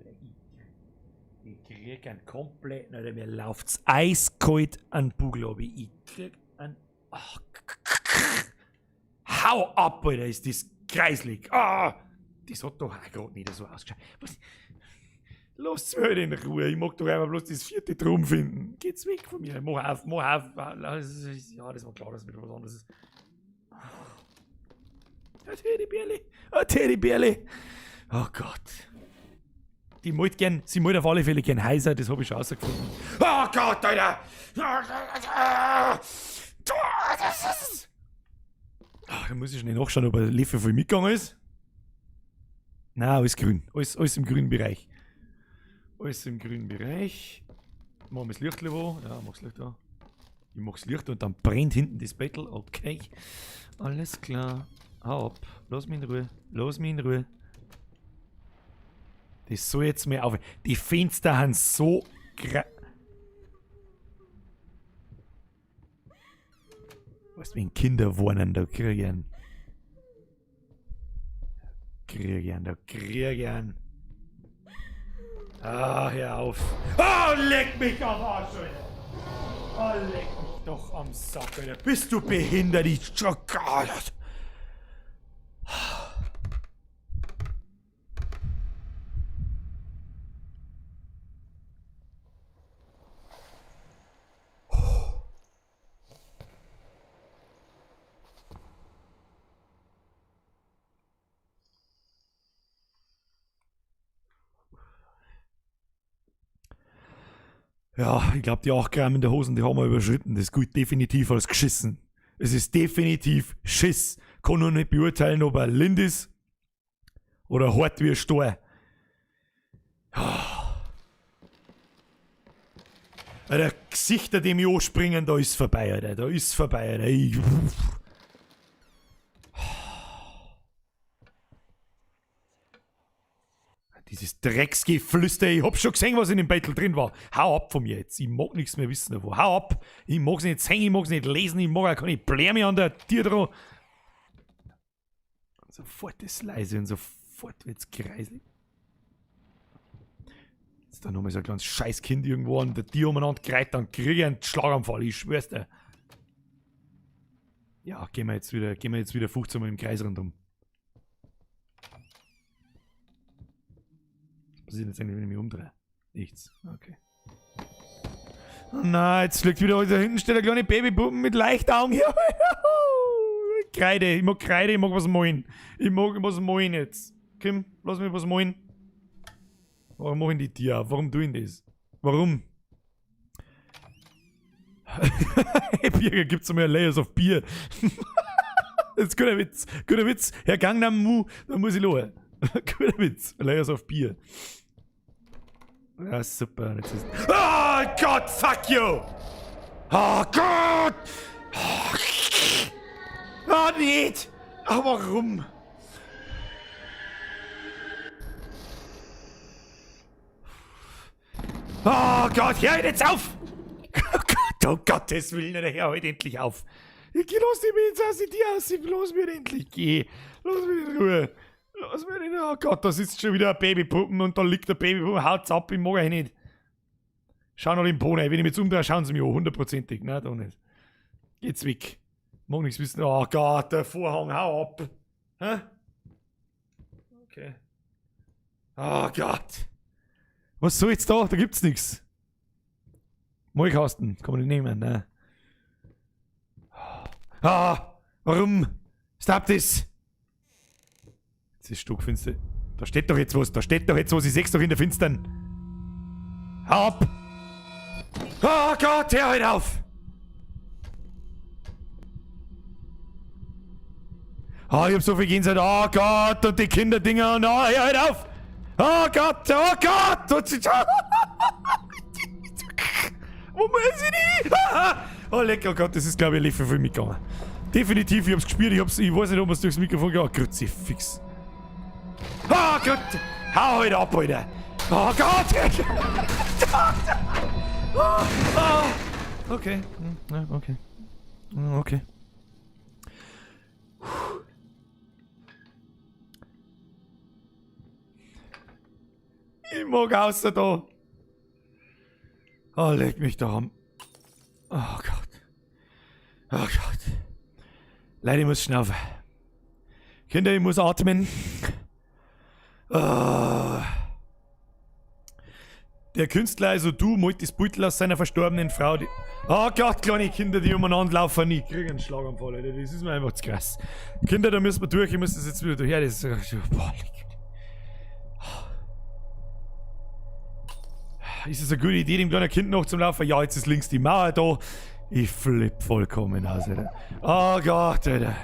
Speaker 1: Ich krieg einen kompletten, oder mir läuft's eiskalt an den Bugel ab. Ich krieg einen... Ach, hau ab, Alter, ist das kreislig. Ah, das hat doch auch gerade nicht so ausgeschaut. Was? Lasst mich halt in Ruhe, ich mag doch einfach bloß das 4. Drum finden. Geht's weg von mir, mach auf. Ja, das war klar, dass wieder was anderes ist. Ein Teddybärli. Oh Gott. Sie wollte auf alle Fälle gern heiser, das habe ich schon rausgefunden. Oh Gott, Alter! Da muss ich schnell nachschauen, ob ein Löffel voll mitgegangen ist. Nein, alles grün. Alles im grünen Bereich. Alles im grünen Bereich. Machen wir das Licht wo? Ja, mach's Licht da. Ich mach's Licht und dann brennt hinten das Bettel. Okay. Alles klar. Hau ab. Lass mich in Ruhe. Lass mich in Ruhe. Das soll jetzt mal auf. Die Fenster haben so was, wenn Kinder wohnen, da krieg ich einen. Ah, hör auf. Oh, leck mich am Arsch, Alter. Oh, leck mich doch am Sack, Alter. Bist du behindert, ich Schokolade. Ja, ich glaube, die 8 Gramm in der Hosen, die haben wir überschritten. Das gilt definitiv als geschissen. Es ist definitiv Schiss. Kann nur nicht beurteilen, ob er lind ist oder hart wie ein Stor. Alter, Gesichter, die mich anspringen, da ist vorbei, Alter. Da ist vorbei, Alter. Dieses Drecksgeflüster, ich hab schon gesehen, was in dem Bettel drin war. Hau ab von mir jetzt, ich mag nichts mehr wissen davon. Hau ab, ich mag's nicht sehen, ich mag's nicht lesen, ich mag auch keine Bläme an der Tür dran. Und sofort ist leise und sofort wird's kreislig. Jetzt da nochmal so ein kleines Scheißkind irgendwo an der Tür umeinander greift, dann krieg ich einen Schlaganfall, ich schwör's dir. Ja, gehen wir jetzt wieder 15 Mal im Kreis rundum. Was passiert jetzt eigentlich, wenn ich mich umdrehe? Nichts. Okay. Oh nein, jetzt liegt wieder da hinten, steht eine kleine Babypuppen mit Leichtaugen hier. Kreide, ich mag was malen. Ich mag was malen jetzt. Kim, lass mich was malen. Warum machen die Tiere auf? Warum tun das? Warum? Hey, Birger, gibt's mir Layers of Bier. Das ist guter Witz. Guter Witz. Herr Gangnam Mu, da muss ich los. Guter Witz. Layers of Bier. Ja, super. Jetzt ist... Oh Gott, fuck you! Oh Gott! Oh, nicht! Oh, warum? Oh Gott, hör jetzt auf! Oh Gott, oh Gottes Willen, hör heute endlich auf! Ich lass mich jetzt aus dir aus, lass mich endlich gehen! Lass mich in Ruhe! Lass mich in Ruhe! Oh Gott, da sitzt schon wieder eine Babypuppen und da liegt der Babypuppen, haut's ab, ich mag euch nicht! Schau noch den Boden, wenn ich mich jetzt umdrehe, schauen sie mich an, 100%ig, nein, da nicht. Geht's weg. Mag nichts wissen. Oh Gott, der Vorhang, hau ab! Hä? Okay. Oh Gott! Was soll jetzt da? Da gibt's nichts. Molkasten, kann man nicht nehmen, ne? Ah, warum? Stop this! Jetzt ist stockfinster. Da steht doch jetzt was, ich seh's doch in der Finstern. Hau ab! Oh Gott, hör halt auf! Oh, ich hab so viel Gänsehaut. Oh Gott, und die Kinderdinger und oh, hör halt auf! Oh Gott, oh Gott! Wo muss ich die? Oh lecker Gott, das ist glaube ich ein Löffel für mich gegangen. Definitiv, ich hab's gespürt, ich weiß nicht, ob es durchs Mikrofon geht. Oh Grützi, fix. Oh Gott! Hau halt ab, Alter! Oh Gott! Okay. Ja, okay. Okay. Ich mag außer da. Oh, leg mich da am. Oh Gott. Oh Gott. Leute, ich muss schnaufen. Kinder, ich muss atmen. Oh. Der Künstler, also du, malt das Beutel aus seiner verstorbenen Frau. Oh Gott, kleine Kinder, die umeinander laufen, ich kriege einen Schlaganfall, Alter. Das ist mir einfach zu krass. Kinder, da müssen wir durch, ich muss das jetzt wieder durch. Ja, das ist. Boah, ist es eine gute Idee, dem kleinen Kind noch zum Laufen? Ja, jetzt ist links die Mauer da. Ich flipp vollkommen aus, Alter. Oh Gott, Alter.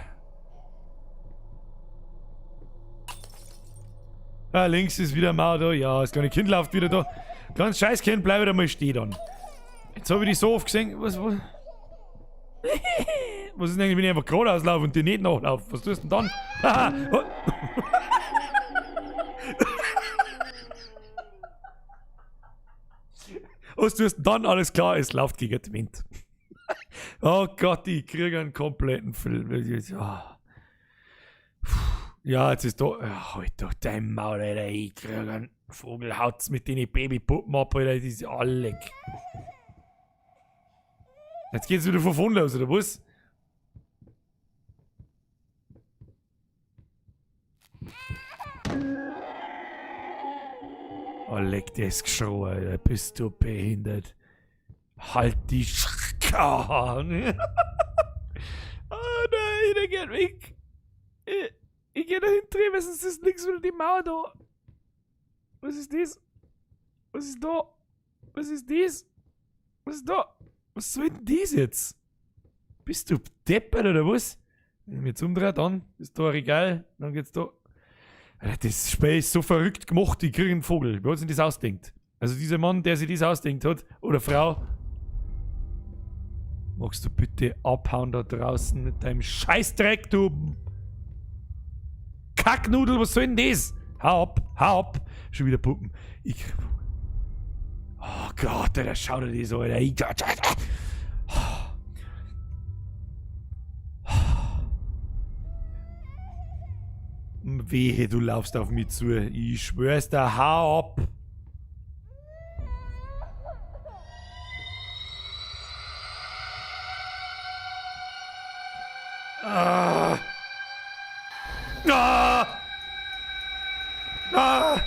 Speaker 1: Ah, links ist wieder eine Mauer da. Ja, das kleine Kind läuft wieder da. Ganz scheiß Kind, bleib wieder mal stehen dann. Jetzt habe ich dich so oft gesehen. Was ist denn eigentlich, wenn ich einfach geradeaus laufe und dir nicht nachlaufe? Was tust du denn dann? Was tust du denn dann? Alles klar, es läuft gegen den Wind. Oh Gott, ich kriege einen kompletten Film. Ja, jetzt ist da. Halt doch dein Maul, Alter. Ich kriege einen Vogelhautz mit den Babypuppen ab, Alter. Die ist alle. Jetzt geht's wieder von vorne los, oder was? Oh, leck, der ist geschrien, Alter. Bist du behindert? Halt die Schkarren. Oh nein, der geht weg. Ich geh da hinten, weil sonst ist links wieder die Mauer da. Was ist das? Was ist da? Was ist das? Was ist da? Was soll denn das jetzt? Bist du deppert oder was? Wenn ich mich jetzt umdrehe, dann ist da ein Regal, dann geht's da. Alter, das Spiel ist so verrückt gemacht, ich kriege einen Vogel. Wer hat sich das ausdenkt? Also dieser Mann, der sich das ausdenkt hat, oder Frau. Magst du bitte abhauen da draußen mit deinem Scheißdreck, du Kacknudel, was soll denn das? Hau ab, hau ab. Schon wieder Puppen. Oh Gott, Alter, schau dir das an, Alter. Wehe, du laufst auf mich zu. Ich schwör's dir, hau ab. Ah. Ah. Ah.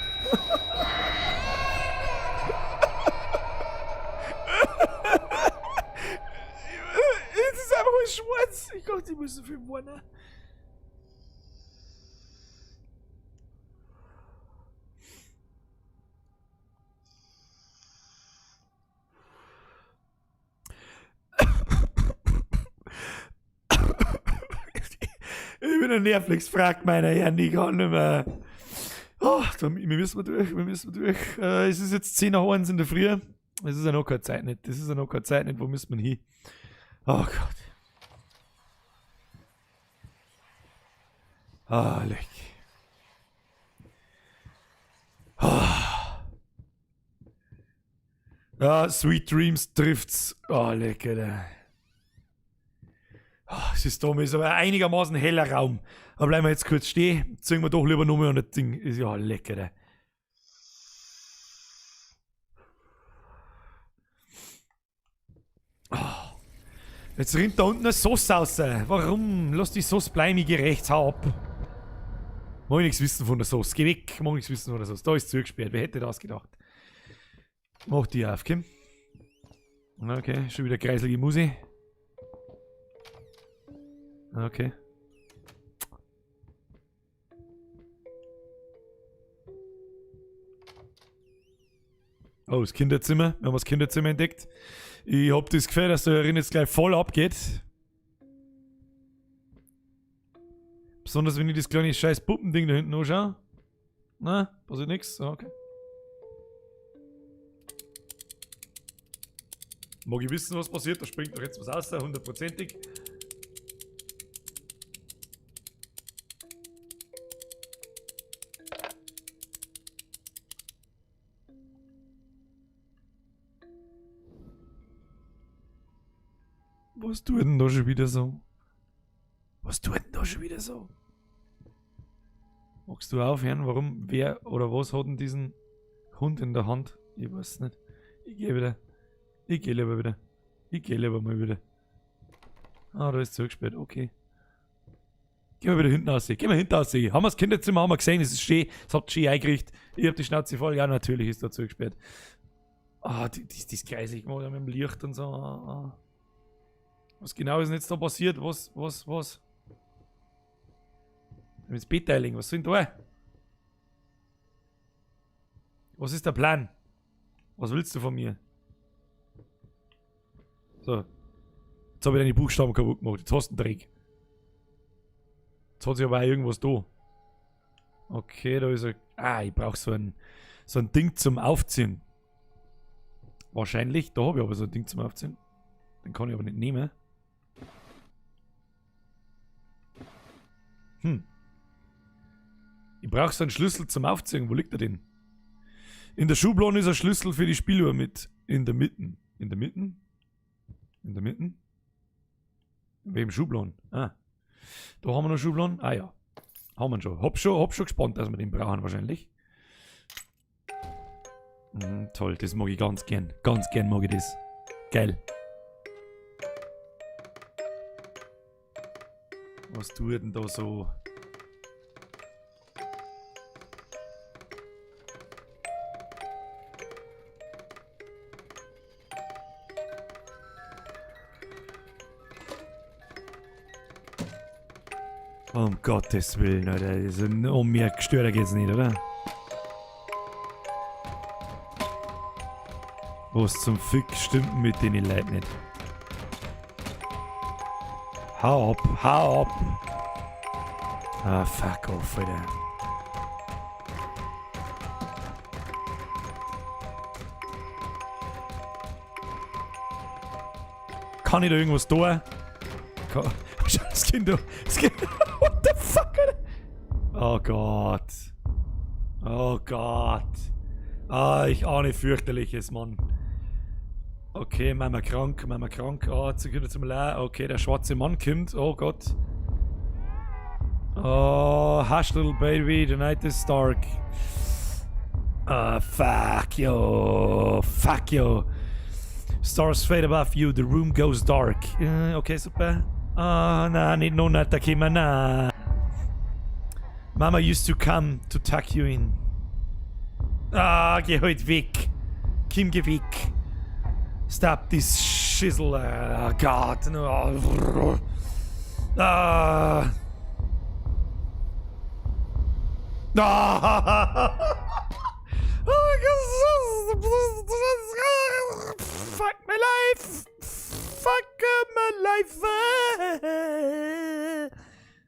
Speaker 1: Es ist einfach ein Schwanz. Ich glaube, die müssen viel wohnen. Ich bin ein Nervlix, fragt meine Herren, ich kann nicht mehr. Oh, wir müssen durch. Es ist jetzt 10 nach 1 in der Früh. Es ist ja noch keine Zeit nicht. Wo müssen wir hin? Oh Gott. Ah, leck. Ja, Sweet Dreams trifft's. Oh, lecker. Es ist da, ist aber einigermaßen heller Raum. Aber bleiben wir jetzt kurz stehen. Ziehen wir doch lieber nochmal an das Ding. Ist ja lecker. Jetzt rinnt da unten eine Sauce raus. Warum? Lass die Sauce bleiben, ich geh rechts, hau ab. Mag ich nichts wissen von der Sauce. Geh weg, mag nichts wissen von der Sauce. Da ist zugesperrt. Wer hätte das gedacht? Mach die auf, Kim. Okay, schon wieder kreiselige Musi. Okay. Oh, das Kinderzimmer. Wir haben das Kinderzimmer entdeckt. Ich hab das Gefühl, dass der Rin jetzt gleich voll abgeht. Besonders wenn ich das kleine scheiß Puppending da hinten anschaue. Na, passiert nichts. Okay. Mag ich wissen, was passiert? Da springt doch jetzt was aus, 100%ig. Was tut denn da schon wieder so? Was tut denn da schon wieder so? Magst du aufhören? Warum, wer oder was hat denn diesen Hund in der Hand? Ich weiß nicht. Ich gehe wieder. Ich gehe lieber wieder. Ich gehe lieber mal wieder. Ah, da ist zugesperrt. Okay. Gehen wir wieder hinten aus. Gehen wir hinten aus. Haben wir das Kinderzimmer haben wir gesehen, es ist schön. Es hat schön eingerichtet. Ich hab die Schnauze voll. Ja, natürlich ist da zugesperrt. Ah, das kreisig gemacht mit dem Licht und so. Ah. Was genau ist denn jetzt da passiert? Was? Das Beteiling, was sind da? Was ist der Plan? Was willst du von mir? So. Jetzt habe ich deine Buchstaben kaputt gemacht. Jetzt hast du einen Dreck. Jetzt hat sich aber auch irgendwas da. Okay, da ist er. Ah, ich brauche so ein Ding zum Aufziehen. Wahrscheinlich. Da habe ich aber so ein Ding zum Aufziehen. Den kann ich aber nicht nehmen. Ich brauche so einen Schlüssel zum Aufziehen. Wo liegt er denn? In der Schublade ist ein Schlüssel für die Spieluhr mit. In der Mitte. In der Mitte? In der Mitte? In welchem Schubladen? Ah. Da haben wir noch Schubladen. Ah ja. Haben wir schon. Hab schon gespannt, dass wir den brauchen wahrscheinlich. Toll, das mag ich ganz gern. Ganz gern mag ich das. Geil. Was tut denn da so? Um Gottes Willen, Alter. Um mehr gestörter geht's nicht, oder? Was zum Fick stimmt mit den Leuten nicht? Hau ab, hau ab! Ah, fuck off, Alter. Kann ich da irgendwas tun? Schau, das Kind da. Das Kind. What the fuck, Alter? Oh Gott. Oh Gott. Ah, ich ahne fürchterliches, Mann. Okay, Mama krank. Oh, jetzt geht zum Leid. Okay, der schwarze Mann kommt. Oh Gott. Oh, hush little baby, the night is dark. Fuck you. Fuck you. Stars fade above you, the room goes dark. Okay, super. Oh, nein, nicht noch nicht, da kommen, nein. Mama used to come to tuck you in. Ah, geh halt weg. Kim, geh weg. Stop this shizzle. Oh Gott. No. Ah. Ah. Fuck my life. Fuck my life.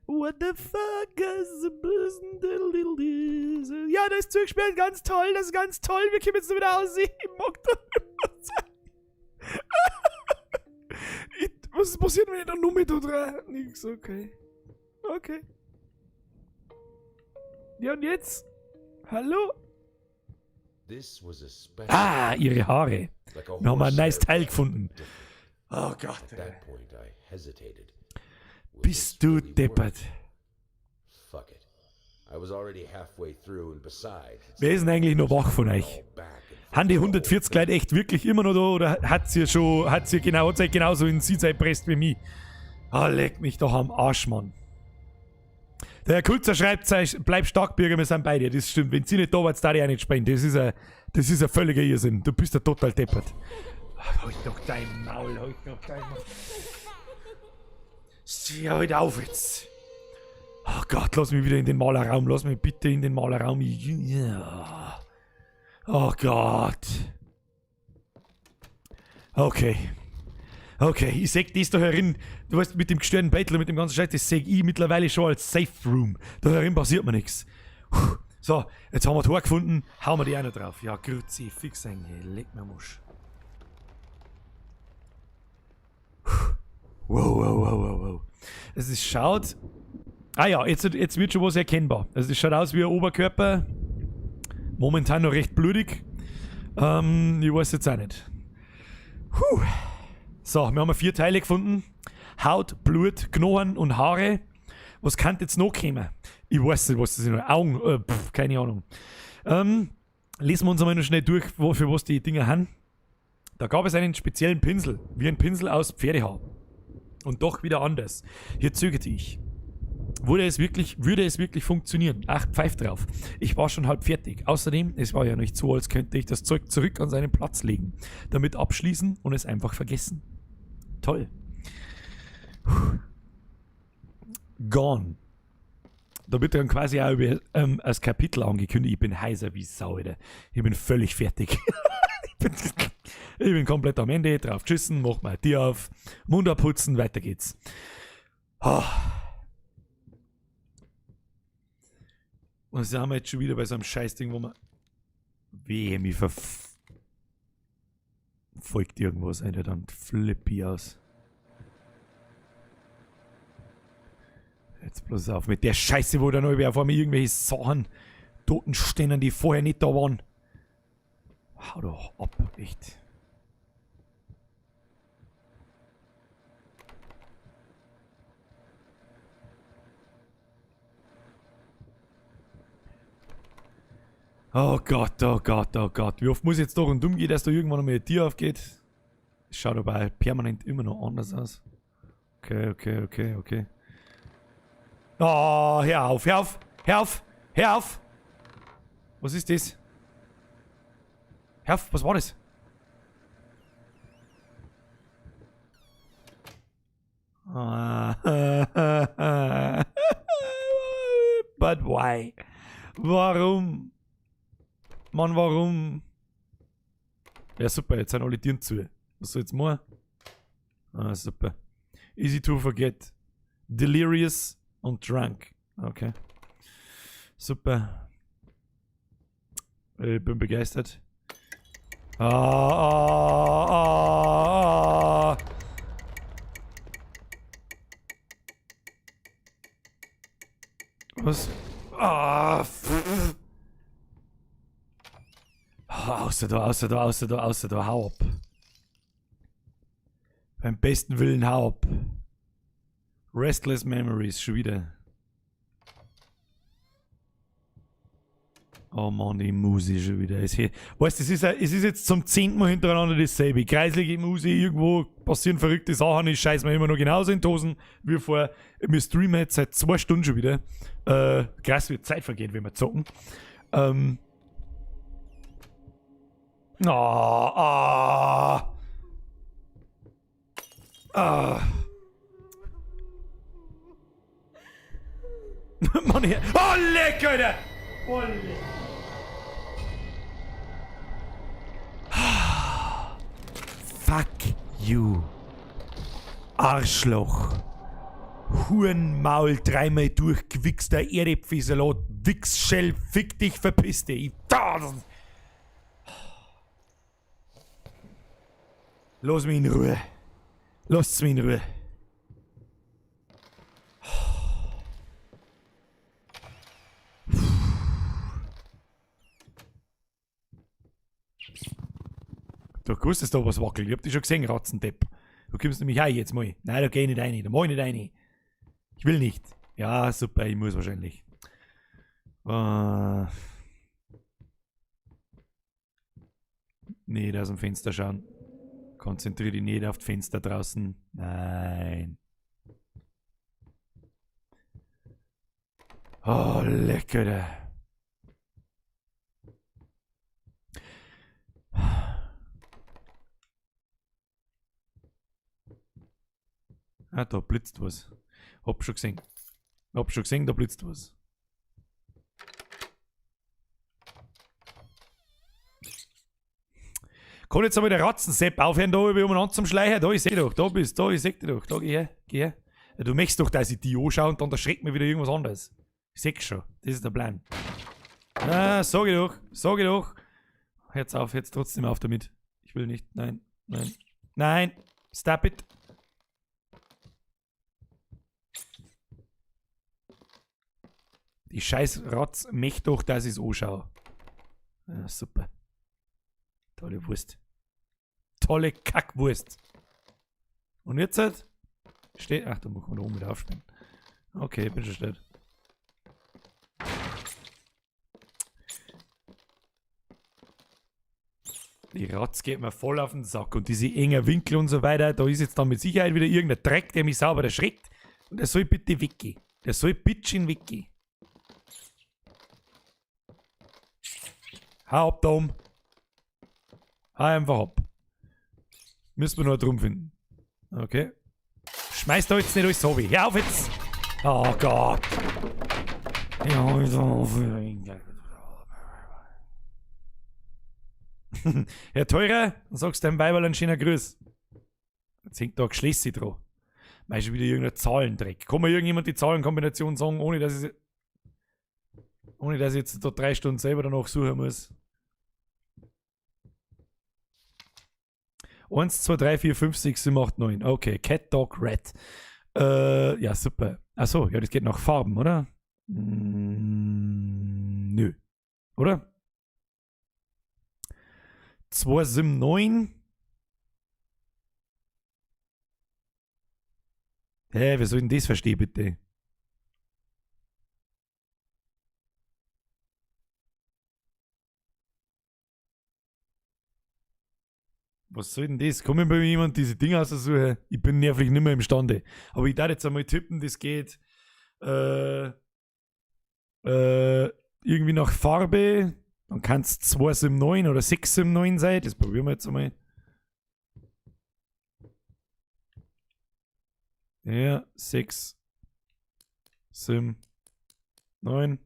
Speaker 1: What the fuck is the bösen diddle. Ja, das ist zugesperrt. Ganz toll. Das ist ganz toll. Wir kommen jetzt wieder aus. Ich mag das nicht sein. Was passiert, wenn ich da nur mit da? Nix, okay. Okay. Ja, und jetzt? Hallo? Ah, ihre Haare. Wir haben ein nice Teil gefunden. Oh Gott. Bist du deppert? Wer ist denn eigentlich noch wach von euch? Haben die 140 Leute echt wirklich immer noch da oder hat sie euch genauso in sie erpresst wie mich? Ah, leck mich doch am Arsch, Mann. Der Herr Kulzer schreibt, bleib stark, Bürger, wir sind bei dir. Das stimmt. Wenn sie nicht da war, darf ich auch nicht springen. Das ist ein völliger Irrsinn. Du bist ja total deppert. Halt doch dein Maul, halt doch dein Maul. Steh halt auf jetzt. Oh Gott, lass mich wieder in den Malerraum. Lass mich bitte in den Malerraum. Ja. Oh Gott. Okay. Okay, ich sag das da herin, du weißt, mit dem gestörten Bettler, mit dem ganzen Scheiß, das sag ich mittlerweile schon als Safe Room. Da herin passiert mir nichts. So, jetzt haben wir Tor gefunden, hauen wir die auch noch drauf. Ja, grüezi, fix eigentlich, leg mir Musch. Wow. Es schaut... Ah ja, jetzt wird schon was erkennbar. Also es schaut aus wie ein Oberkörper. Momentan noch recht blutig. Ich weiß jetzt auch nicht. So, wir haben 4 Teile gefunden. Haut, Blut, Knochen und Haare. Was kann jetzt noch kommen? Ich weiß nicht, was das sind. Augen, keine Ahnung. Lesen wir uns einmal noch schnell durch, für was die Dinger haben. Da gab es einen speziellen Pinsel, wie ein Pinsel aus Pferdehaar. Und doch wieder anders. Hier zögerte ich. Würde es wirklich funktionieren? Ach, pfeift drauf. Ich war schon halb fertig. Außerdem, es war ja nicht so, als könnte ich das Zeug zurück an seinen Platz legen. Damit abschließen und es einfach vergessen. Toll. Gone. Da wird dann quasi auch über das Kapitel angekündigt. Ich bin heiser wie Sau, Alter. Ich bin völlig fertig. Ich bin komplett am Ende. Drauf geschissen, mach mal die auf. Mund abputzen, weiter geht's. Und sind wir jetzt schon wieder bei so einem Scheißding, wo man... Wehe, mich verfolgt irgendwas, Alter. Dann flippe ich aus. Jetzt bloß auf mit der Scheiße, wo dann auf einmal irgendwelche Sachen Toten stehen, die vorher nicht da waren. Hau doch ab, echt. Oh Gott, oh Gott, oh Gott. Wie oft muss ich jetzt doch und dumm gehen, dass da irgendwann einmal ein Tier aufgeht? Es schaut aber permanent immer noch anders aus. Okay. Oh, hör auf! Was ist das? Hör auf, was war das? But why? Warum? Mann, warum? Ja, super, jetzt sind alle Türen zu. Was soll jetzt machen? Ah, super. Easy to forget. Delirious und drunk. Okay. Super. Ich bin begeistert. Was? Außer da, hau ab. Beim besten Willen, hau ab. Restless Memories, schon wieder. Oh Mann, die Musi schon wieder. Weißt du, es ist jetzt zum 10. Mal hintereinander dasselbe. Kreislige Musi, irgendwo passieren verrückte Sachen, ich scheiß mir immer noch genauso in die Hosen wie vor. Wir streamen jetzt seit 2 Stunden schon wieder. Krass, wie Zeit vergeht, wenn wir zocken. Mann, hier. Oh, leck, Alter! Oh, leck. Fuck you. Arschloch. Hurenmaul, 3-mal durchgewichster Erdäpfelsalat, Wichsschell, fick dich, verpiss dich. Lass mich in Ruhe. Lasst mich in Ruhe. Du gewusst, dass da was wackelt. Ich hab dich schon gesehen, Ratzendepp. Du kommst nämlich auch jetzt mal. Nein, da geh ich nicht rein. Da mach ich nicht rein. Ich will nicht. Ja, super, ich muss wahrscheinlich. Nicht aus dem Fenster schauen. Konzentriere dich nicht auf das Fenster draußen. Nein. Oh, lecker. Ah, da blitzt was. Hab schon gesehen, da blitzt was. Kann jetzt einmal der Ratzensepp aufhören, da über umeinander zum Schleichen? Da, ich seh dich doch, da bist du, da, ich seh dich doch, da, geh her, geh her. Ja, du möchtest doch, dass ich die anschaue und dann erschreckt mir wieder irgendwas anderes. Ich seh's schon, das ist der Plan. Ah, sag ich doch. Hört's auf, jetzt trotzdem auf damit. Ich will nicht, nein, stop it. Die scheiß Ratz möchte doch, dass ich's anschaue. Ja, super. Tolle Wurst. Tolle Kackwurst. Und jetzt halt? Steht. Ach, da muss man da oben wieder aufstehen. Okay, bin schon steht. Die Ratz geht mir voll auf den Sack und diese engen Winkel und so weiter, da ist jetzt dann mit Sicherheit wieder irgendein Dreck, der mich sauber erschreckt. Und der soll bitte weggehen. Der soll bitteschön weggehen. Hau ab da oben. Hau einfach ab. Müssen wir nur drum finden. Okay. Schmeiß da jetzt nicht alles so wie. Hör auf jetzt! Oh Gott! Ja, ist aufregend. Herr Teurer, dann sagst du deinem Weiberl einen schönen Grüß. Jetzt hängt da ein Geschlessi dran. Meinst du wieder irgendein Zahlendreck? Kann mir irgendjemand die Zahlenkombination sagen, ohne dass ich jetzt da 3 Stunden selber danach suchen muss? 1, 2, 3, 4, 5, 6, 7, 8, 9. Okay, Cat, Dog, Rat. Ja, super. Achso, ja, das geht nach Farben, oder? Nö. Oder? 2, 7, 9. Hä, wer soll denn das verstehen, bitte? Was soll denn das? Kann mir bei jemand diese Dinge aussuchen? Ich bin nervlich nicht mehr imstande. Aber ich darf jetzt einmal tippen, das geht irgendwie nach Farbe. Dann kann es 279 oder 679 sein. Das probieren wir jetzt einmal. Ja, 6, 7, 9.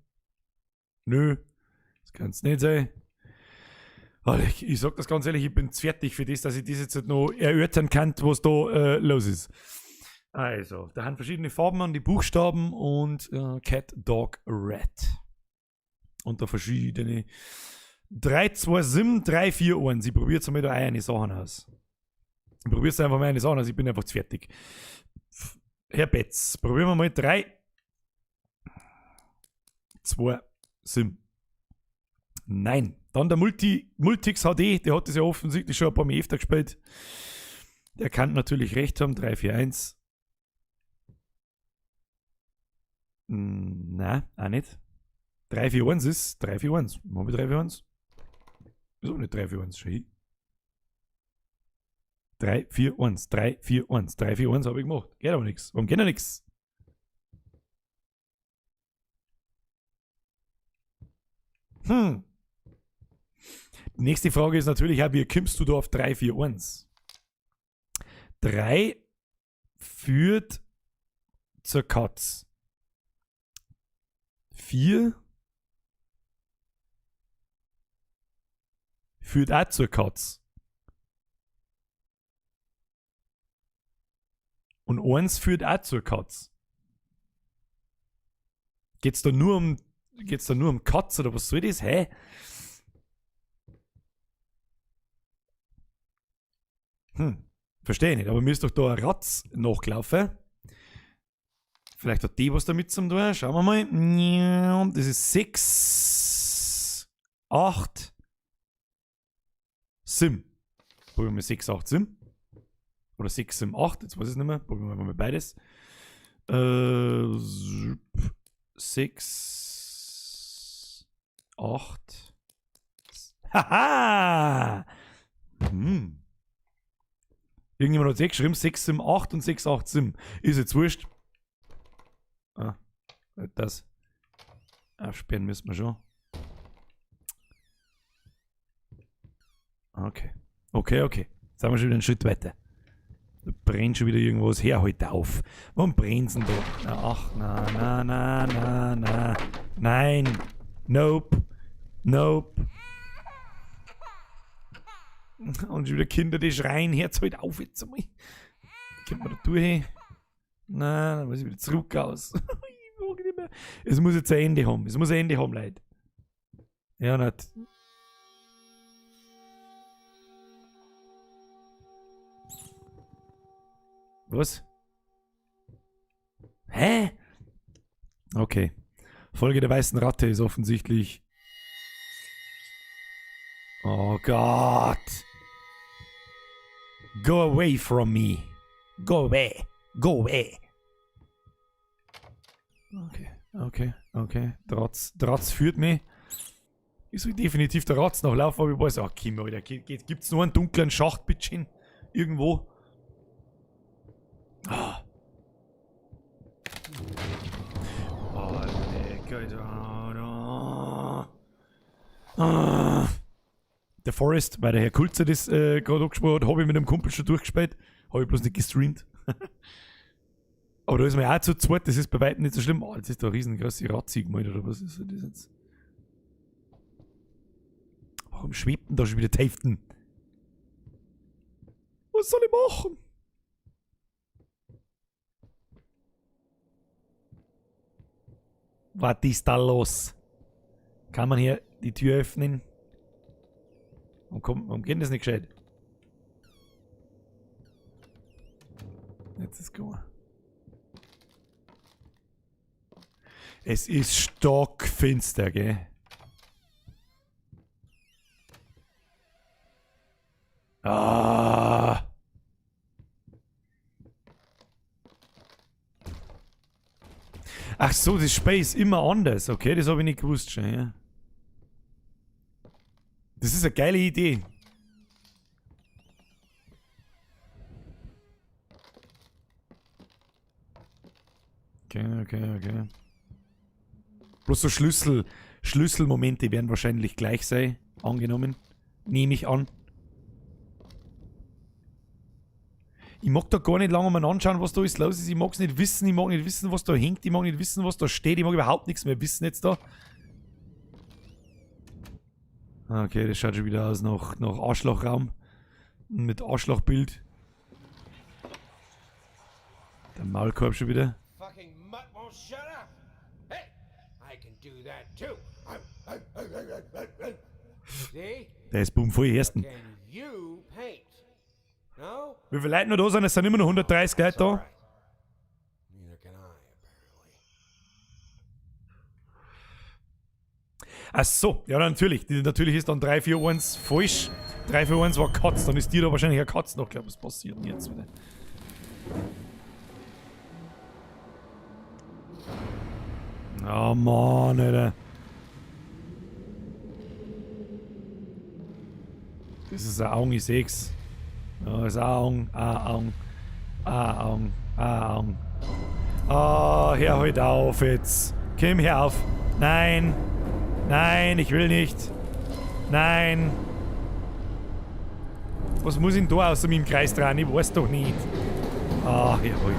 Speaker 1: Nö, das kann es nicht sein. Ich sag das ganz ehrlich, ich bin fertig für das, dass ich das jetzt noch erörtern kann, was da los ist. Also, da haben verschiedene Farben an die Buchstaben und Cat, Dog, Rat. Und da verschiedene 3, 2, 7, 3, 4, 1. Ich probiere jetzt einmal da eine Sachen aus. Ich probiere jetzt einfach mal eine Sache aus, ich bin einfach zu fertig. Herr Betz, probieren wir mal 3, 2, 7. Nein. Dann der Multix HD, der hat das ja offensichtlich schon ein paar Mal öfter gespielt. Der kann natürlich recht haben, 3, 4, 1. Nein, auch nicht. 3, 4, 1 ist 3, 4, 1. Machen wir 3, 4, 1? Wieso nicht 3, 4, 1? Schon hin. 3, 4, 1, 3, 4, 1. 3, 4, 1 habe ich gemacht. Geht aber nichts. Warum geht da nichts? Die nächste Frage ist natürlich auch, wie kommst du da auf 3, 4, 1? 3 führt zur Katz. 4 führt auch zur Katz. Und 1 führt auch zur Katz. Geht's da nur um Katz oder was soll das? Hä? Verstehe nicht, aber mir ist doch da ein Ratz nachgelaufen. Vielleicht hat die was damit zu tun. Schauen wir mal. Das ist 6, 8, 7. Probieren wir 6, 8, 7. Oder 6, 7, 8. Jetzt weiß ich es nicht mehr. Probieren wir mal beides. 6, 8. Haha! Irgendjemand hat 6 geschrieben, 6, 7, 8 und 6, 8, 7. Ist jetzt wurscht. Das aufsperren müssen wir schon. Okay. Jetzt sind wir schon wieder einen Schritt weiter. Da brennt schon wieder irgendwas her heute auf. Warum brennt's denn da? Ach, na. Nein. Nope. Und schon wieder Kinder, die schreien, Herz halt auf jetzt einmal. Kommt man da durch? Nein, dann muss ich wieder zurück aus. Ich mag nicht mehr. Es muss jetzt ein Ende haben. Es muss ein Ende haben, Leute. Ja, nicht. Was? Hä? Okay. Folge der weißen Ratte ist offensichtlich. Oh Gott. Go away from me. Go away. Go away. Okay. Dratz führt mich. Ich soll definitiv der Ratz noch laufen, aber ich weiß, ach Kim, Alter, gibt's nur einen dunklen Schacht, Bitchin? Irgendwo? Ah. Oh, lecker, Der Forest, weil der Herr Kulzer das gerade angesprochen hat, habe ich mit einem Kumpel schon durchgespielt. Habe ich bloß nicht gestreamt. Aber da ist mir auch zu zweit, das ist bei weitem nicht so schlimm. Oh, jetzt ist da eine riesengroße Ratzieg mal, oder was ist das jetzt? Warum schwebt denn da schon wieder die Hälften? Was soll ich machen? Was ist da los? Kann man hier die Tür öffnen? Warum geht das nicht gescheit? Jetzt ist gut. Es ist stockfinster, gell? Ah! Ach so, das Spiel ist immer anders. Okay, das habe ich nicht gewusst schon, ja. Das ist eine geile Idee. Okay. Bloß so Schlüsselmomente werden wahrscheinlich gleich sein. Angenommen. Nehme ich an. Ich mag da gar nicht lange mal anschauen, was da alles los ist. Ich mag es nicht wissen. Ich mag nicht wissen, was da hängt. Ich mag nicht wissen, was da steht. Ich mag überhaupt nichts mehr wissen jetzt da. Okay, das schaut schon wieder aus nach Arschlochraum. Mit Arschlochbild. Der Maulkorb schon wieder. Der ist bumm voll ersten. Wie viele Leute noch da sind? Es sind immer noch 130 Leute da. Ach so, ja natürlich. Natürlich ist dann 3-4-1 falsch. 3-4-1 war Katz, dann ist dir da wahrscheinlich ein Katz noch. Ich glaube, was passiert denn jetzt wieder? Oh Mann, Alter. Das ist ein Augen, ich seh's. Ja, das ist ein Augen, Augen. Oh, hör halt auf jetzt. Komm, hör auf. Nein. Nein, ich will nicht. Nein. Was muss ich denn da außer mir im Kreis dran? Ich weiß doch nicht. Ah, hör halt.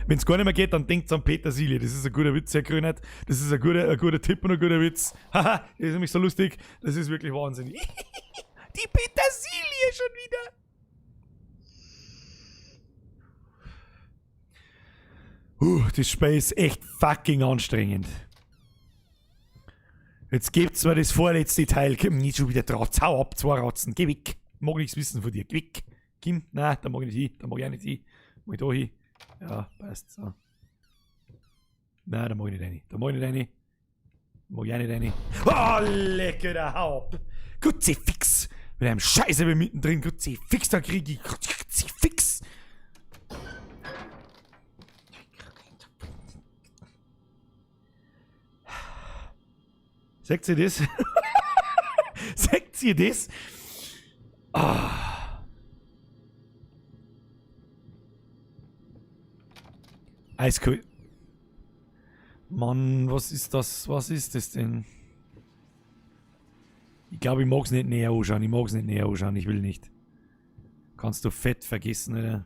Speaker 1: Wenn es gar nicht mehr geht, dann denkt an Petersilie. Das ist ein guter Witz, Herr Grünert. Das ist ein guter Tipp und ein guter Witz. Haha, das ist nämlich so lustig. Das ist wirklich wahnsinnig. Die Petersilie schon wieder. Das Spiel ist echt fucking anstrengend. Jetzt gibt's mir das vorletzte Teil. Komm, nicht schon wieder drauf. Hau ab, 2 Ratzen. Geh weg. Mag nichts wissen von dir. Geh weg. Kim, nein, da mag ich nicht hin. Da mag ich auch nicht hin. Mal da hin. Ja, passt. So. Nein, da mag ich nicht rein. Da mag ich nicht rein. Mag ich auch nicht rein. Oh, lecker, der Haupt. Gutzi fix. Mit einem Scheiße bin mittendrin. Gutzi fix, da krieg ich. Gutzi fix. Seht ihr das? Seht ihr das? Ah. Eiskalt. Mann, was ist das? Was ist das denn? Ich glaube, ich mag es nicht näher anschauen. Ich will nicht. Kannst du fett vergessen, Alter.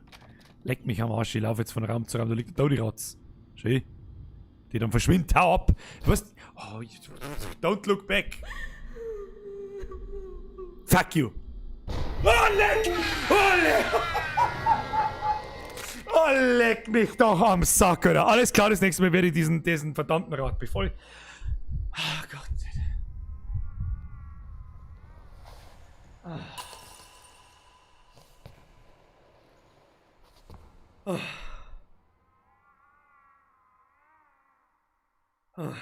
Speaker 1: Leck mich am Arsch. Ich laufe jetzt von Raum zu Raum. Da liegt da die Ratz. Schön. Die dann verschwindet, hau ab. Was? Oh, don't look back. Fuck you. Oh, leck! Oh, leck! Oh, leck mich doch am Sack, oder? Alles klar, das nächste Mal werde ich diesen verdammten Rat befolgen. Oh Gott. Oh. Oh. Oh.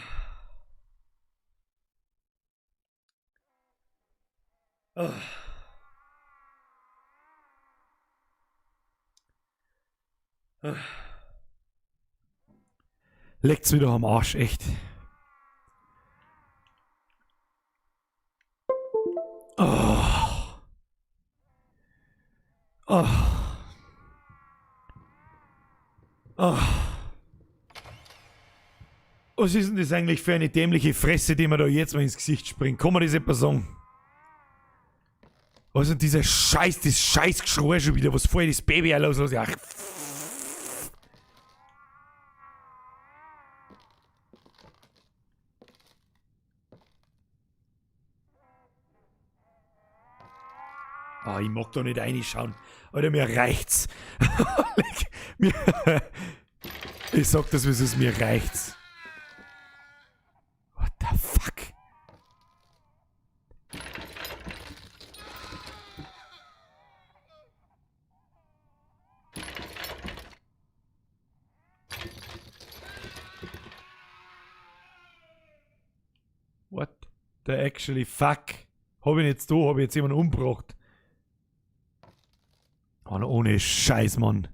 Speaker 1: Oh. Oh. Leckt's wieder am Arsch, echt. Oh. Oh. Oh. Was ist denn das eigentlich für eine dämliche Fresse, die mir da jetzt mal ins Gesicht springt? Kann man das etwa sagen? Was ist denn dieser Scheiß, das Scheißgeschrei schon wieder? Was vorher das Baby los? Ach. Ah, ich mag da nicht reinschauen. Alter, mir reicht's. Ich sag das, wie es ist, mir reicht's. What the fuck? What the actually fuck? Hab ich jetzt da, hab ich jetzt jemanden umgebracht? Oh, ohne Scheiß, Mann.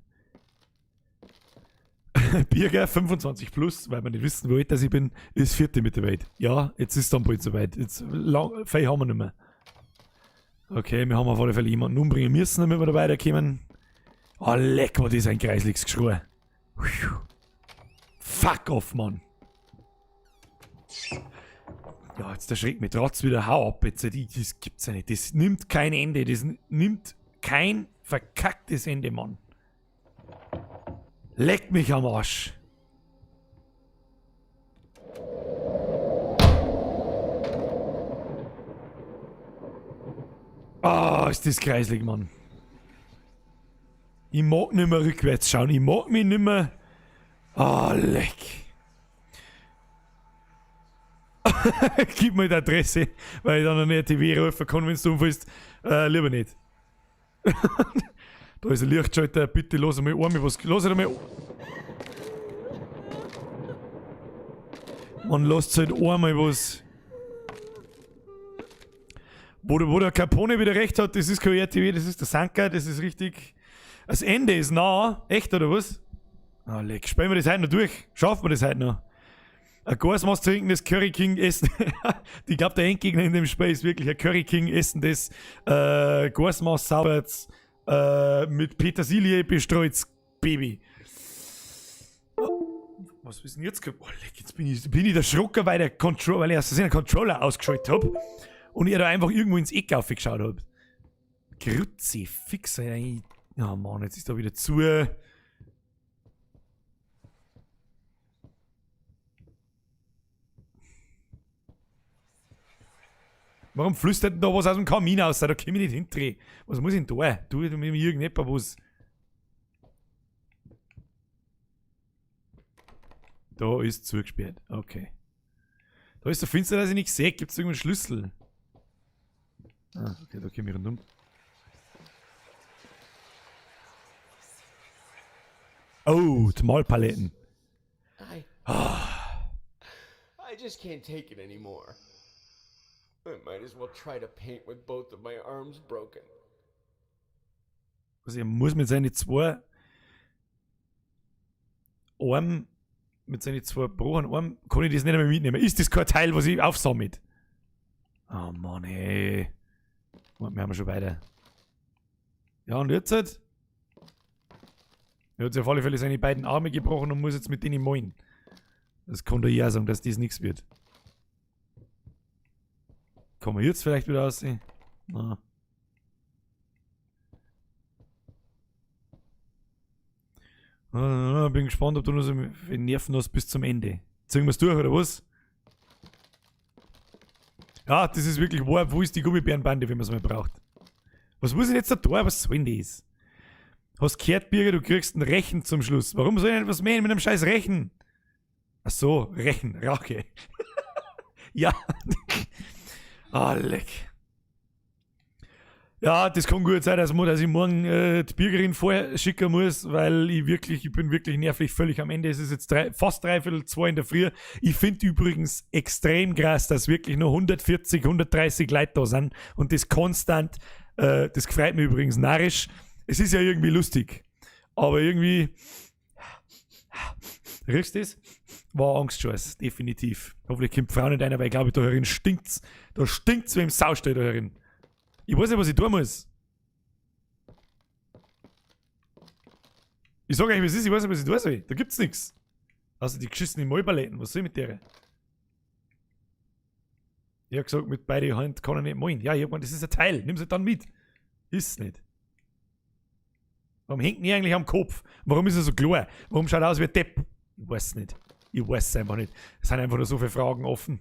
Speaker 1: Bierger 25 plus, weil wir nicht wissen, wie alt ich bin, ist 4. mit der Welt. Ja, jetzt ist es dann bald soweit. Jetzt viel haben wir nicht mehr. Okay, wir haben auf alle Fälle jemanden umbringen müssen, damit wir da weiterkommen. Oh, leck, was ist ein kreisliches Geschrei. Fuck off, Mann. Ja, jetzt erschreckt mich trotz wieder. Hau ab, jetzt. Das gibt's ja nicht. Das nimmt kein Ende. Das nimmt kein verkacktes Ende, Mann. Leck mich am Arsch. Ah, ist das kreislig, Mann. Ich mag nicht mehr rückwärts schauen. Ich mag mich nicht mehr... Ah, leck. Gib mir die Adresse, weil ich dann eine TV rufen kann, wenn du umfällst. Lieber nicht. Da ist ein Lichtschalter, bitte los einmal was. Los einmal. Man lasst halt einmal was. Wo der Capone wieder recht hat, das ist kein RTV, das ist der Sanka, das ist richtig. Das Ende ist nah. Echt, oder was? Ah, leck, spielen wir das heute noch durch? Schaffen wir das heute noch? Ein Gasmaß trinken, das Curry King essen. Ich glaube, der Endgegner in dem Spiel ist wirklich ein Curry King essen, das Gasmaß saubert mit Petersilie bestreutes Baby. Was ist denn jetzt? Oh, leck, jetzt bin ich erschrocken, weil ich aus Versehen einen Controller ausgeschaltet habe und ich da einfach irgendwo ins Eck aufgeschaut habe. Grütze, fix, ey. Ja, Mann, jetzt ist da wieder zu. Warum flüstert denn da was aus dem Kamin aus? Da kann ich nicht hindrehen. Was muss ich denn da? Du mit mir irgendetwas. Da ist zugesperrt. Okay. Da ist so finster, dass ich nichts sehe. Gibt es irgendeinen Schlüssel? Ah, okay, da komme ich rundum. Oh, die Malpaletten.
Speaker 11: I just can't take it anymore. I might as well try to paint with both of my arms broken.
Speaker 1: Also, er muss mit seinen zwei Armen, mit seinen zwei gebrochenen Armen, kann ich das nicht mehr mitnehmen. Ist das kein Teil, was ich aufsammelt? Oh Mann, ey. Wir haben schon weiter. Ja, und jetzt halt? Er hat sich auf alle Fälle seine beiden Arme gebrochen und muss jetzt mit denen malen. Das kann doch ja sagen, dass das nichts wird. Kann man jetzt vielleicht wieder aussehen? Na. Bin gespannt, ob du noch so viel Nerven hast bis zum Ende. Ziehen wir es durch, oder was? Ja, das ist wirklich wahr. Wo ist die Gummibärenbande, wenn man es mal braucht? Was muss ich jetzt da tun? Was soll denn das? Hast gehört, Birger, du kriegst ein Rechen zum Schluss. Warum soll ich nicht was mähen mit einem scheiß Rechen? Ach so, Rechen, Rache. Ja. Leck. Ja, das kann gut sein, dass ich morgen die Bürgerin vorher schicken muss, weil ich bin wirklich nervlich völlig am Ende. Es ist jetzt fast 3:45 in der Früh. Ich finde übrigens extrem krass, dass wirklich nur 140, 130 Leute da sind und das konstant, das gefreut mich übrigens narrisch. Es ist ja irgendwie lustig, aber irgendwie, riechst du das? War Angstscheiß, definitiv. Hoffentlich kommt die Frau nicht rein, weil ich glaube, da herin stinkt's. Da stinkt's wie im Saustall da herin. Ich weiß nicht, was ich tun muss. Ich sag euch, was ist, ich weiß nicht, was ich tun soll. Da gibt's nichts. Also die geschissenen Malpaletten, was soll ich mit der? Ich hab gesagt, mit beiden Händen kann er nicht malen. Ja, ich hab gemeint, das ist ein Teil, nimm sie dann mit. Ist's nicht. Warum hängt die eigentlich am Kopf? Warum ist er so klar? Warum schaut er aus wie ein Depp? Ich weiß nicht. Ich weiß es einfach nicht. Es sind einfach nur so viele Fragen offen.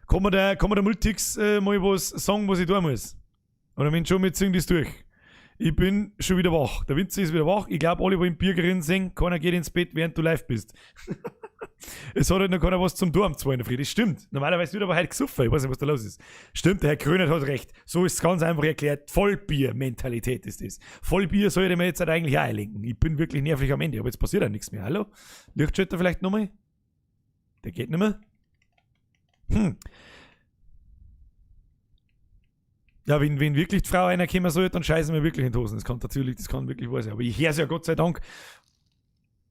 Speaker 1: Kann man der Multix mal was sagen, was ich tun muss? Oder wenn schon, wir ziehen das durch. Ich bin schon wieder wach. Der Winzer ist wieder wach. Ich glaube, alle, die in Bürgerin singen, keiner geht ins Bett, während du live bist. Es hat halt noch keiner was zum Tor um 2 in der Früh. Das stimmt. Normalerweise wird aber heute gesoffen. Ich weiß nicht, was da los ist. Stimmt, der Herr Krönert hat recht. So ist es ganz einfach erklärt. Vollbier-Mentalität ist das. Vollbier sollte man jetzt halt eigentlich auch einlenken. Ich bin wirklich nervlich am Ende. Aber jetzt passiert auch nichts mehr. Hallo? Lichtschalter vielleicht nochmal? Der geht nicht mehr. Ja, wenn wirklich die Frau einer kommen soll, dann scheißen wir wirklich in die Hosen. Das kann wirklich wahr sein. Aber ich höre es ja Gott sei Dank.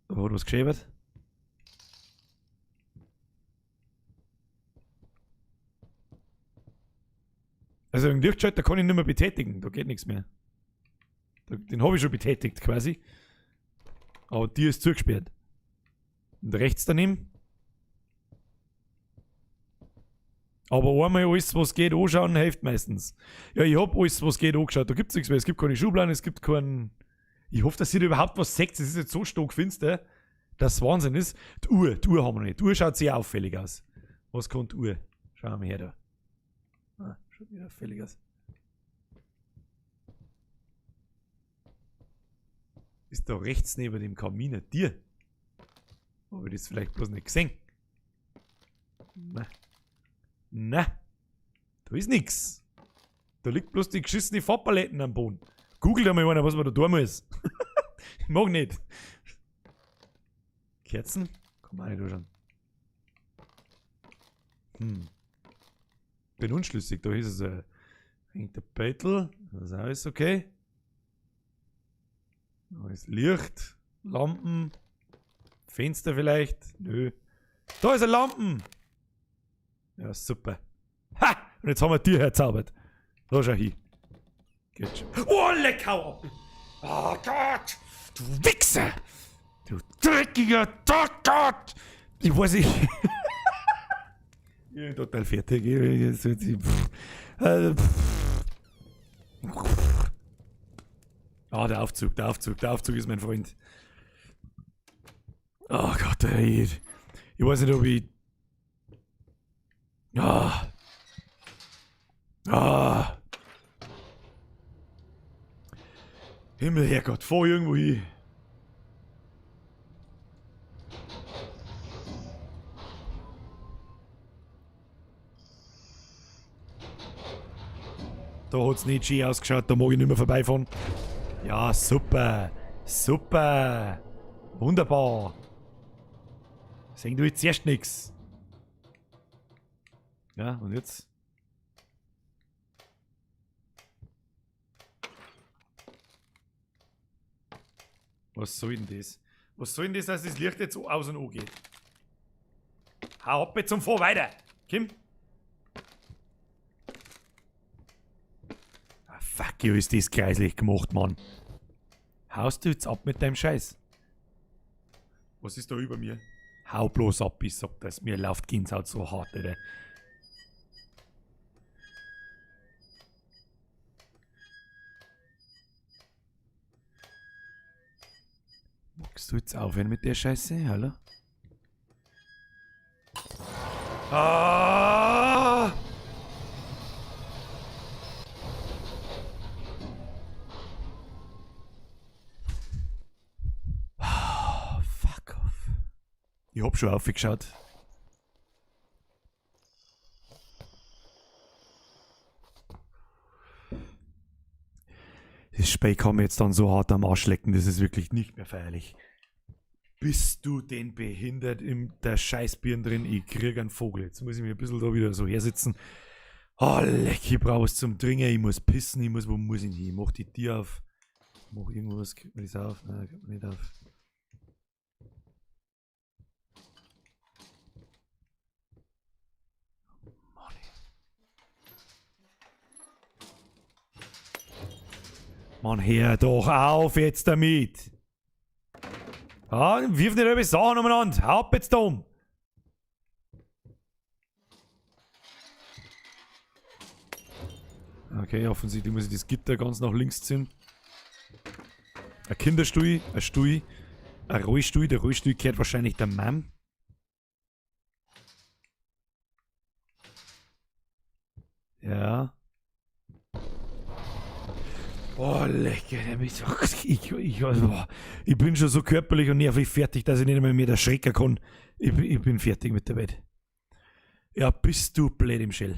Speaker 1: Da hat was geschäbert. Also den Lichtschalter kann ich nicht mehr betätigen. Da geht nichts mehr. Den habe ich schon betätigt quasi. Aber die ist zugesperrt. Und rechts daneben. Aber einmal alles, was geht, anschauen, hilft meistens. Ja, ich habe alles, was geht, angeschaut. Da gibt es nichts mehr. Es gibt keine Schubladen, es gibt keinen... Ich hoffe, dass ihr da überhaupt was seht. Es ist jetzt so stockfinster, dass es Wahnsinn ist. Die Uhr haben wir nicht. Die Uhr schaut sehr auffällig aus. Was kommt die Uhr? Schauen wir mal her da. Schaut wieder auffällig aus. Ist da rechts neben dem Kamin ein Tier? Habe ich das vielleicht bloß nicht gesehen? Na, da ist nix. Da liegt bloß die geschissene Farbpaletten am Boden. Googelt einmal einer, was man da tun muss. Ich mag nicht. Kerzen? Kann man auch nicht anschauen. Bin unschlüssig, da ist es hängt der Beutel. Das ist alles okay. Da ist Licht, Lampen, Fenster vielleicht. Nö. Da ist eine Lampen! Ja, super. Ha! Und jetzt haben wir die herzaubert. Da schau hin. Geht schon. Oh, leck, hau ab! Oh Gott! Du Wichser! Du dreckiger Gott! Ich weiß nicht. Ich bin total fertig. Der Aufzug ist mein Freund. Oh Gott, ich weiß nicht, ob ich... Himmel, Herrgott, fahr irgendwo hin. Da hat's nicht schön ausgeschaut, da mag ich nicht mehr vorbeifahren. Ja, super. Super. Wunderbar. Sehen du jetzt erst nix. Ja, und jetzt? Was soll denn das? Was soll denn das, dass das Licht jetzt aus und an geht? Hau ab jetzt und fahr weiter. Kim? Ah, fuck you, ist das kreislich gemacht, Mann. Haust du jetzt ab mit deinem Scheiß? Was ist da über mir? Hau bloß ab, ich sag das. Mir läuft Gänsehaut so hart, Alter. Magst du jetzt aufhören mit der Scheiße? Hallo? Ah! Fuck off. Ich hab schon aufgeschaut. Das Spiel kann mir jetzt dann so hart am Arsch lecken, das ist wirklich nicht mehr feierlich. Bist du denn behindert in der Scheißbirne drin? Ich krieg einen Vogel. Jetzt muss ich mir ein bisschen da wieder so hersitzen. Oh, leck, ich brauch was zum Trinken, ich muss pissen, wo muss ich hin? Ich mach die Tür auf. Ich mach irgendwas, kriegt man das auf? Nein, kriegt man nicht auf. Mann, hör doch auf jetzt damit! Ah, wirf nicht über Sachen umeinander! Hau ab jetzt da um! Okay, offensichtlich muss ich das Gitter ganz nach links ziehen. Ein Kinderstuhl, ein Stuhl, ein Rollstuhl. Der Rollstuhl gehört wahrscheinlich der Mom. Ja. Oh, lecker, ich bin schon so körperlich und nervlich fertig, dass ich nicht mehr der Schrecker kann. Ich bin fertig mit der Welt. Ja, bist du blöd im Shell.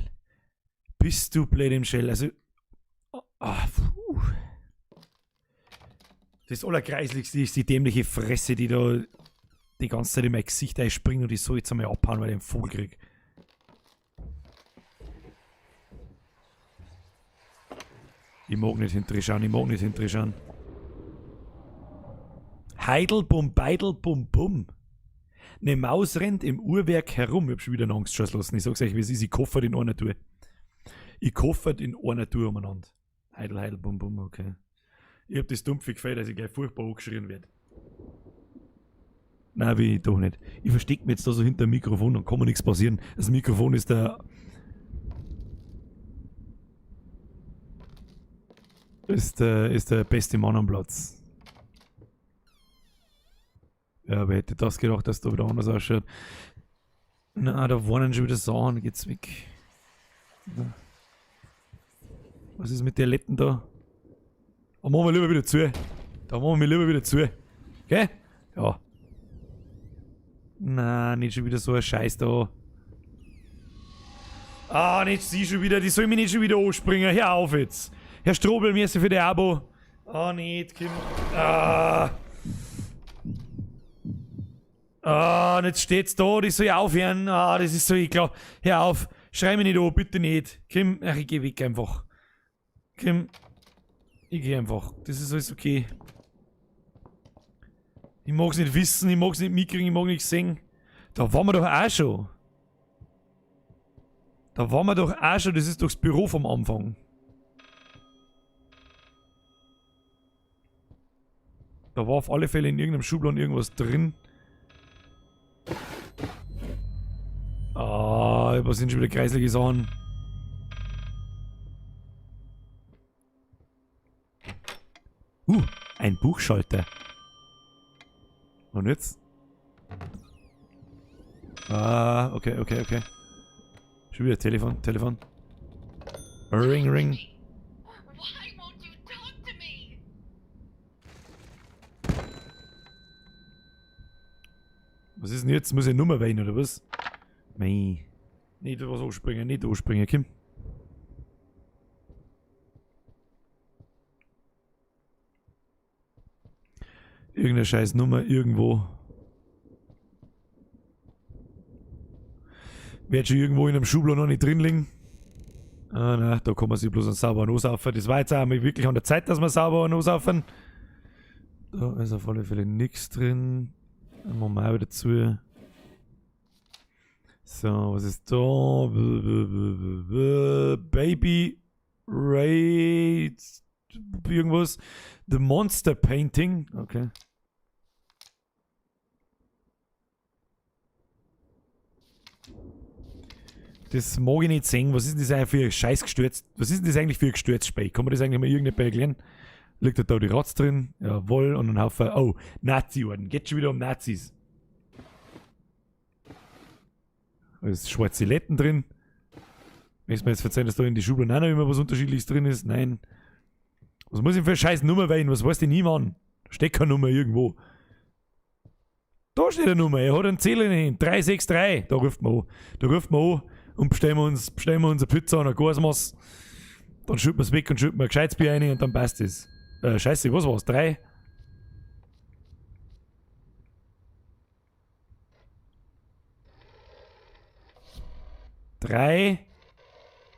Speaker 1: Bist du blöd im Shell. Also. Das Allergreislichste ist die dämliche Fresse, die da die ganze Zeit in mein Gesicht einspringt und ich soll jetzt einmal abhauen, weil ich einen Vogel krieg. Ich mag nicht hinterher. Heidel, bum, beidel, bum, bum. Ne Maus rennt im Uhrwerk herum. Ich hab schon wieder einen Angstschuss lassen. Ich sag's euch, wie es ist. Ich koffert in einer Tour. Umeinander. Heidel, heidel, bum, bum, okay. Ich hab das dumpfe Gefühl, dass ich gleich furchtbar angeschrien werde. Nein, will ich doch nicht. Ich versteck mich jetzt da so hinter dem Mikrofon, dann kann mir nichts passieren. Das Mikrofon ist der beste Mann am Platz. Ja, wer hätte das gedacht, dass da wieder anders ausschaut? Na, da warnen schon wieder Sachen, geht's weg. Ja. Was ist mit der Letten da? Da machen wir lieber wieder zu. Gell? Ja. Na, nicht schon wieder so ein Scheiß da. Ah, nicht sie schon wieder, die soll mich nicht schon wieder anspringen. Hör auf jetzt. Herr Strobel, merci für das Abo. Ah, nicht, Kim. Jetzt steht's da, die soll aufhören. Das ist so ekelhaft. Hör auf, schrei mich nicht an, bitte nicht. Kim, ich geh weg einfach. Kim, ich geh einfach. Das ist alles okay. Ich mag's nicht wissen, ich mag's nicht mitkriegen, ich mag nichts sehen. Da waren wir doch auch schon. Das ist doch das Büro vom Anfang. Da war auf alle Fälle in irgendeinem Schubladen irgendwas drin. Was sind schon wieder kreislige Sachen? Ein Buchschalter. Und jetzt? Okay. Schon wieder Telefon. Ring. Was ist denn jetzt? Muss ich Nummer wählen, oder was? Mei. Nicht anspringen, Kim. Irgendeine scheiß Nummer, irgendwo. Wird schon irgendwo in einem Schubladen noch nicht drin liegen. Nein, da kann man sich bloß einen sauberen aussaufen. Das war jetzt auch wirklich an der Zeit, dass wir sauber aussaufen. Da ist auf alle Fälle nichts drin. Dann machen wir auch wieder zu. So, was ist da? Baby Raid. Irgendwas. The Monster Painting. Okay. Das mag ich nicht sehen. Was ist denn das eigentlich für ein Scheiß gestürzt? Was ist denn das eigentlich für ein gestürztes Spiel? Kann man das eigentlich mal irgendjemand erklären? Liegt da die Ratz drin? Jawohl. Und ein Haufen. Oh, Nazi-Orden. Geht schon wieder um Nazis. Da ist schwarze Letten drin. Möchtest du mir jetzt verzeihen, dass da in die Schubladen auch noch immer was Unterschiedliches drin ist? Nein. Was muss ich für eine scheiß Nummer wählen? Was weiß denn niemand? Steckernummer irgendwo. Da steht eine Nummer. Er hat einen Zähler in der Hand. 363. Da ruft man an. Da ruft man an und bestellen wir uns eine Pizza und ein Gasmaß. Dann schütten wir es weg und schütten wir ein gescheites Bier rein und dann passt es. Scheiße, was war's? 3?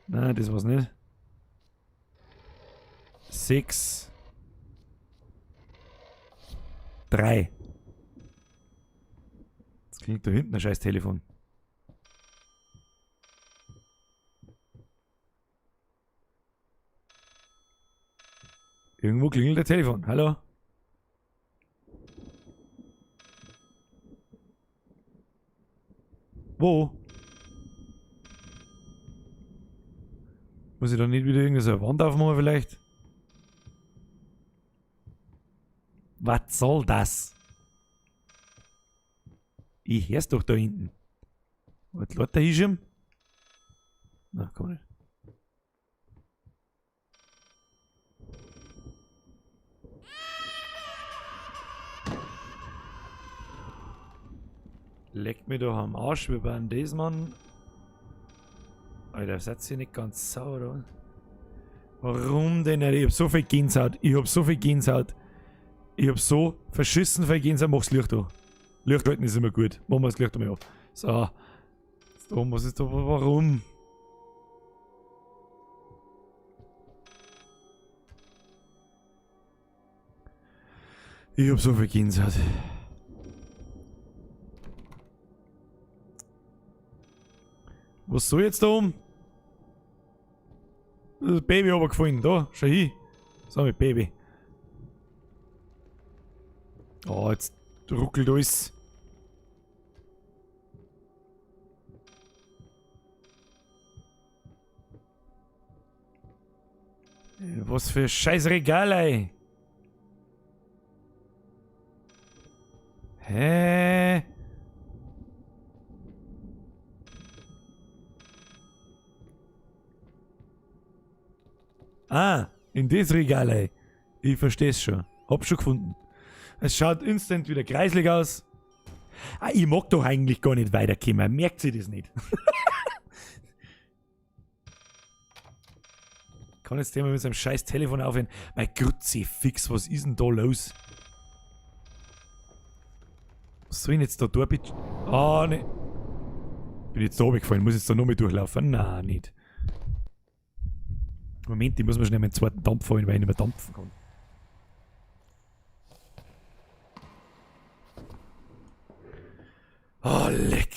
Speaker 1: Nein, das war's nicht. 6. 3. Jetzt klingt da hinten ein scheiß Telefon. Irgendwo klingelt der Telefon. Hallo? Wo? Muss ich da nicht wieder irgendeine so eine Wand aufmachen vielleicht? Was soll das? Ich hör's doch da hinten. Was lädt der Hischem? Na, komm nicht. Leckt mir doch am Arsch, wie bei das Mann. Alter, seid ihr nicht ganz sauer, oder? Warum denn nicht? Ich hab so viel Gänsehaut. Ich hab so verschissen viel Gänsehaut. Mach's Licht da. Licht halten ist immer gut. Machen wir das Licht einmal ab. So. Jetzt da, was ist da? Warum? Ich hab so viel Gänsehaut. Was soll jetzt da um? Das Baby runtergefallen. Da, schau hin. So mit Baby. Oh, jetzt ruckelt alles. Was für ein scheiß Regal, ey. Hä? Ah, in das Regal, ey. Ich versteh's schon. Hab's schon gefunden. Es schaut instant wieder kreislig aus. Ah, ich mag doch eigentlich gar nicht weiterkommen. Merkt sie das nicht? Kann jetzt der mal mit seinem scheiß Telefon aufhören? Mein Kruzifix, was ist denn da los? Was soll ich denn jetzt da tun, bitte? Ah, ne. Bin jetzt da runtergefallen. Muss jetzt da noch mal durchlaufen? Nein, nicht. Moment, ich muss mir schnell meinen zweiten Dampf holen, weil ich nicht mehr dampfen kann. Oh, leck.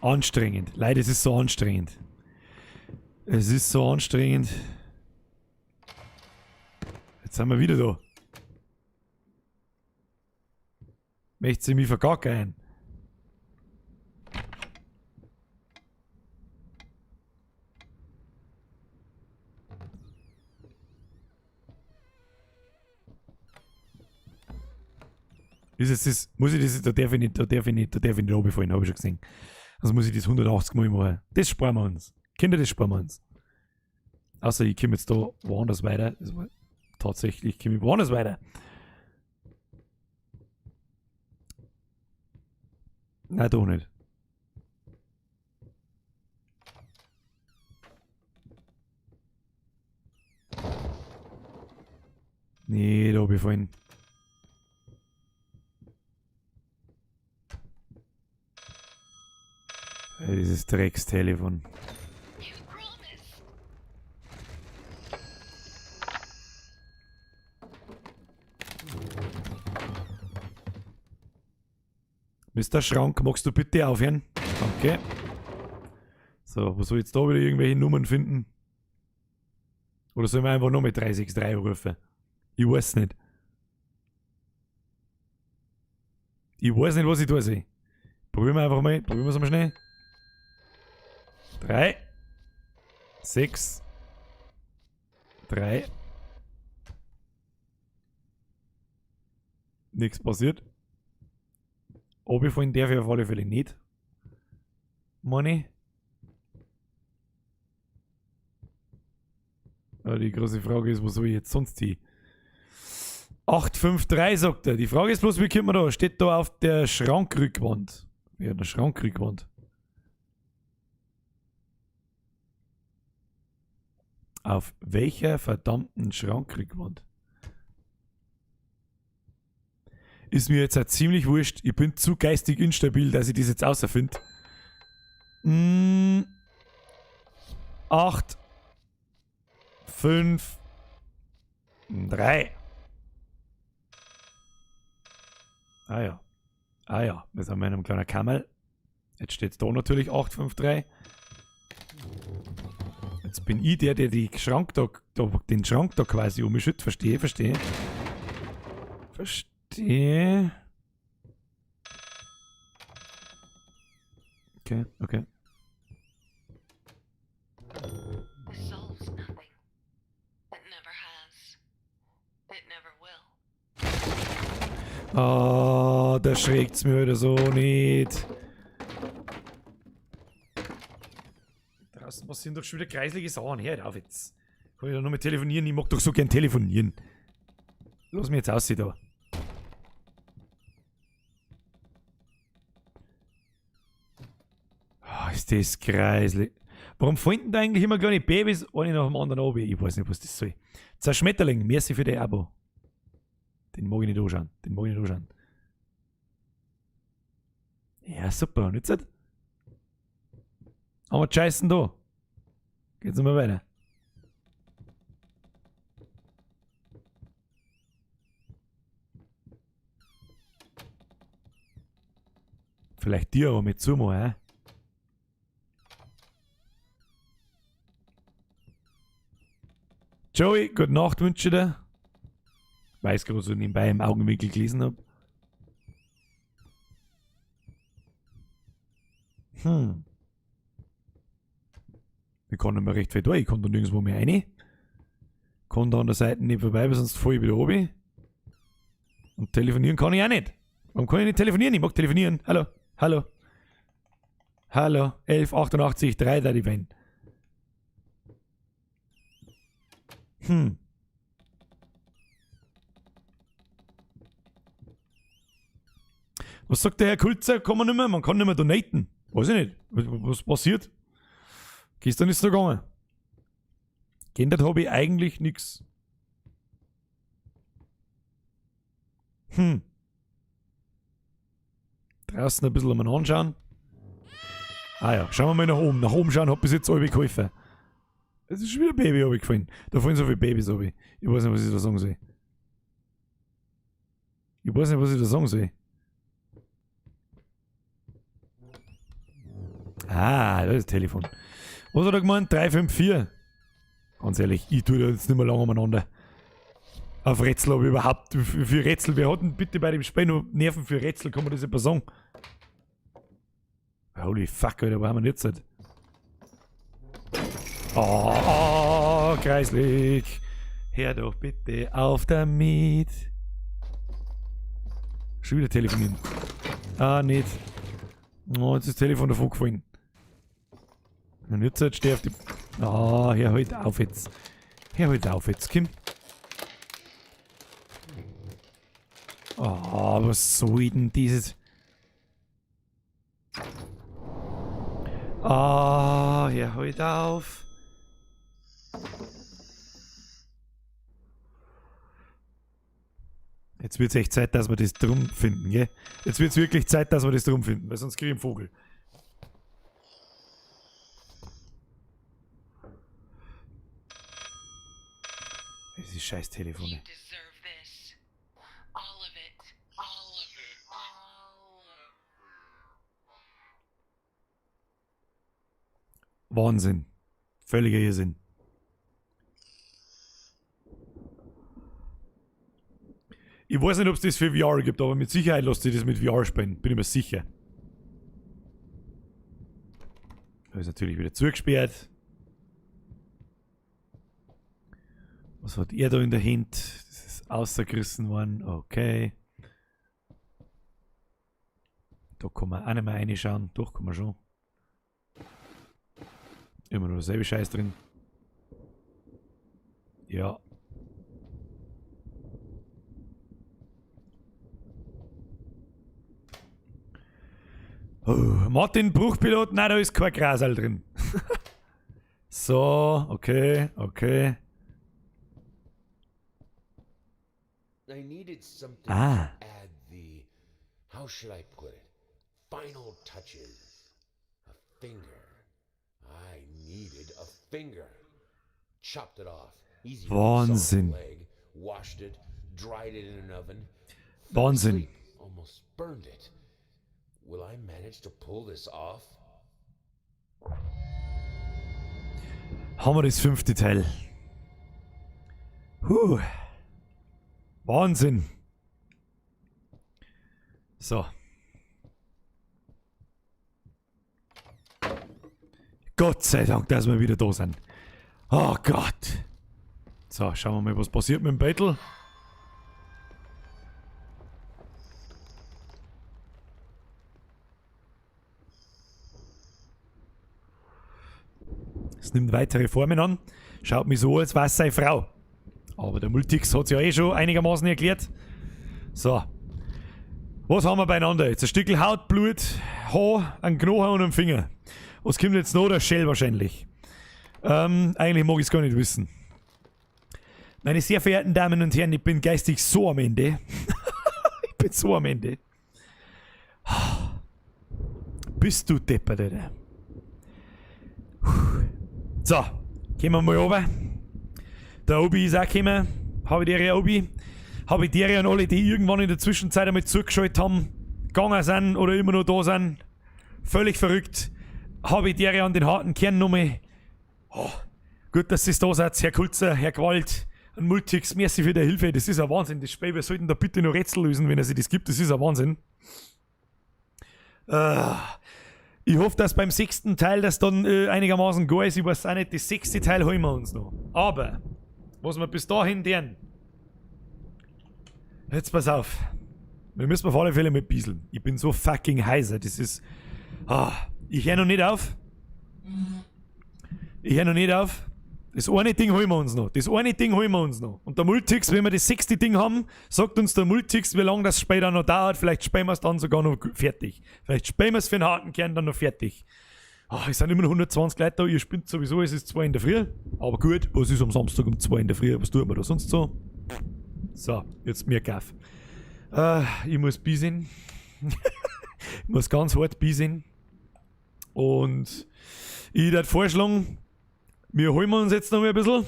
Speaker 1: Anstrengend. Leider, es ist so anstrengend. Es ist so anstrengend. Jetzt sind wir wieder da. Möchte sie mich vergackern? Ist es das, muss ich das, da darf ich nicht runterfallen, habe ich schon gesehen. Also muss ich das 180 Mal machen. Das sparen wir uns. Kinder, das sparen wir uns. Außer ich komme jetzt da woanders weiter. Das war tatsächlich, komme ich woanders weiter. Nein, doch nicht. Nee, da habe ich vorhin. Dieses Dreckstelefon. Mr. Schrank, magst du bitte aufhören? Danke. So, wo soll ich jetzt da wieder irgendwelche Nummern finden? Oder sollen wir einfach noch mit 363 rufen? Ich weiß nicht. Ich weiß nicht, was ich tun soll. Probieren wir einfach mal. Probieren wir es mal schnell. 3 6 3. Nichts passiert. Runterfallen darf ich auf alle Fälle nicht. Money. Ja, die große Frage ist, wo soll ich jetzt sonst hin? 853 sagt er. Die Frage ist bloß, wie kommt man da? Steht da auf der Schrankrückwand. Ja, der Schrankrückwand. Auf welcher verdammten Schrankrückwand? Ist mir jetzt halt ziemlich wurscht. Ich bin zu geistig instabil, dass ich das jetzt außerfinde. 8, 5, 3. Ah ja. Ah ja, wir sind in einem kleinen Kammer. Jetzt steht da natürlich 853. Jetzt bin ich der die Schrank da, den Schrank da quasi umschüttet. Verstehe. Okay.
Speaker 9: This solves nothing. It never has. It never will.
Speaker 1: Oh, da schrägt's mir wieder so nicht. Draußen passieren doch schon wieder kreislige Sachen. Hör auf jetzt. Kann ich da noch mal telefonieren? Ich mag doch so gern telefonieren. Lass mich jetzt aussehen da. Oh, ist das kreislig. Warum finden da eigentlich immer kleine Babys eine nach dem anderen ab? Ich weiß nicht, was das soll. Zerschmetterling, merci für dein Abo. Den mag ich nicht anschauen. Ja, super. Und jetzt? Haben wir die Scheißen da. Geht's mal weiter. Vielleicht dir aber mit zumachen, hä? Joey, gute Nacht wünsche ich dir. Weiß gerade, so nebenbei im Augenwinkel gelesen habe. Ich kann nicht mehr recht viel da. Ich kann da nirgendwo mehr rein. Kann da an der Seite nicht vorbei, weil sonst falle ich wieder oben. Und telefonieren kann ich auch nicht. Warum kann ich nicht telefonieren? Ich mag telefonieren. Hallo. 1188 3 da die Wenn. Was sagt der Herr Kulzer? Kann man nicht mehr? Man kann nicht mehr donaten. Weiß ich nicht. Was passiert? Gestern ist es gegangen. Geändert habe ich eigentlich nichts. Draußen ein bisschen mal anschauen. Ah ja, schauen wir mal nach oben. Nach oben schauen, hab bis jetzt alle geholfen. Es ist schon wieder ein Baby runtergefallen. Da fallen so viele Babys runter. Ich weiß nicht, was ich da sagen soll. Ah, das ist das Telefon. Was hat er gemeint? 354. Ganz ehrlich, ich tue da jetzt nicht mehr lange umeinander. Auf Rätsel habe ich überhaupt. Für Rätsel. Wir hatten bitte bei dem Spiel noch Nerven für Rätsel, kann man das etwa sagen? Holy fuck, Alter, wo haben wir jetzt? Oh, kreislig. Hör doch bitte auf damit. Schon wieder telefonieren. Ah, nicht. Oh, jetzt ist das Telefon davon gefallen. Und jetzt steh auf die... Ah, hör halt auf jetzt. Kim. Oh, was soll denn dieses... Ah, hör halt auf. Jetzt wird es echt Zeit, dass wir das drum finden, gell? Jetzt wird es wirklich Zeit, dass wir das drum finden, weil sonst kriege ich einen Vogel. Das ist scheiß Telefone. Wahnsinn. Völliger Irrsinn. Ich weiß nicht, ob es das für VR gibt, aber mit Sicherheit lässt sich das mit VR spielen. Bin ich mir sicher. Da ist natürlich wieder zugesperrt. Was hat er da in der Hand? Das ist außergerissen worden. Okay. Da kann man auch nicht mehr reinschauen. Doch, kann man schon. Immer noch derselbe Scheiß drin. Ja. Oh, Martin Bruchpilot, nein, da ist kein Grasal drin. So, okay, okay.
Speaker 8: I needed something
Speaker 1: Ah.
Speaker 8: to add the, how should I put it, final touches. A finger. I needed a finger. Chopped it off. Easy
Speaker 1: Wahnsinn.
Speaker 8: leg, washed it, dried it in an oven.
Speaker 1: Wahnsinn.
Speaker 8: Sleep, almost burned it. Will I manage to pull this off?
Speaker 1: Haben wir das 5. Teil. Wahnsinn. So. Gott sei Dank, dass wir wieder da sind. Oh Gott. So, schauen wir mal, was passiert mit dem Battle. Es nimmt weitere Formen an. Schaut mich so, als wäre es seine Frau. Aber der Multix hat es ja eh schon einigermaßen erklärt. So. Was haben wir beieinander jetzt? Ein Stückel Haut, Blut, Haar, ein Knochen und ein Finger. Was kommt jetzt noch? Der Shell wahrscheinlich. Eigentlich mag ich es gar nicht wissen. Meine sehr verehrten Damen und Herren, ich bin geistig so am Ende. Ich bin so am Ende. Bist du deppert, Alter. So, gehen wir mal runter. Der Obi ist auch gekommen. Habe ich dir Obi. Habe ich dir an alle, die irgendwann in der Zwischenzeit einmal zugeschaltet haben, gegangen sind oder immer noch da sind. Völlig verrückt. Habe ich dir an den harten Kern nochmal. Oh, gut, dass ihr da seid, Herr Kulzer, Herr Gewalt, ein Multix, merci für die Hilfe. Das ist ein Wahnsinn. Das Spiel, wir sollten da bitte noch Rätsel lösen, wenn es das gibt. Das ist ein Wahnsinn. Ich hoffe, dass beim 6. Teil das dann einigermaßen gut ist. Ich weiß auch nicht, das 6. Teil holen wir uns noch. Aber, was wir bis dahin deren. Jetzt pass auf. Wir müssen auf alle Fälle mit bieseln. Ich bin so fucking heiser. Das ist. Ich höre noch nicht auf. Ich höre noch nicht auf. Das eine Ding holen wir uns noch. Das eine Ding holen wir uns noch. Und der Multix, wenn wir das 6. Ding haben, sagt uns der Multix, wie lange das später noch dauert. Vielleicht spielen wir es dann sogar noch fertig. Vielleicht spielen wir es für den harten Kern dann noch fertig. Es sind immer noch 120 Leute da. Ihr spinnt sowieso, es ist 2 in der Früh. Aber gut, was ist am Samstag um 2 in der Früh? Was tut man da sonst so? So, jetzt mehr Kaff. Ich muss bieseln. Ich muss ganz hart bieseln. Und ich würde vorschlagen, wir holen uns jetzt noch mal ein bisschen.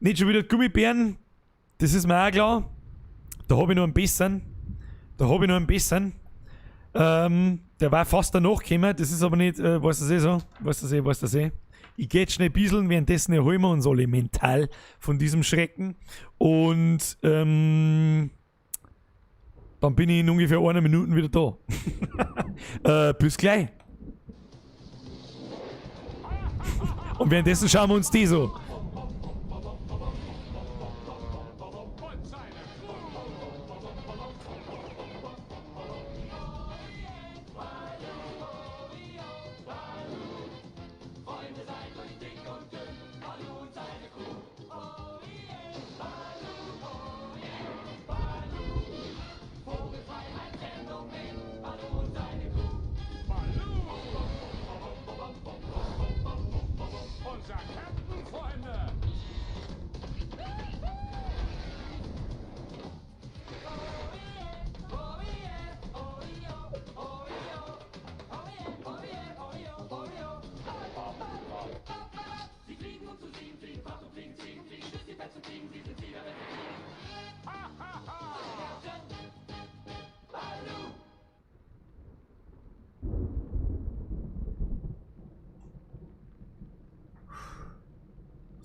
Speaker 1: Nicht schon wieder Gummibären. Das ist mir auch klar. Da habe ich noch einen besseren. Der war fast danach gekommen. Das ist aber nicht, weißt du so? Weißt du. Ich gehe jetzt schnell bieseln, währenddessen erholen wir uns alle mental von diesem Schrecken. Und dann bin ich in ungefähr 1 Minute wieder da. Bis gleich. Und währenddessen schauen wir uns die so.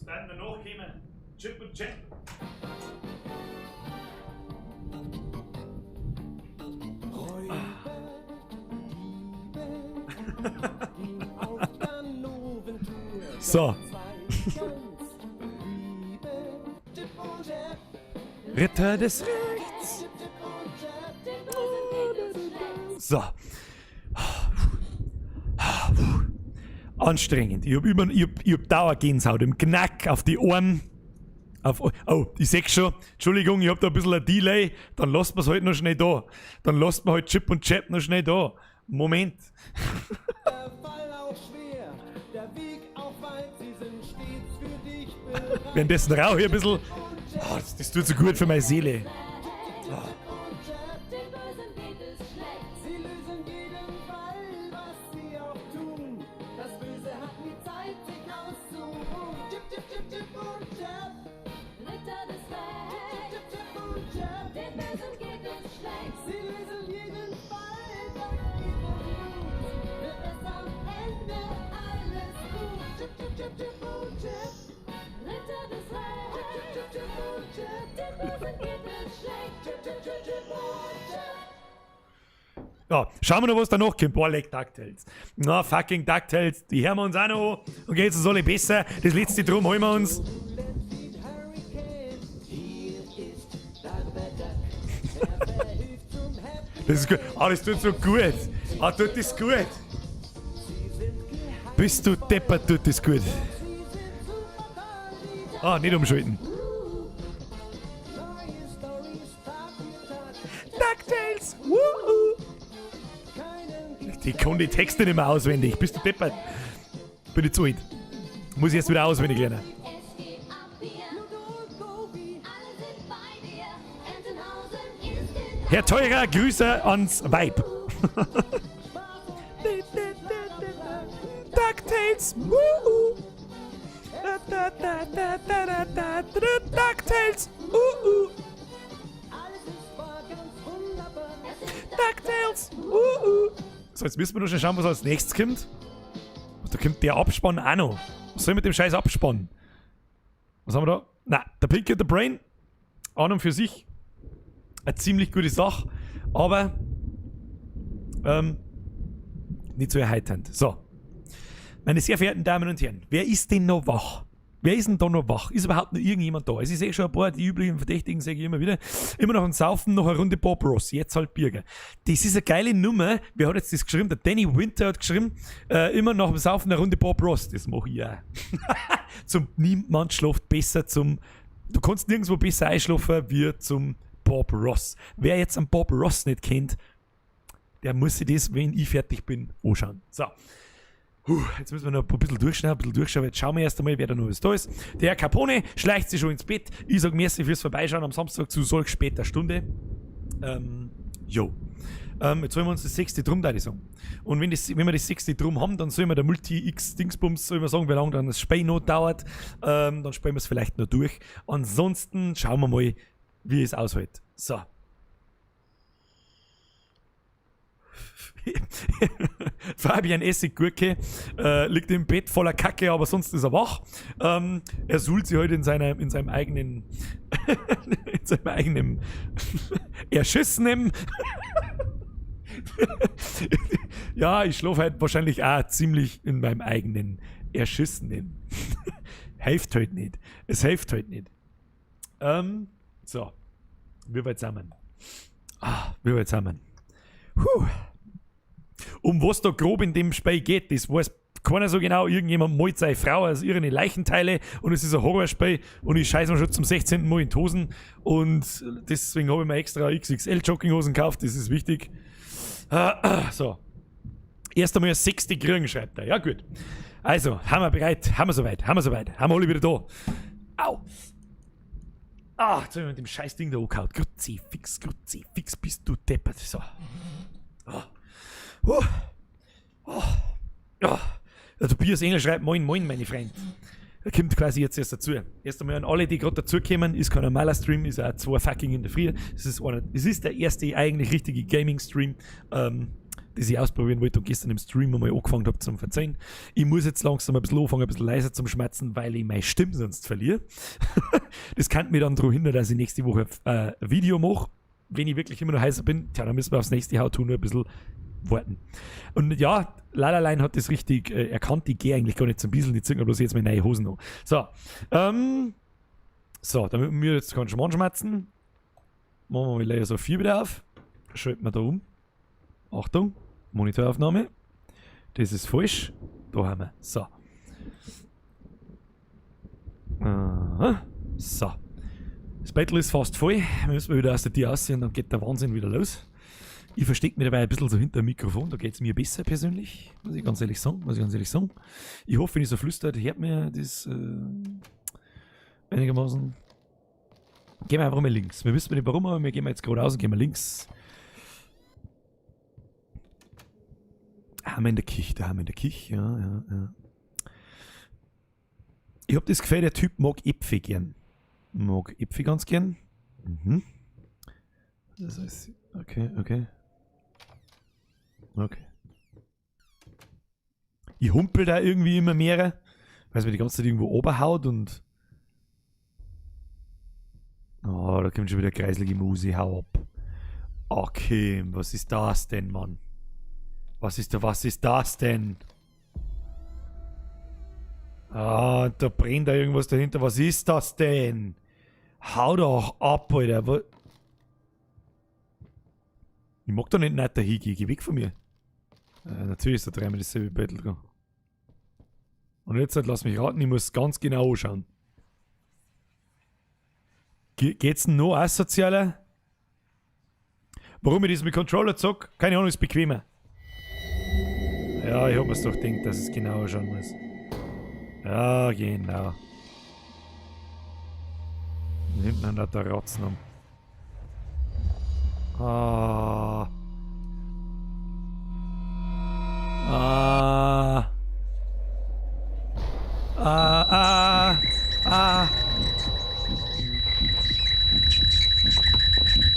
Speaker 1: Werden wir nachkommen. Chip und Chip. So. Ritter des Rechts. So. Anstrengend. Ich hab Dauergänsehaut im Knack auf die Ohren. Oh, ich seh's schon. Entschuldigung, ich hab da ein bisschen ein Delay. Dann lasst mir's halt noch schnell da. Dann lasst mir halt Chip und Chap noch schnell da. Moment.
Speaker 10: Der Fall auch schwer, der Weg auch weit, sie sind stets für dich bereit.
Speaker 1: Währenddessen rauche ich ein bisschen. Oh, das tut so gut für meine Seele.
Speaker 10: Sie lösen jeden Fall, was sie auch tun. Das Böse hat nie Zeit, sich auszuruhen. Chip, chip, chip, chip und Chap. Ritter des Rechts. Chip, chip, chip und Chap. Den Bösen geht es schlecht. Sie lösen jeden Fall, das geht es gut. Wird es am Ende alles gut. Chip, chip, chip, chip und Chap. Ritter des Rechts. Chip, chip, chip, chip und Chap. Den Bösen geht es schlecht. Chip, chip, chip, chip und Chap.
Speaker 1: Ja, schauen wir noch, was da noch kommt. Boah, leck DuckTales. Na, fucking DuckTales. Die hören wir uns auch noch. Und geht's uns alle besser. Das letzte Drum holen wir uns. Das ist gut. Ah, das tut so gut. Ah, tut das gut. Bist du deppert, tut das gut. Ah, nicht umschalten. DuckTales! Woohoo! Ich kann die Texte nicht mehr auswendig. Bist du deppert? Bin ich zu alt. Muss ich jetzt wieder auswendig lernen. Herr Teurer, Grüße ans Weib. DuckTales! Woohoo! DuckTales! Woohoo! DuckTales! So, jetzt müssen wir noch schon schauen, was als nächstes kommt. Da kommt der Abspann auch noch. Was soll ich mit dem scheiß Abspann? Was haben wir da? Na, der Pinky und der Brain. An und für sich eine ziemlich gute Sache, aber nicht so erheiternd. So. Meine sehr verehrten Damen und Herren, wer ist denn noch wach? Wer ist denn da noch wach? Ist überhaupt noch irgendjemand da? Also ich sehe schon ein paar, die üblichen Verdächtigen sage ich immer wieder. Immer noch ein Saufen, noch eine Runde Bob Ross, jetzt halt Bürger. Das ist eine geile Nummer. Wer hat jetzt das geschrieben? Der Danny Winter hat geschrieben, immer nach dem Saufen eine Runde Bob Ross. Das mache ich auch. Niemand schläft besser du kannst nirgendwo besser einschlafen wie zum Bob Ross. Wer jetzt einen Bob Ross nicht kennt, der muss sich das, wenn ich fertig bin, anschauen. So. Jetzt müssen wir noch ein bisschen durchschauen. Jetzt schauen wir erst einmal, wer da noch alles da ist. Der Herr Capone schleicht sich schon ins Bett. Ich sage merci fürs Vorbeischauen am Samstag zu solch später Stunde. Jetzt sollen wir uns das 6. Drum da sagen. Und wenn wir das 6. Drum haben, dann sollen wir der Multi-X-Dingsbums, sollen wir sagen, wie lange dann das Spiel noch dauert. Dann spielen wir es vielleicht noch durch. Ansonsten schauen wir mal, wie es aushält. So. Fabian Essiggurke liegt im Bett voller Kacke, aber sonst ist er wach. Er suhlt sich heute in seinem eigenen Erschissenem. Ja, ich schlafe halt wahrscheinlich auch ziemlich in meinem eigenen Erschissenen. Hilft halt nicht. Es hilft halt nicht. So. Wie weit zusammen? Puh. Um was da grob in dem Spiel geht, das weiß keiner so genau. Irgendjemand malt seine Frau aus ihren Leichenteile und es ist ein Horrorspiel und ich scheiße mir schon zum 16. Mal in die Hosen und deswegen habe ich mir extra XXL Jogginghosen gekauft, das ist wichtig. So. Erst einmal 60 kriegen, schreibt er. Ja gut. Also, haben wir bereit, haben wir soweit, haben wir alle wieder da. Au! Ah, jetzt habe ich mit dem scheiß Ding da angehauen. Grutzi, fix, bist du deppert. So. Der Tobias Engel schreibt Moin, moin, meine Freunde. Er kommt quasi jetzt erst dazu. Erst einmal an alle, die gerade dazukommen, ist kein normaler Stream, ist auch 2 fucking in der Früh. Es ist der erste eigentlich richtige Gaming-Stream, das ich ausprobieren wollte und gestern im Stream einmal angefangen habe zum Verzeihen. Ich muss jetzt langsam ein bisschen anfangen, ein bisschen leiser zum Schmatzen, weil ich meine Stimme sonst verliere. Das kann mir dann daran hindern, dass ich nächste Woche ein Video mache. Wenn ich wirklich immer noch heißer bin, dann müssen wir aufs nächste How To nur ein bisschen warten. Und ja, Lalalein hat das richtig erkannt. Ich gehe eigentlich gar nicht zum Bissl, ich ziehe bloß jetzt meine neue Hosen an. So, damit wir jetzt keinen Schmarrn schmatzen. Machen wir mal Layer so 4 wieder auf. Schalten wir da um. Achtung, Monitoraufnahme. Das ist falsch. Da haben wir. So. Aha. So. Das Battle ist fast voll. Wir müssen wieder aus der Tür aussehen und dann geht der Wahnsinn wieder los. Ich verstecke mich dabei ein bisschen so hinter dem Mikrofon, da geht es mir besser persönlich, muss ich ganz ehrlich sagen. Ich hoffe, wenn ich so flüstert, hört mir das einigermaßen. Gehen wir einfach mal links. Wir wissen nicht warum, aber wir gehen jetzt geradeaus und gehen wir links. Haben wir in der Kirche, ja. Ich hab das Gefühl, der Typ mag Äpfel gern. Mag Äpfel ganz gern. Mhm. Das heißt, okay. Ich humpel da irgendwie immer mehr, weil es mir die ganze Zeit irgendwo oberhaut und. Oh, da kommt schon wieder kreiselige Muse, hau ab. Okay, was ist das denn, Mann? Was ist das denn? Ah, da brennt da irgendwas dahinter. Was ist das denn? Hau doch ab, Alter. Ich mag da nicht weiter hingehen. Geh weg von mir. Natürlich ist da dreimal dasselbe Battle dran. Und jetzt lass mich raten, ich muss ganz genau anschauen. Geht's denn noch asozialer? Warum ich das mit Controller zock? Keine Ahnung, ist bequemer. Ja, ich hab mir's doch gedacht, dass es genauer schauen muss. Ja, genau. Hinten an der Ratzen um. Ah.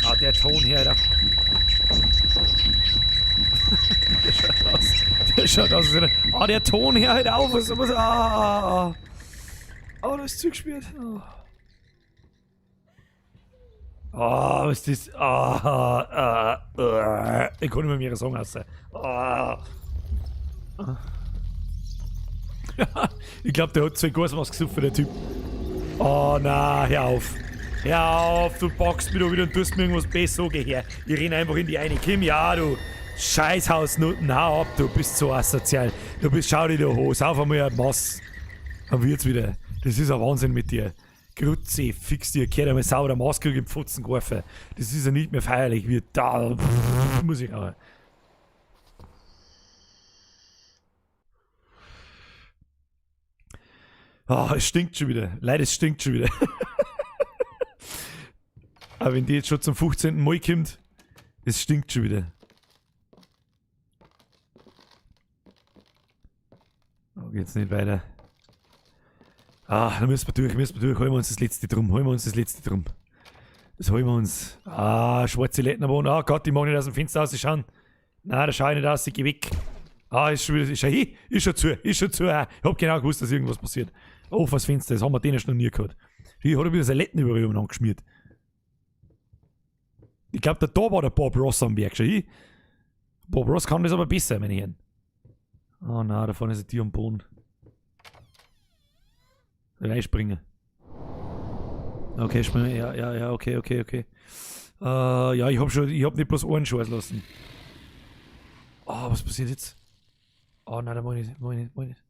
Speaker 1: Ah, der Ton hier, der schaut aus. Ah, der Ton hier, halt auf. Oh, da ist zugespielt. Oh, was ist das? Ich kann nicht mehr mehr sagen aus. Ich glaube, der hat 2 Gasmas gesucht für der Typ. Oh nein, hör auf. Hör auf, du packst mich da wieder und tust mir irgendwas besser. Geh her. Ich renn einfach in die eine. Kim, ja, du Scheißhausnutten, hau ab, du bist so asozial. Du bist, schau dich da hoch, sauf einmal ein Mass. Dann wird's wieder. Das ist ein Wahnsinn mit dir. Grütze, fix dir, kehr einmal sauber Maß krieg im Pfutzen geworfen. Das ist ja nicht mehr feierlich, wie da. Muss ich auch. Ah, es stinkt schon wieder. Leider, es stinkt schon wieder. Aber wenn die jetzt schon zum 15. Mal kommt, es stinkt schon wieder. Oh, geht's nicht weiter. Ah, da müssen wir durch. Holen wir uns das letzte drum. Das holen wir uns. Ah, schwarze Lettnerwohn. Ah Gott, ich mag nicht aus dem Fenster ausschauen. Nein, da schau ich nicht aus, ich geh weg. Ah, ist schon wieder, ist schon zu. Ich hab genau gewusst, dass irgendwas passiert. Oh, was Fenster, das haben wir denen schon noch nie gehabt. Hier hat er wieder Saletten überall angeschmiert. Ich glaube, da war der Bob Ross am Werk. Schau, Bob Ross kann das aber besser, meine Herren. Oh nein, da vorne ist ein Tier am Boden. Reinspringen. Okay, springen. Ja, okay. Ja, ich hab nicht bloß einen Schuss lassen. Oh, was passiert jetzt? Oh nein, da mach ich nicht.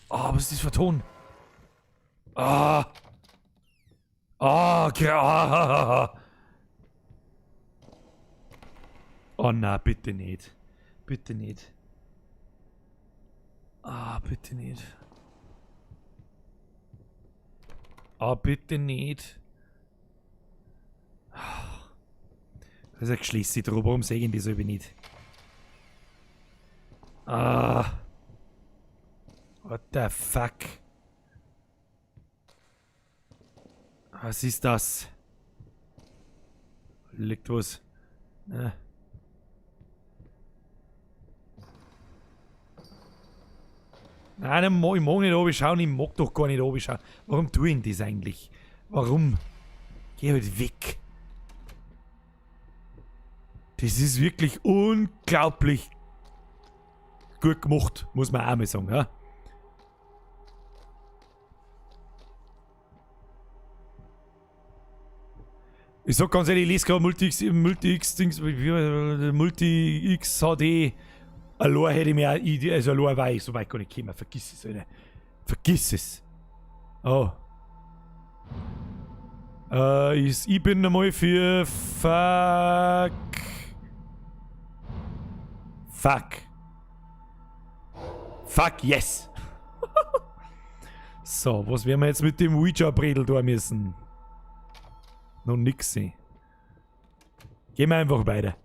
Speaker 1: Oh, was ist das für ein Ton? Oh nein, bitte nicht. Bitte nicht. Bitte nicht. Bitte nicht. Das ist ein Geschlissi drüber, warum sehen die so über nicht? What the fuck? Was ist das? Liegt was? Nein, ich mag nicht oben schauen, ich mag doch gar nicht oben schauen. Warum tue ich das eigentlich? Warum? Geh halt weg. Das ist wirklich unglaublich gut gemacht, muss man auch mal sagen. Ja? Ich sag ganz ehrlich, ich lese gerade Multi-X HD. Allein hätte ich mir auch, also allein war ich so weit gar nicht gekommen. Vergiss es, Alter. Vergiss es. Oh. Ich bin einmal für Fuck. Fuck, yes. So, was werden wir jetzt mit dem Ouija-Bredel da müssen? Noch nix sehen. Gehen wir einfach weiter.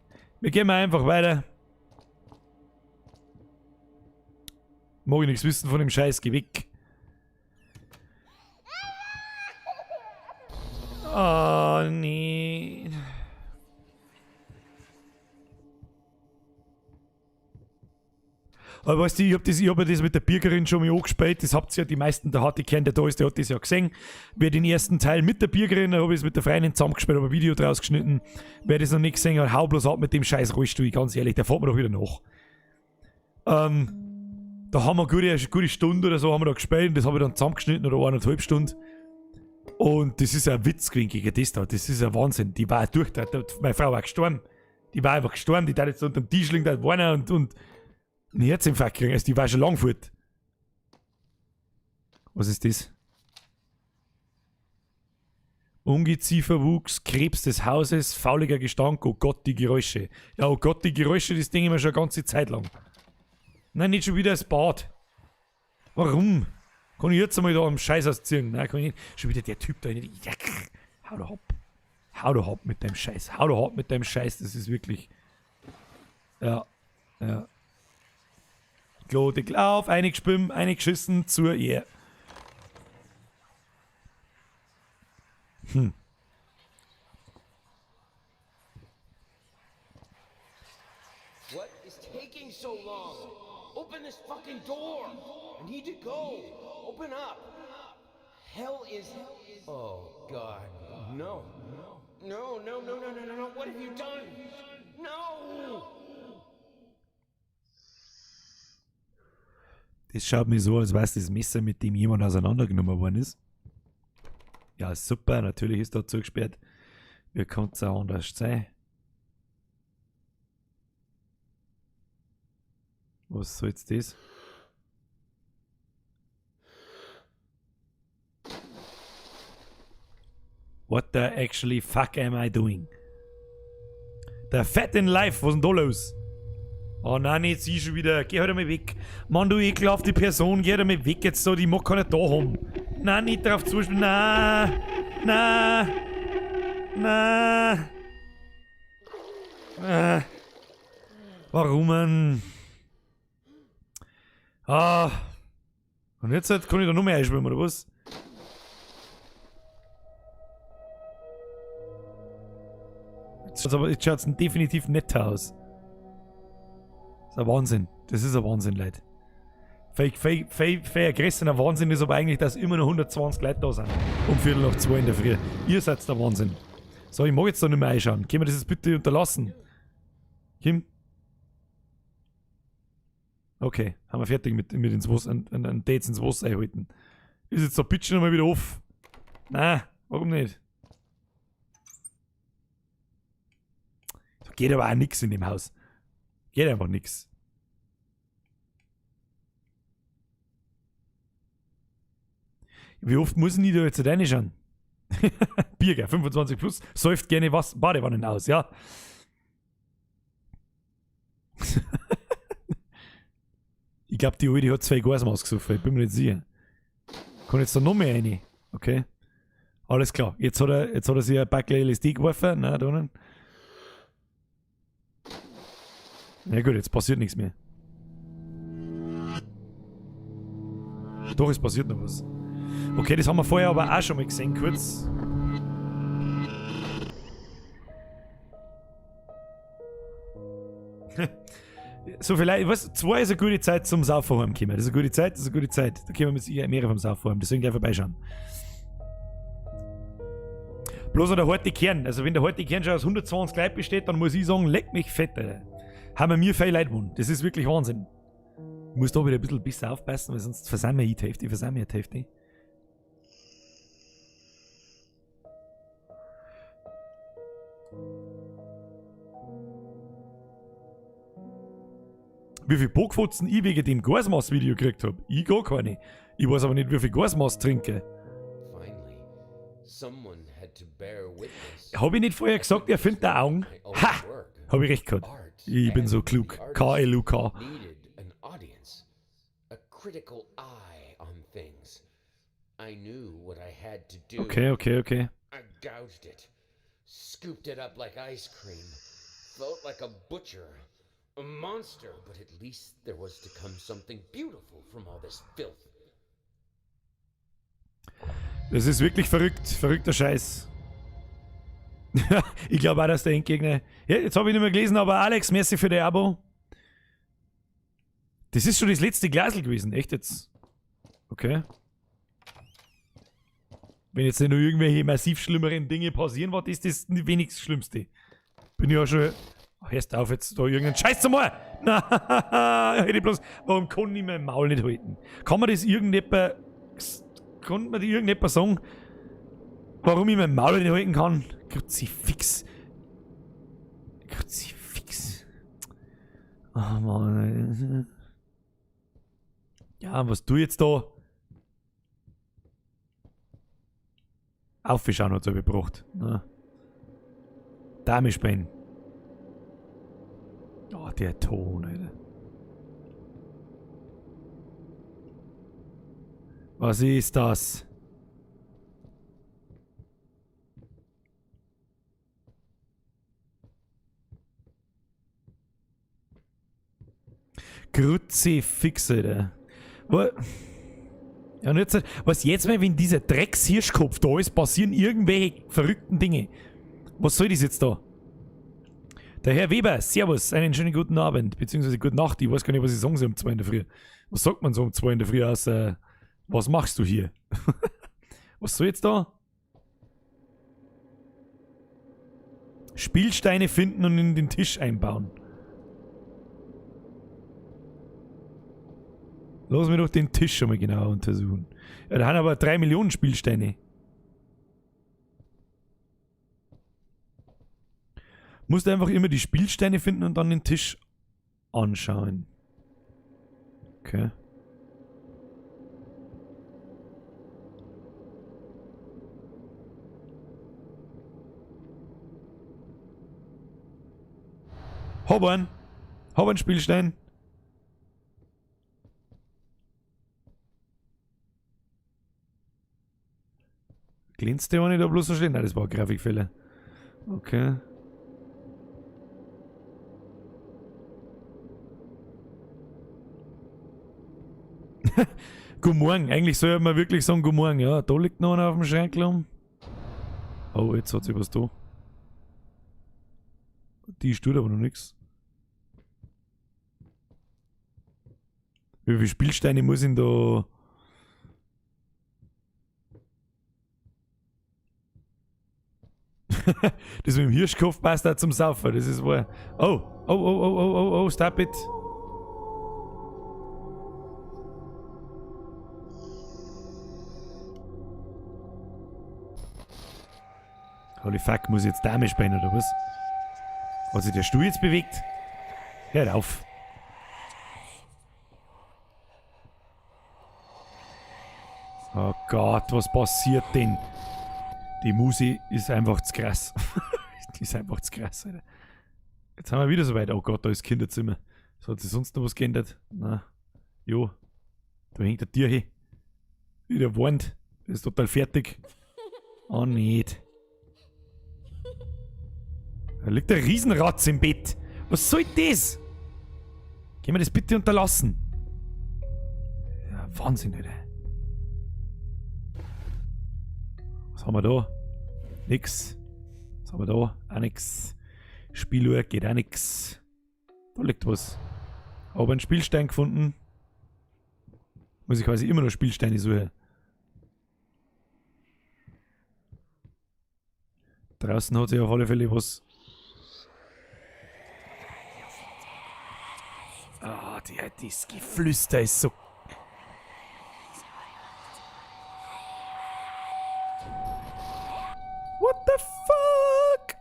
Speaker 1: Wir gehen einfach weiter. Mag ich nichts wissen von dem Scheiß, geh weg. Oh, nee. Aber weißt du, ich hab ja das mit der Bürgerin schon mal angespielt. Das habt ihr ja die meisten, der harte Kern, der da ist, der hat das ja gesehen. Wer den ersten Teil mit der Bürgerin, da habe ich es mit der Freundin zusammengespielt, habe ein Video draus geschnitten. Wer das noch nicht gesehen hat, hau bloß ab mit dem scheiß Rollstuhl, ganz ehrlich, der fährt mir doch wieder nach. Da haben wir eine gute Stunde oder so haben wir da gespielt, das habe ich dann zusammengeschnitten oder 1,5 Stunden. Und das ist ein Witz gewesen gegen das da, das ist ein Wahnsinn. Die war durch, meine Frau war gestorben. Die war einfach gestorben, die da jetzt unter dem Tisch liegen, da warnen und einen Herzinfarkt kriegen, also die war schon lang fort. Was ist das? Ungezieferwuchs, Krebs des Hauses, fauliger Gestank, oh Gott, die Geräusche. Ja, oh Gott, die Geräusche, das denke ich mir schon eine ganze Zeit lang. Nein, nicht schon wieder das Bad. Warum? Kann ich jetzt einmal da am Scheiß ausziehen? Nein, kann ich nicht. Schon wieder der Typ da. Ja, hau doch ab. Hau doch ab mit deinem Scheiß. Hau doch ab mit deinem Scheiß, das ist wirklich... Ja, ja. Deckel auf, eingeschwimmen, eingeschissen zur Ehe.
Speaker 11: What is taking so long? Open this fucking door! I need to go! Open up! Hell is... Oh, God. No. No, no, no, no, no, no, no. What have you done? No!
Speaker 1: Das schaut mir so, als wäre es das Messer, mit dem jemand auseinandergenommen worden ist. Ja, super, natürlich ist da zugesperrt. Wie kann es auch anders sein? Was soll jetzt das? What the actually fuck am I doing? Der Fat in Life, was ist denn da los? Oh nein, jetzt sieh schon wieder. Geh halt einmal weg. Mann, du ekelhafte Person, geh halt einmal weg jetzt da, die mag keiner da haben. Nein, nicht drauf zuspielen. Nein. Nein. Nein. Warum, Mann? Ah. Und jetzt halt kann ich da noch mehr einschwimmen, oder was? Jetzt schaut es definitiv netter aus. Das ist ein Wahnsinn. Das ist ein Wahnsinn, Leute. Vergessener Wahnsinn ist aber eigentlich, dass immer noch 120 Leute da sind. Um 1:45 in der Früh. Ihr seid der Wahnsinn. So, ich mag jetzt da nicht mehr einschauen. Können wir das jetzt bitte unterlassen? Kim? Okay, haben wir fertig mit ins Wasser, an Dates ins Wasser einhalten. Ist jetzt der Pitch nochmal wieder off? Nein, warum nicht? Da geht aber auch nichts in dem Haus. Geht einfach nichts. Wie oft muss ich da jetzt reinschauen? Bier, 25 plus, säuft gerne was Badewannen aus, ja. Ich glaube, die Alte hat 2 Gasmaß gesoffen, ich bin mir nicht sicher. Kann jetzt da noch mehr rein? Okay. Alles klar, jetzt hat er sich ein Backel LSD geworfen, nein, da unten. Ja gut, jetzt passiert nichts mehr. Doch, es passiert noch was. Okay, das haben wir vorher aber auch schon mal gesehen, kurz. So vielleicht, was, 2 ist eine gute Zeit zum Saufen heimkommen. Das ist eine gute Zeit, das ist eine gute Zeit. Da können wir mit mehr vom Saufen heim, deswegen gleich vorbeischauen. Bloß noch der harte Kern. Also wenn der harte Kern schon aus 120 Leuten besteht, dann muss ich sagen, leck mich fett, Alter. Haben wir mir viel Leute gewonnen. Das ist wirklich Wahnsinn. Ich muss da wieder ein bisschen besser aufpassen, weil sonst versammeln wir die Hälfte. wie viel Bockfotzen ich wegen dem Gasmaß-Video gekriegt habe. Ich gar keine. Ich weiß aber nicht, wie viel Gasmaß trinke.
Speaker 11: Finally, someone had to bear witness.
Speaker 1: Habe ich nicht vorher gesagt, er findet da Augen? Ha! Habe ich recht gehabt. Ich bin so klug. KLUK.
Speaker 11: Needed an audience, a critical eye on things. I knew what I had to do.
Speaker 1: Okay.
Speaker 11: I gouged it, scooped it up like ice cream, felt like a butcher, a monster, but at least there was to come something beautiful from all this filth.
Speaker 1: Das ist wirklich verrückt. Verrückter Scheiß. Ich glaube auch, dass der Endgegner... Ja, jetzt habe ich nicht mehr gelesen, aber Alex, merci für das Abo. Das ist schon das letzte Glasl gewesen. Echt jetzt? Okay. Wenn jetzt nicht noch irgendwelche massiv schlimmeren Dinge passieren, was ist das wenigstens Schlimmste? Bin ich ja schon... Hörst auf jetzt da irgendeinen Scheiß zu machen! Na, hätte ich bloß... Warum kann ich mein Maul nicht halten? Kann man das irgendjemand... Kann man dir irgendjemand sagen, warum ich mein Maul nicht halten kann? Kruzifix. Kruzifix. Oh Mann. Ja, was du jetzt da? Aufschauen hat es aber gebracht. Dame-Spähen. Oh, der Ton, Alter. Was ist das? Kruzifix, Alter. Ja, und jetzt, was jetzt mal, wenn dieser Drecks-Hirschkopf da ist, passieren irgendwelche verrückten Dinge. Was soll das jetzt da? Der Herr Weber, servus, einen schönen guten Abend, beziehungsweise gute Nacht. Ich weiß gar nicht, was ich sagen soll um 2 in der Früh. Was sagt man so um 2 in der Früh aus, was machst du hier? Was soll jetzt da? Spielsteine finden und in den Tisch einbauen. Lass mich doch den Tisch schon mal genau untersuchen. Ja, da haben aber 3 Millionen Spielsteine. Musst einfach immer die Spielsteine finden und dann den Tisch anschauen. Okay. Hab einen Spielstein. Glänzt der nicht da bloß so stehen? Nein, das war ein Grafikfehler. Okay. Guten Morgen. Eigentlich soll man wirklich sagen Guten Morgen. Ja, da liegt noch einer auf dem Schrank rum. Oh, jetzt hat sich was da. Die tut aber noch nichts. Wie viele Spielsteine muss ich denn da... Das mit dem Hirschkopf passt auch zum Saufen, das ist wahr. Oh, stop it. Holy fuck, muss ich jetzt Dame spielen oder was? Hat sich der Stuhl jetzt bewegt? Hört auf. Oh Gott, was passiert denn? Die Musi ist einfach zu krass. Die ist einfach zu krass, Alter. Jetzt haben wir wieder so weit. Oh Gott, da ist Kinderzimmer. So, hat sich sonst noch was geändert? Na, jo. Da hängt der Tier hin. Wieder warnt. Ist total fertig. Oh nicht. Da liegt ein Riesenratz im Bett. Was soll das? Können wir das bitte unterlassen? Ja, Wahnsinn, Alter. Was haben wir da? Nix. Was haben wir da? Auch nix. Spieluhr geht auch nix. Da liegt was. Aber einen Spielstein gefunden. Muss ich quasi immer noch Spielsteine suchen. Draußen hat sich auf alle Fälle was. Ah, das Geflüster ist so. What the fuck?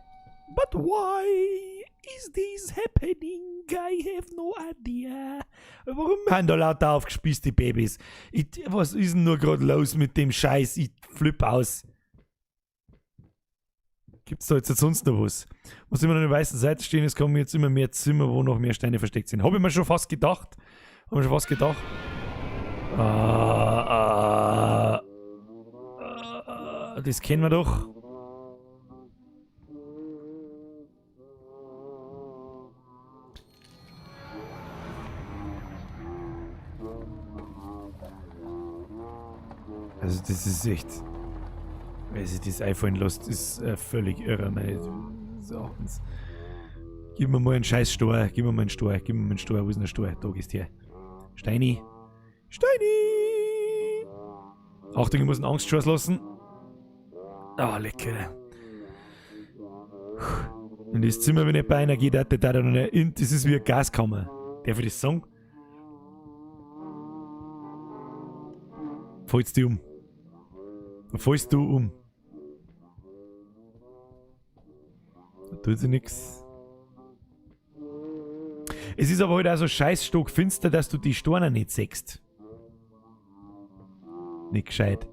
Speaker 1: But why is this happening? I have no idea. Warum haben da lauter aufgespießte Babys? Was ist denn nur gerade los mit dem Scheiß? Ich flipp aus. Gibt's da jetzt sonst noch was? Was immer an der weißen Seite stehen, es kommen jetzt immer mehr Zimmer, wo noch mehr Steine versteckt sind. Habe ich mir schon fast gedacht. Das kennen wir doch. Also das ist echt... Wer sich das iPhone lässt, ist völlig irre, meine Sachen. Gib mir mal einen scheiß Stor, gib mir mal einen Stor, wo ist denn der Stor? Da gehst her. Steini! Achtung, ich muss einen Angstschuss lassen. Ah, lecker. In das Zimmer, wenn nicht bei einer geht, das ist wie eine Gaskammer. Darf ich das sagen? Fällst du um? Fällst du um? Da tut sich nix. Es ist aber halt auch so scheißstock finster, dass du die Storner nicht siehst. Nicht gescheit.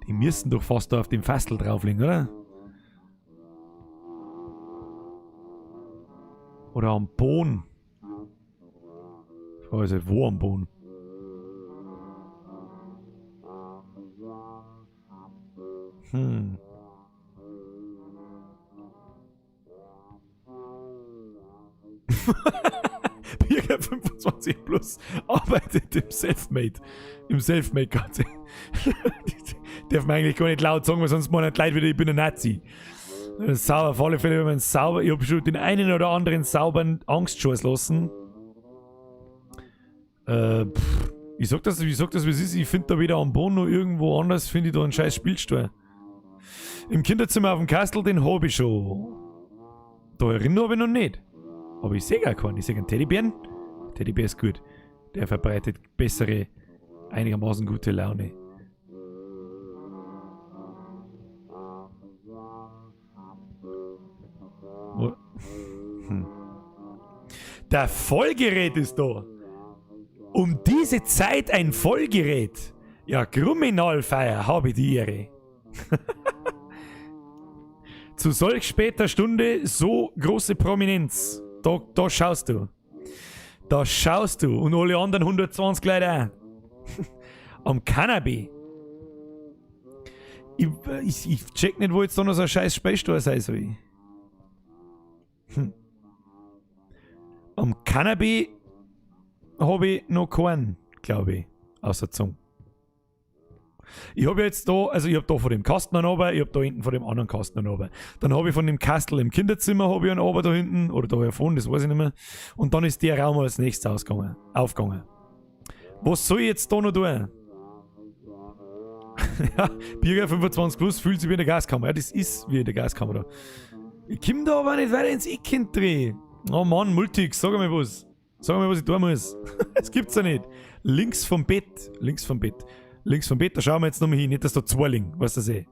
Speaker 1: Die müssen doch fast da auf dem Fastel drauflegen, oder? Oder am Boden. Ich weiß nicht, wo am Boden. Birger 25 plus arbeitet im Selfmade. Im Selfmade-Ganze. Darf man eigentlich gar nicht laut sagen, weil sonst meinen die Leute wieder, ich bin ein Nazi. Sauber, auf alle Fälle, wenn man sauber. Ich habe schon den einen oder anderen sauberen Angstschuss lassen. Ich sag das, wie es ist. Ich finde da weder am Boden noch irgendwo anders, finde ich da einen scheiß Spielstuhl. Im Kinderzimmer auf dem Kastel, den habe ich schon. Da erinnere habe ich noch nicht. Aber ich sehe gar keinen. Ich sehe einen Teddybären. Teddybär ist gut. Der verbreitet bessere, einigermaßen gute Laune. Der Vollgerät ist da. Um diese Zeit ein Vollgerät. Ja, Kriminalfeier habe ich die Ehre. Zu solch später Stunde so große Prominenz. Da schaust du. Da schaust du. Und alle anderen 120 Leute auch. Am Cannabis. Ich check nicht, wo jetzt da noch so ein scheiß Speistor sein soll. Am Cannabis habe ich noch keinen, glaube ich, außer Zunge. Ich habe jetzt da, also ich habe da von dem Kasten einen runter, ich habe da hinten von dem anderen Kasten einen runter. Dann habe ich von dem Kastel im Kinderzimmer habe ich einen runter da hinten, oder da vorne, das weiß ich nicht mehr. Und dann ist der Raum als nächstes aufgegangen. Was soll ich jetzt da noch tun? Ja, Birger 25 plus fühlt sich wie in der Gaskammer. Ja, das ist wie in der Gaskammer da. Ich komme da aber nicht weiter ins Eck hinten. Oh Mann, Multix, sag mir was. Sag mir, was ich tun muss. Das gibt's ja nicht. Links vom Bett, da schauen wir jetzt nochmal hin, nicht dass da zwei liegen, weißt du eh.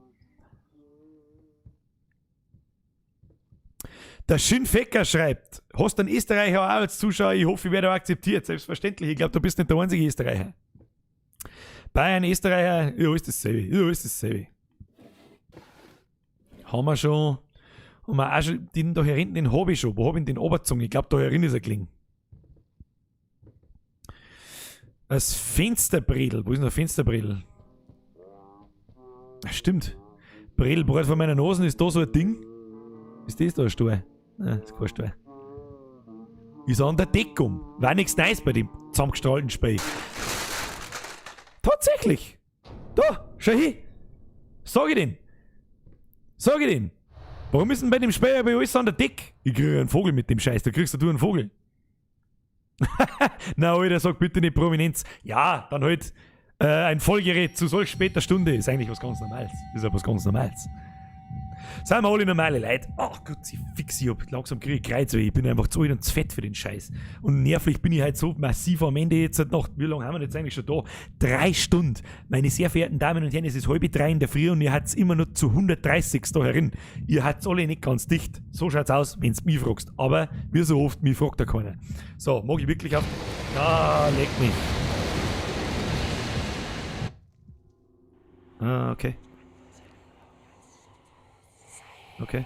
Speaker 1: Der Schönfecker schreibt, hast einen Österreicher auch als Zuschauer, ich hoffe, ich werde auch akzeptiert, selbstverständlich, ich glaube, du bist nicht der einzige Österreicher. Bayern, Österreicher, ja, ist dasselbe. Haben wir schon, auch schon, den da hinten, den habe ich schon, wo habe ich den Oberzunge, ich glaube, da herin ist er gelegen. Das Fensterbredel. Wo ist denn der Fensterbredel? Stimmt. Bredelbrot von meiner Nase ist da so ein Ding. Ist das da ein Stuhl? Nein, das ist kein Stuhl. Ist an der Deckung. War nichts Neues bei dem zusammengestrahlten Spiel. Tatsächlich. Da, schau hin. Sag ich den. Warum ist denn bei dem Spiel aber alles an der Deck? Ich kriege einen Vogel mit dem Scheiß. Da kriegst du einen Vogel. Na, Alter, sag bitte nicht Prominenz. Ja, dann halt ein Vollgerät zu solch später Stunde ist eigentlich was ganz Normales. Sind wir alle normale Leute? Ach Gott, ich fix, ich hab langsam kriege ich Kreuz, weil ich bin einfach zu alt und zu fett für den Scheiß. Und nervlich bin ich halt so massiv am Ende jetzt noch. Wie lange haben wir jetzt eigentlich schon da? 3 Stunden. Meine sehr verehrten Damen und Herren, es ist 2:30 in der Früh und ihr habt's immer noch zu 130 da herin. Ihr habt's alle nicht ganz dicht. So schaut's aus, wenn's mich fragst. Aber wie so oft, mich fragt da keiner. So, mag ich wirklich auf... Ah, leck mich. Ah, okay. Okay.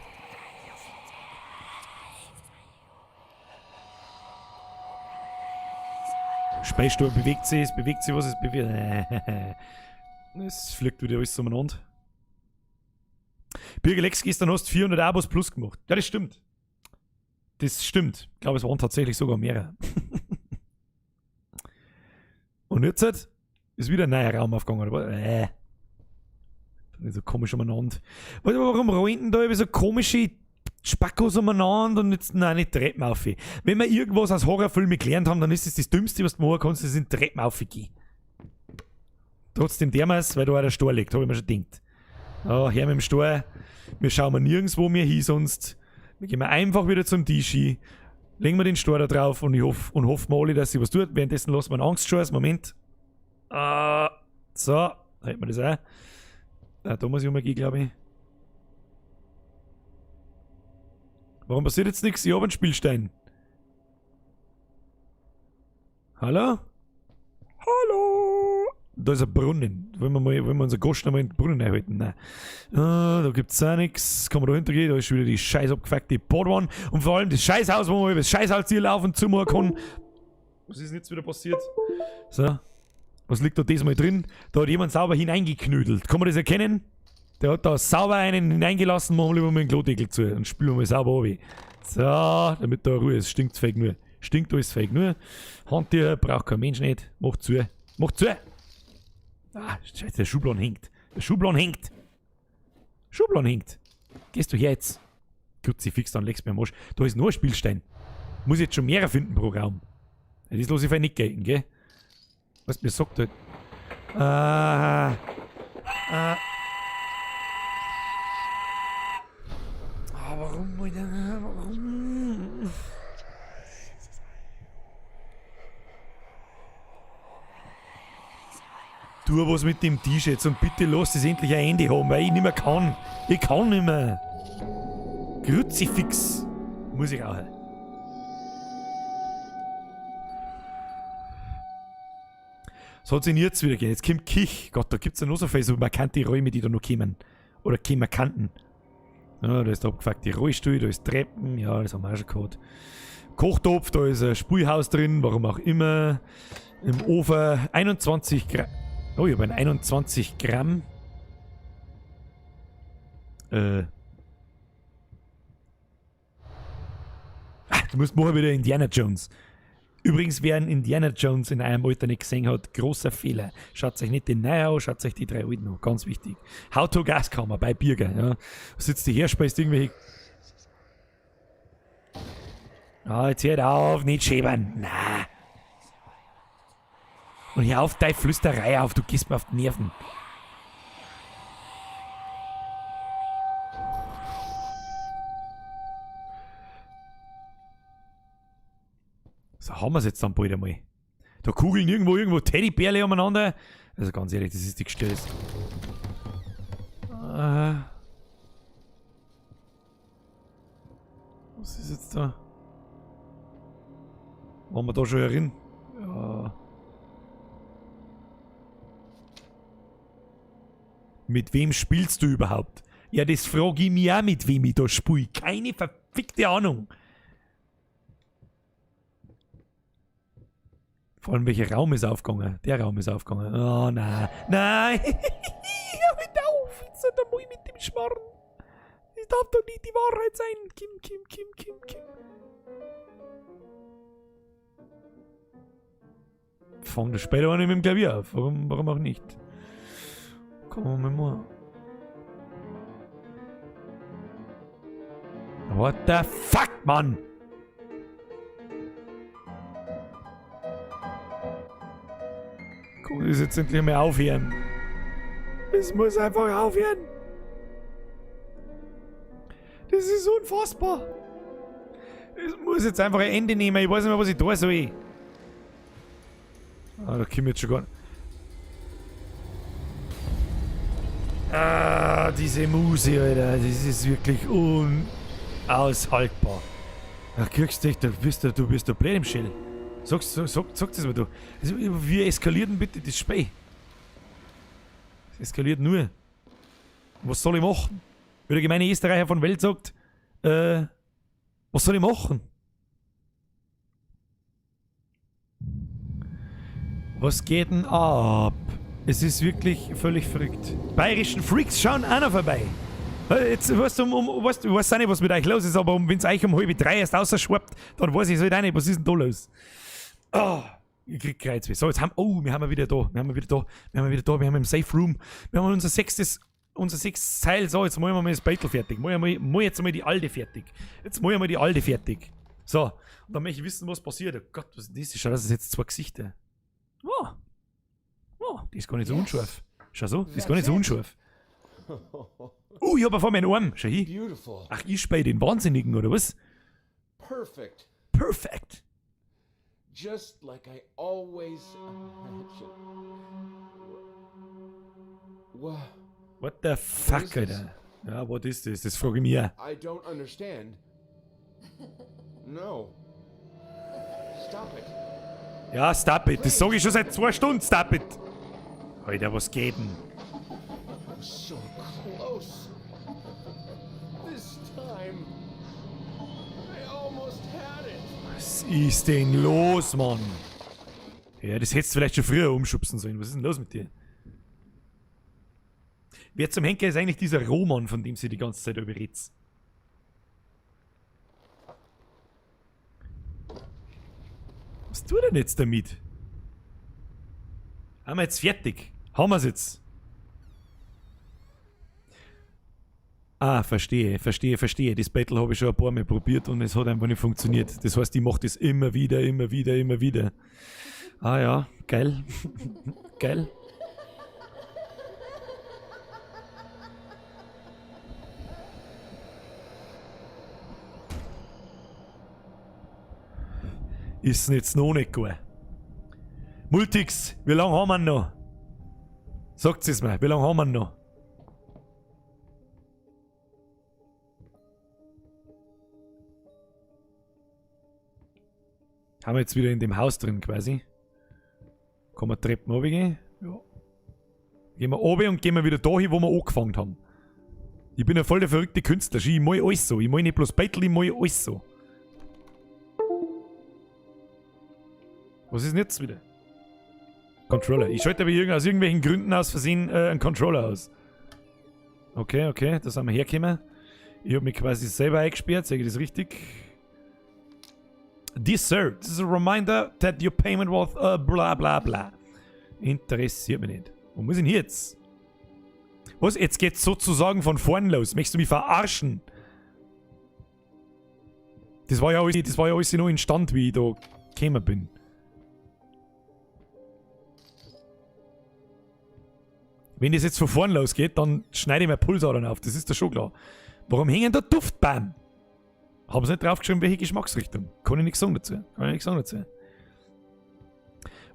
Speaker 1: Speisstuhl bewegt sich, es bewegt sich was, es bewegt. Es fliegt wieder alles umeinander. Birgelex, gestern hast du 400 Abos plus gemacht. Ja, das stimmt. Das stimmt. Ich glaube, es waren tatsächlich sogar mehrere. Und jetzt ist wieder ein neuer Raum aufgegangen, oder? So komisch umeinander. Warum rollen denn da über so komische Spackos umeinander und jetzt, nein, nicht Treppen auf. Wenn wir irgendwas aus Horrorfilmen gelernt haben, dann ist es das Dümmste, was du machen kannst, das sind Treppen aufgehen. Trotzdem dermaßen, weil da auch der Stor liegt, habe ich mir schon gedacht. Ja, her mit dem Stor. Wir schauen mal nirgendwo mehr hin, sonst. Wir gehen einfach wieder zum Tisch hin, legen wir den Stor da drauf und ich hoffen wir alle, dass sie was tut. Währenddessen lassen wir einen Angstscheiß. Moment. So, halten wir das auch. Da muss ich umgehen, glaube ich. Warum passiert jetzt nichts? Ich habe einen Spielstein. Hallo? Hallo? Da ist ein Brunnen. Wollen wir unseren Gast nochmal in den Brunnen einhalten? Nein. Da gibt es auch nichts. Kann man da hintergehen? Da ist schon wieder die scheiß abgefuckte Badwanne. Und vor allem das Scheißhaus, wo man über das Scheißhaus hier laufen zu machen kann. Was ist denn jetzt wieder passiert? So. Was liegt da diesmal drin? Da hat jemand sauber hineingeknödelt. Kann man das erkennen? Der hat da sauber einen hineingelassen, machen wir lieber mal den Klodeckel zu und spülen wir mal sauber runter. So, damit da Ruhe ist. Stinkt's fake nur. Stinkt alles fake nur. Handtücher braucht kein Mensch nicht. Macht zu. Macht zu! Ah, scheiße, der Schubladen hängt. Der Schubladen hängt. Schubladen hängt. Gehst du her jetzt? Kruzifix, dann legst du mir am Arsch. Da ist noch ein Spielstein. Muss ich jetzt schon mehrere finden pro Raum. Das lasse ich vielleicht nicht gelten, gell? Was mir sagt halt. Warum, Alter? Warum? Tu was mit dem T-Shirt und bitte lass es endlich ein Ende haben, weil ich nicht mehr kann. Ich kann nicht mehr. Kruzifix. Muss ich auch. So hat es jetzt wieder gehen. Jetzt kommt Kich. Gott, da gibt es ja noch so viele so markante Räume, die da noch kommen. Oder kommen kannten. Ja, da ist der abgefuckte Rollstuhl, da ist Treppen. Ja, das haben wir auch schon gehabt. Kochtopf, da ist ein Spülhaus drin, warum auch immer. Im Ofen 21 Gramm. Oh, ich habe ein 21 Gramm. Du musst morgen wieder Indiana Jones. Übrigens, wer einen Indiana Jones in einem Alter nicht gesehen hat, großer Fehler. Schaut euch nicht den neuen an, schaut euch die 3 alten an. Ganz wichtig. How to Gaskammer bei Birger. Ja. Sitzt die her, speist irgendwelche... Ah, jetzt hört auf, nicht schäbern. Na. Und hör auf deine Flüsterei auf, du gehst mir auf die Nerven. So haben wir es jetzt dann bald einmal. Da kugeln irgendwo Teddybärle umeinander. Also ganz ehrlich, das ist die Gestörste. Was ist jetzt da? Waren wir da schon herin? Ja. Mit wem spielst du überhaupt? Ja, das frage ich mich auch, mit wem ich da spiele. Keine verfickte Ahnung. Vor allem, welcher Raum ist aufgegangen? Der Raum ist aufgegangen. Oh, nein. Nein! Hör auf! Jetzt da muss ich mit dem Schmarrn. Das darf doch nicht die Wahrheit sein. Kim. Fang das später auch nicht mit dem Klavier auf. Warum auch nicht? Komm mal. What the fuck, Mann? Kann das jetzt endlich mal aufhören? Es muss einfach aufhören. Das ist unfassbar. Ich muss jetzt einfach ein Ende nehmen. Ich weiß nicht mehr, was ich da soll. Ah, da komme ich jetzt schon gar nicht. Ah, diese Muse, Alter. Das ist wirklich unaushaltbar. Da kriegst du echt, du bist da blöd im Schädel. Sag das mal, du. Wie eskaliert denn bitte das Spiel? Es eskaliert nur. Was soll ich machen? Wie der gemeine Österreicher von Welt sagt, was soll ich machen? Was geht denn ab? Es ist wirklich völlig verrückt. Bayerischen Freaks schauen auch noch vorbei. Jetzt weißt du, ich weiß auch nicht, was mit euch los ist, aber wenn es euch um 2:30 erst rausschwappt, dann weiß ich es halt auch nicht, was ist denn da los? Oh, ich krieg Kreuzweh. So, jetzt haben wir wieder da. Wir haben im Safe Room. Wir haben unser sechstes Teil. So, jetzt machen wir mal das Battle fertig. Mal jetzt mal die alte fertig. So, und dann möchte ich wissen, was passiert. Oh Gott, was ist denn das? Schau, das ist jetzt 2 Gesichter. Oh, die ist gar nicht so unscharf. Schau so, die ist gar nicht so unscharf. Ich hab vor meinen Arm. Schau hin. Ach, ich spiele den Wahnsinnigen, oder was? Perfect.
Speaker 11: Just like I always imagined.
Speaker 1: What the fuck, Alter? Ja, was ist das? Das frage ich mich auch.
Speaker 11: I don't understand. No. Stop it.
Speaker 1: Ja, stop it. Das sage ich schon seit 2 Stunden. Stop it. Alter, was geht denn?
Speaker 11: So close. This time, I almost had it.
Speaker 1: Was ist denn los, Mann? Ja, das hättest du vielleicht schon früher umschubsen sollen. Was ist denn los mit dir? Wer zum Henker ist eigentlich dieser Roman, von dem sie die ganze Zeit überredet? Was tut er denn jetzt damit? Haben wir jetzt fertig? Haben wir es jetzt? Ah, verstehe. Das Battle habe ich schon ein paar Mal probiert und es hat einfach nicht funktioniert. Das heißt, ich mache das immer wieder. Ah ja, geil. Geil. Ist jetzt noch nicht gut. Multix, wie lange haben wir noch? Sagt es mir, wie lange haben wir noch? Haben wir jetzt wieder in dem Haus drin quasi. Kann man Treppen runtergehen? Ja. Gehen wir runter und gehen wir wieder dahin, wo wir angefangen haben. Ich bin ja voll der verrückte Künstler. Ich mal alles so. Ich mal nicht bloß Battle, ich mal alles so. Was ist denn jetzt wieder? Controller. Ich schalte aber aus irgendwelchen Gründen aus Versehen einen Controller aus. Okay, da sind wir hergekommen. Ich habe mich quasi selber eingesperrt, sage ich das richtig? Dear Sir, this is a reminder that your payment was bla bla bla. Interessiert mich nicht. Wo muss ich denn jetzt? Was? Jetzt geht's sozusagen von vorn los. Möchtest du mich verarschen? Das war ja alles noch in Stand, wie ich da gekommen bin. Wenn das jetzt von vorn losgeht, dann schneide ich mir Pulsadern auf, das ist ja schon klar. Warum hängen da Duftbäume? Haben sie nicht draufgeschrieben, welche Geschmacksrichtung? Kann ich nichts sagen dazu.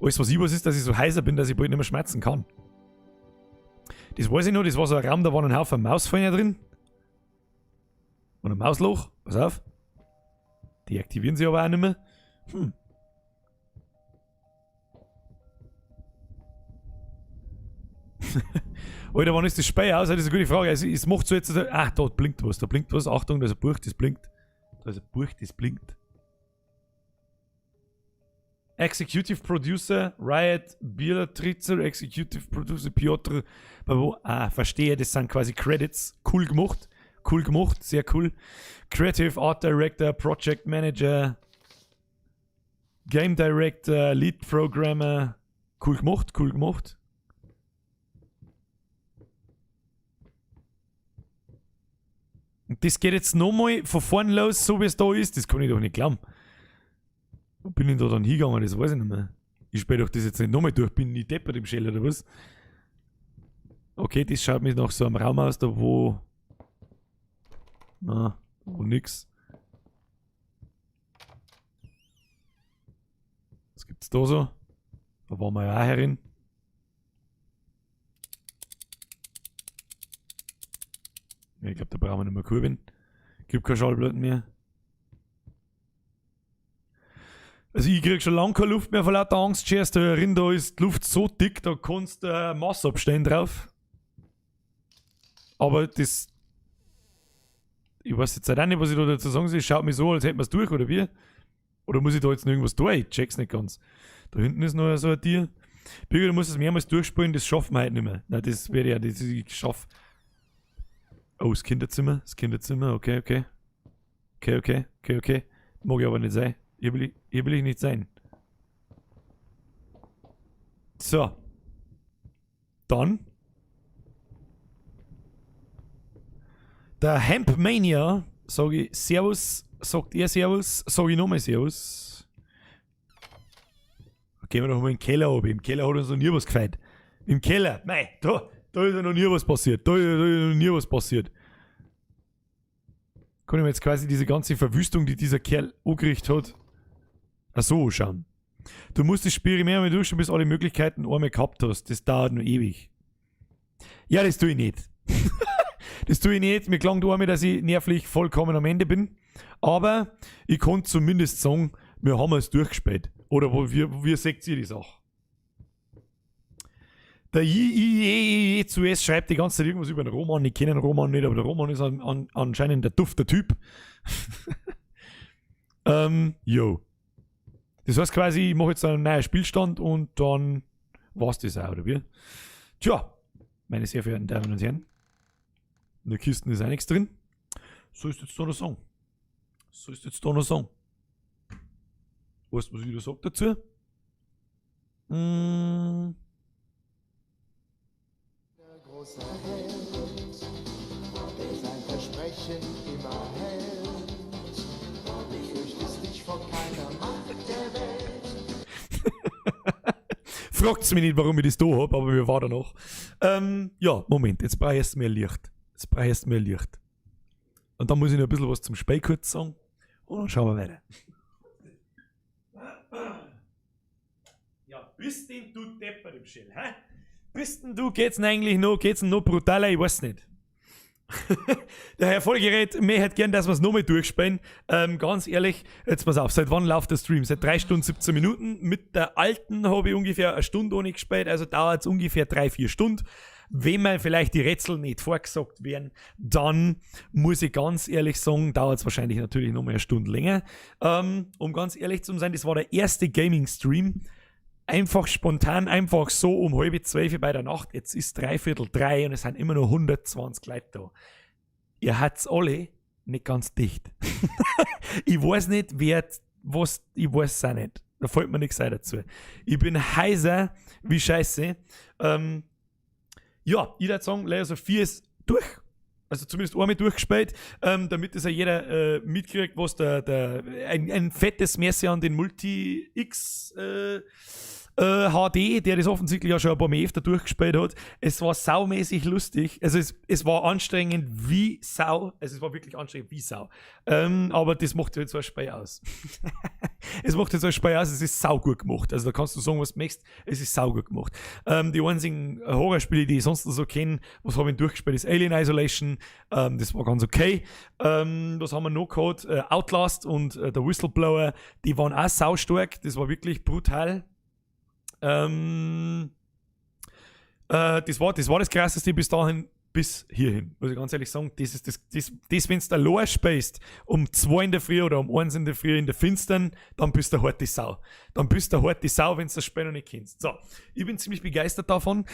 Speaker 1: Alles, was ich weiß, ist, dass ich so heiser bin, dass ich bald nicht mehr schmerzen kann. Das weiß ich noch, das war so ein Raum, da waren ein Haufen Mausfallen drin. Und ein Mausloch, pass auf. Die aktivieren sich aber auch nicht mehr. Alter, wann ist das Spiel aus? Das ist eine gute Frage. Also, es macht so jetzt. Da blinkt was. Achtung, da ist ein Buch, das blinkt. Executive Producer, Riot, Beatrice, Executive Producer, Piotr. Verstehe, das sind quasi Credits. Cool gemacht, sehr cool. Creative Art Director, Project Manager, Game Director, Lead Programmer. Cool gemacht. Und das geht jetzt nochmal von vorn los, so wie es da ist. Das kann ich doch nicht glauben. Wo bin ich da dann hingegangen? Das weiß ich nicht mehr. Ich spiele doch das jetzt nicht nochmal durch. Bin ich deppert im Shell oder was? Okay, das schaut mir nach so einem Raum aus, da wo... Und nix. Was gibt's da so? Da waren wir ja auch herin. Ja, ich glaube, da brauchen wir nicht mehr Kurbeln. Gibt keine Schallplatten mehr. Also ich krieg schon lange keine Luft mehr von lauter Angst. Scherst da drin, da ist die Luft so dick, da kannst du Masse abstellen drauf. Aber das... Ich weiß jetzt auch nicht, was ich da dazu sagen soll. Es schaut mich so, als hätten wir es durch, oder wie? Oder muss ich da jetzt noch irgendwas tun? Ich check's nicht ganz. Da hinten ist noch so ein Tier. Bürger, du musst es mehrmals durchspielen, das schaffen wir heute nicht mehr. Nein, das werde ich ja, das ich schaffe. Oh, das Kinderzimmer. Das Kinderzimmer, okay, okay. Okay, okay, okay, okay. Mag ich aber nicht sein. Hier will ich nicht sein. So. Dann. Der Hempmania, sage ich Servus, sagt er Servus, sage ich nochmal Servus. Gehen wir doch mal in den Keller oben. Im Keller hat uns noch nie was gefällt. Im Keller, mei, da ist ja noch nie was passiert. Da ist noch nie was passiert. Kann ich mir jetzt quasi diese ganze Verwüstung, die dieser Kerl angerichtet hat, ach so schauen. Du musst das Spiel mehr durch, bis alle Möglichkeiten einmal gehabt hast. Das dauert noch ewig. Ja, das tue ich nicht. Das tue ich nicht. Mir klang da einmal, dass ich nervlich vollkommen am Ende bin. Aber ich konnte zumindest sagen, wir haben es durchgespielt. Oder wie seht ihr die Sache? Der JIES schreibt die ganze Zeit irgendwas über den Roman. Ich kenne den Roman nicht, aber der Roman ist anscheinend der dufte Typ. Jo. Das heißt quasi, ich mache jetzt einen neuen Spielstand und dann war's das auch, oder wie? Tja, meine sehr verehrten Damen und Herren. In der Kiste ist auch nichts drin. So ist jetzt da noch sagen. Weißt du, was ich da sage dazu?
Speaker 10: Der große Held, der sein Versprechen immer hält. Du fürchtest dich vor keiner Macht der Welt.
Speaker 1: Fragt's mich nicht, warum ich das da habe, aber wir waren da noch. Ja, Moment, jetzt brauche ich erst mehr Licht. Und dann muss ich noch ein bisschen was zum Spiel kurz sagen. Und dann schauen wir weiter. Ja, bist denn du deppert im Schild, hä? Bist denn du, geht's denn eigentlich noch brutaler? Ich weiß nicht. Der Herr Vollgerät, mir hätte gern, dass wir es nochmal durchspielen. Ganz ehrlich, jetzt pass auf, seit wann läuft der Stream? Seit 3 Stunden 17 Minuten. Mit der alten habe ich ungefähr eine Stunde ohne gespielt, also dauert es ungefähr 3-4 Stunden. Wenn mir vielleicht die Rätsel nicht vorgesagt werden, dann muss ich ganz ehrlich sagen, dauert es wahrscheinlich natürlich nochmal eine Stunde länger. Um ganz ehrlich zu sein, das war der erste Gaming-Stream. Einfach spontan, einfach so um 11:30 bei der Nacht. Jetzt ist 2:45 und es sind immer noch 120 Leute da. Ihr habt's alle nicht ganz dicht. Ich weiß nicht, wer was, ich weiß es auch nicht. Da fällt mir nichts ein dazu. Ich bin heiser wie Scheiße. Ja, ich würde sagen, Layers of 4 ist durch. Also zumindest einmal durchgespielt, damit es ja jeder mitkriegt, was ein fettes Messer an den Multi-X HD, der das offensichtlich ja schon ein paar Mal öfter durchgespielt hat. Es war saumäßig lustig. Also es war anstrengend wie Sau. Also es war wirklich anstrengend wie Sau. Aber das macht jetzt so ein Spiel aus. Es macht jetzt so ein Spiel aus, es ist saugut gemacht. Also da kannst du sagen, was du möchtest, es ist saugut gemacht. Die einzigen Horrorspiele, die ich sonst so kenne, was habe ich durchgespielt, ist Alien Isolation. Das war ganz okay. Was haben wir noch gehabt? Outlast und der Whistleblower, die waren auch saustark. Das war wirklich brutal. Das war das Krasseste bis dahin, bis hierhin. Muss ich ganz ehrlich sagen, das wenn du allein spielst, um 2 in der Früh oder um 1 in der Früh in der Finstern, dann bist du eine harte Sau. Dann bist du eine harte Sau, wenn du das Spiel noch nicht kennst. So, ich bin ziemlich begeistert davon.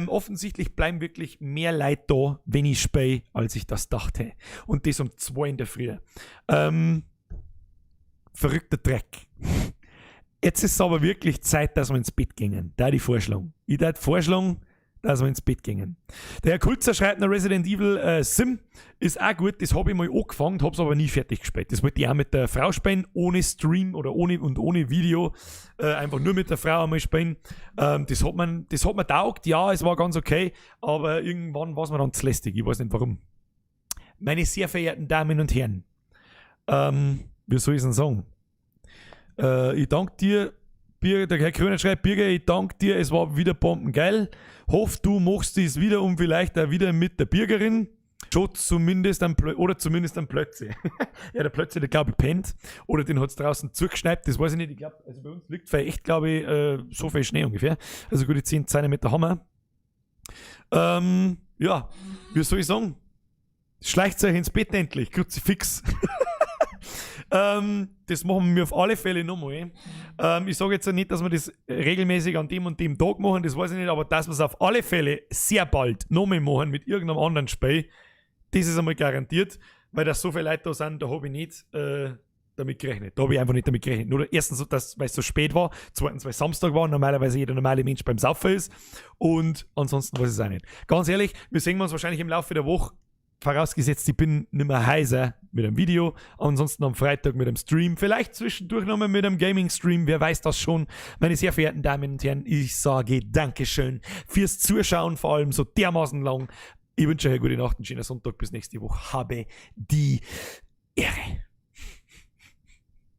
Speaker 1: Offensichtlich bleiben wirklich mehr Leute da, wenn ich spiele, als ich das dachte. Und das um 2 in der Früh. Verrückter Dreck. Jetzt ist es aber wirklich Zeit, dass wir ins Bett gehen. Da die Vorschlag. Ich würde vorschlagen, dass wir ins Bett gehen. Der Herr Kulzer schreibt noch Resident Evil Sim. Ist auch gut, das habe ich mal angefangen, habe es aber nie fertig gespielt. Das wollte ich auch mit der Frau spielen, ohne Stream oder ohne Video. Einfach nur mit der Frau einmal spielen. Das hat mir taugt, ja, es war ganz okay, aber irgendwann war es mir dann zu lästig. Ich weiß nicht warum. Meine sehr verehrten Damen und Herren, Wie soll ich es denn sagen? Ich danke dir, Birger, der Herr Kröner schreibt, Birger, ich danke dir, es war wieder bombengeil. Hoff, du machst es wieder und vielleicht auch wieder mit der Birgerin. Schon zumindest am Plötze. Ja, der Plötze, der glaube ich pennt. Oder den hat es draußen zugeschneit, das weiß ich nicht. Ich glaube, also bei uns liegt echt, glaube ich, so viel Schnee ungefähr. Also gute 10 cm Hammer. Ja, wie soll ich sagen? Schleicht euch ins Bett endlich, Kruzifix. Das machen wir auf alle Fälle nochmal. Ich sage jetzt nicht, dass wir das regelmäßig an dem und dem Tag machen, das weiß ich nicht, aber dass wir es auf alle Fälle sehr bald nochmal machen mit irgendeinem anderen Spiel, das ist einmal garantiert, weil da so viele Leute da sind, da habe ich nicht damit gerechnet. Da habe ich einfach nicht damit gerechnet. Nur erstens, weil es so spät war, zweitens, weil Samstag war und normalerweise jeder normale Mensch beim Saufen ist und ansonsten weiß ich es auch nicht. Ganz ehrlich, wir sehen uns wahrscheinlich im Laufe der Woche. Vorausgesetzt, ich bin nicht mehr heiser mit einem Video, ansonsten am Freitag mit einem Stream, vielleicht zwischendurch nochmal mit einem Gaming-Stream, wer weiß das schon. Meine sehr verehrten Damen und Herren, ich sage Dankeschön fürs Zuschauen, vor allem so dermaßen lang. Ich wünsche euch eine gute Nacht, einen schönen Sonntag, bis nächste Woche. Habe die Ehre.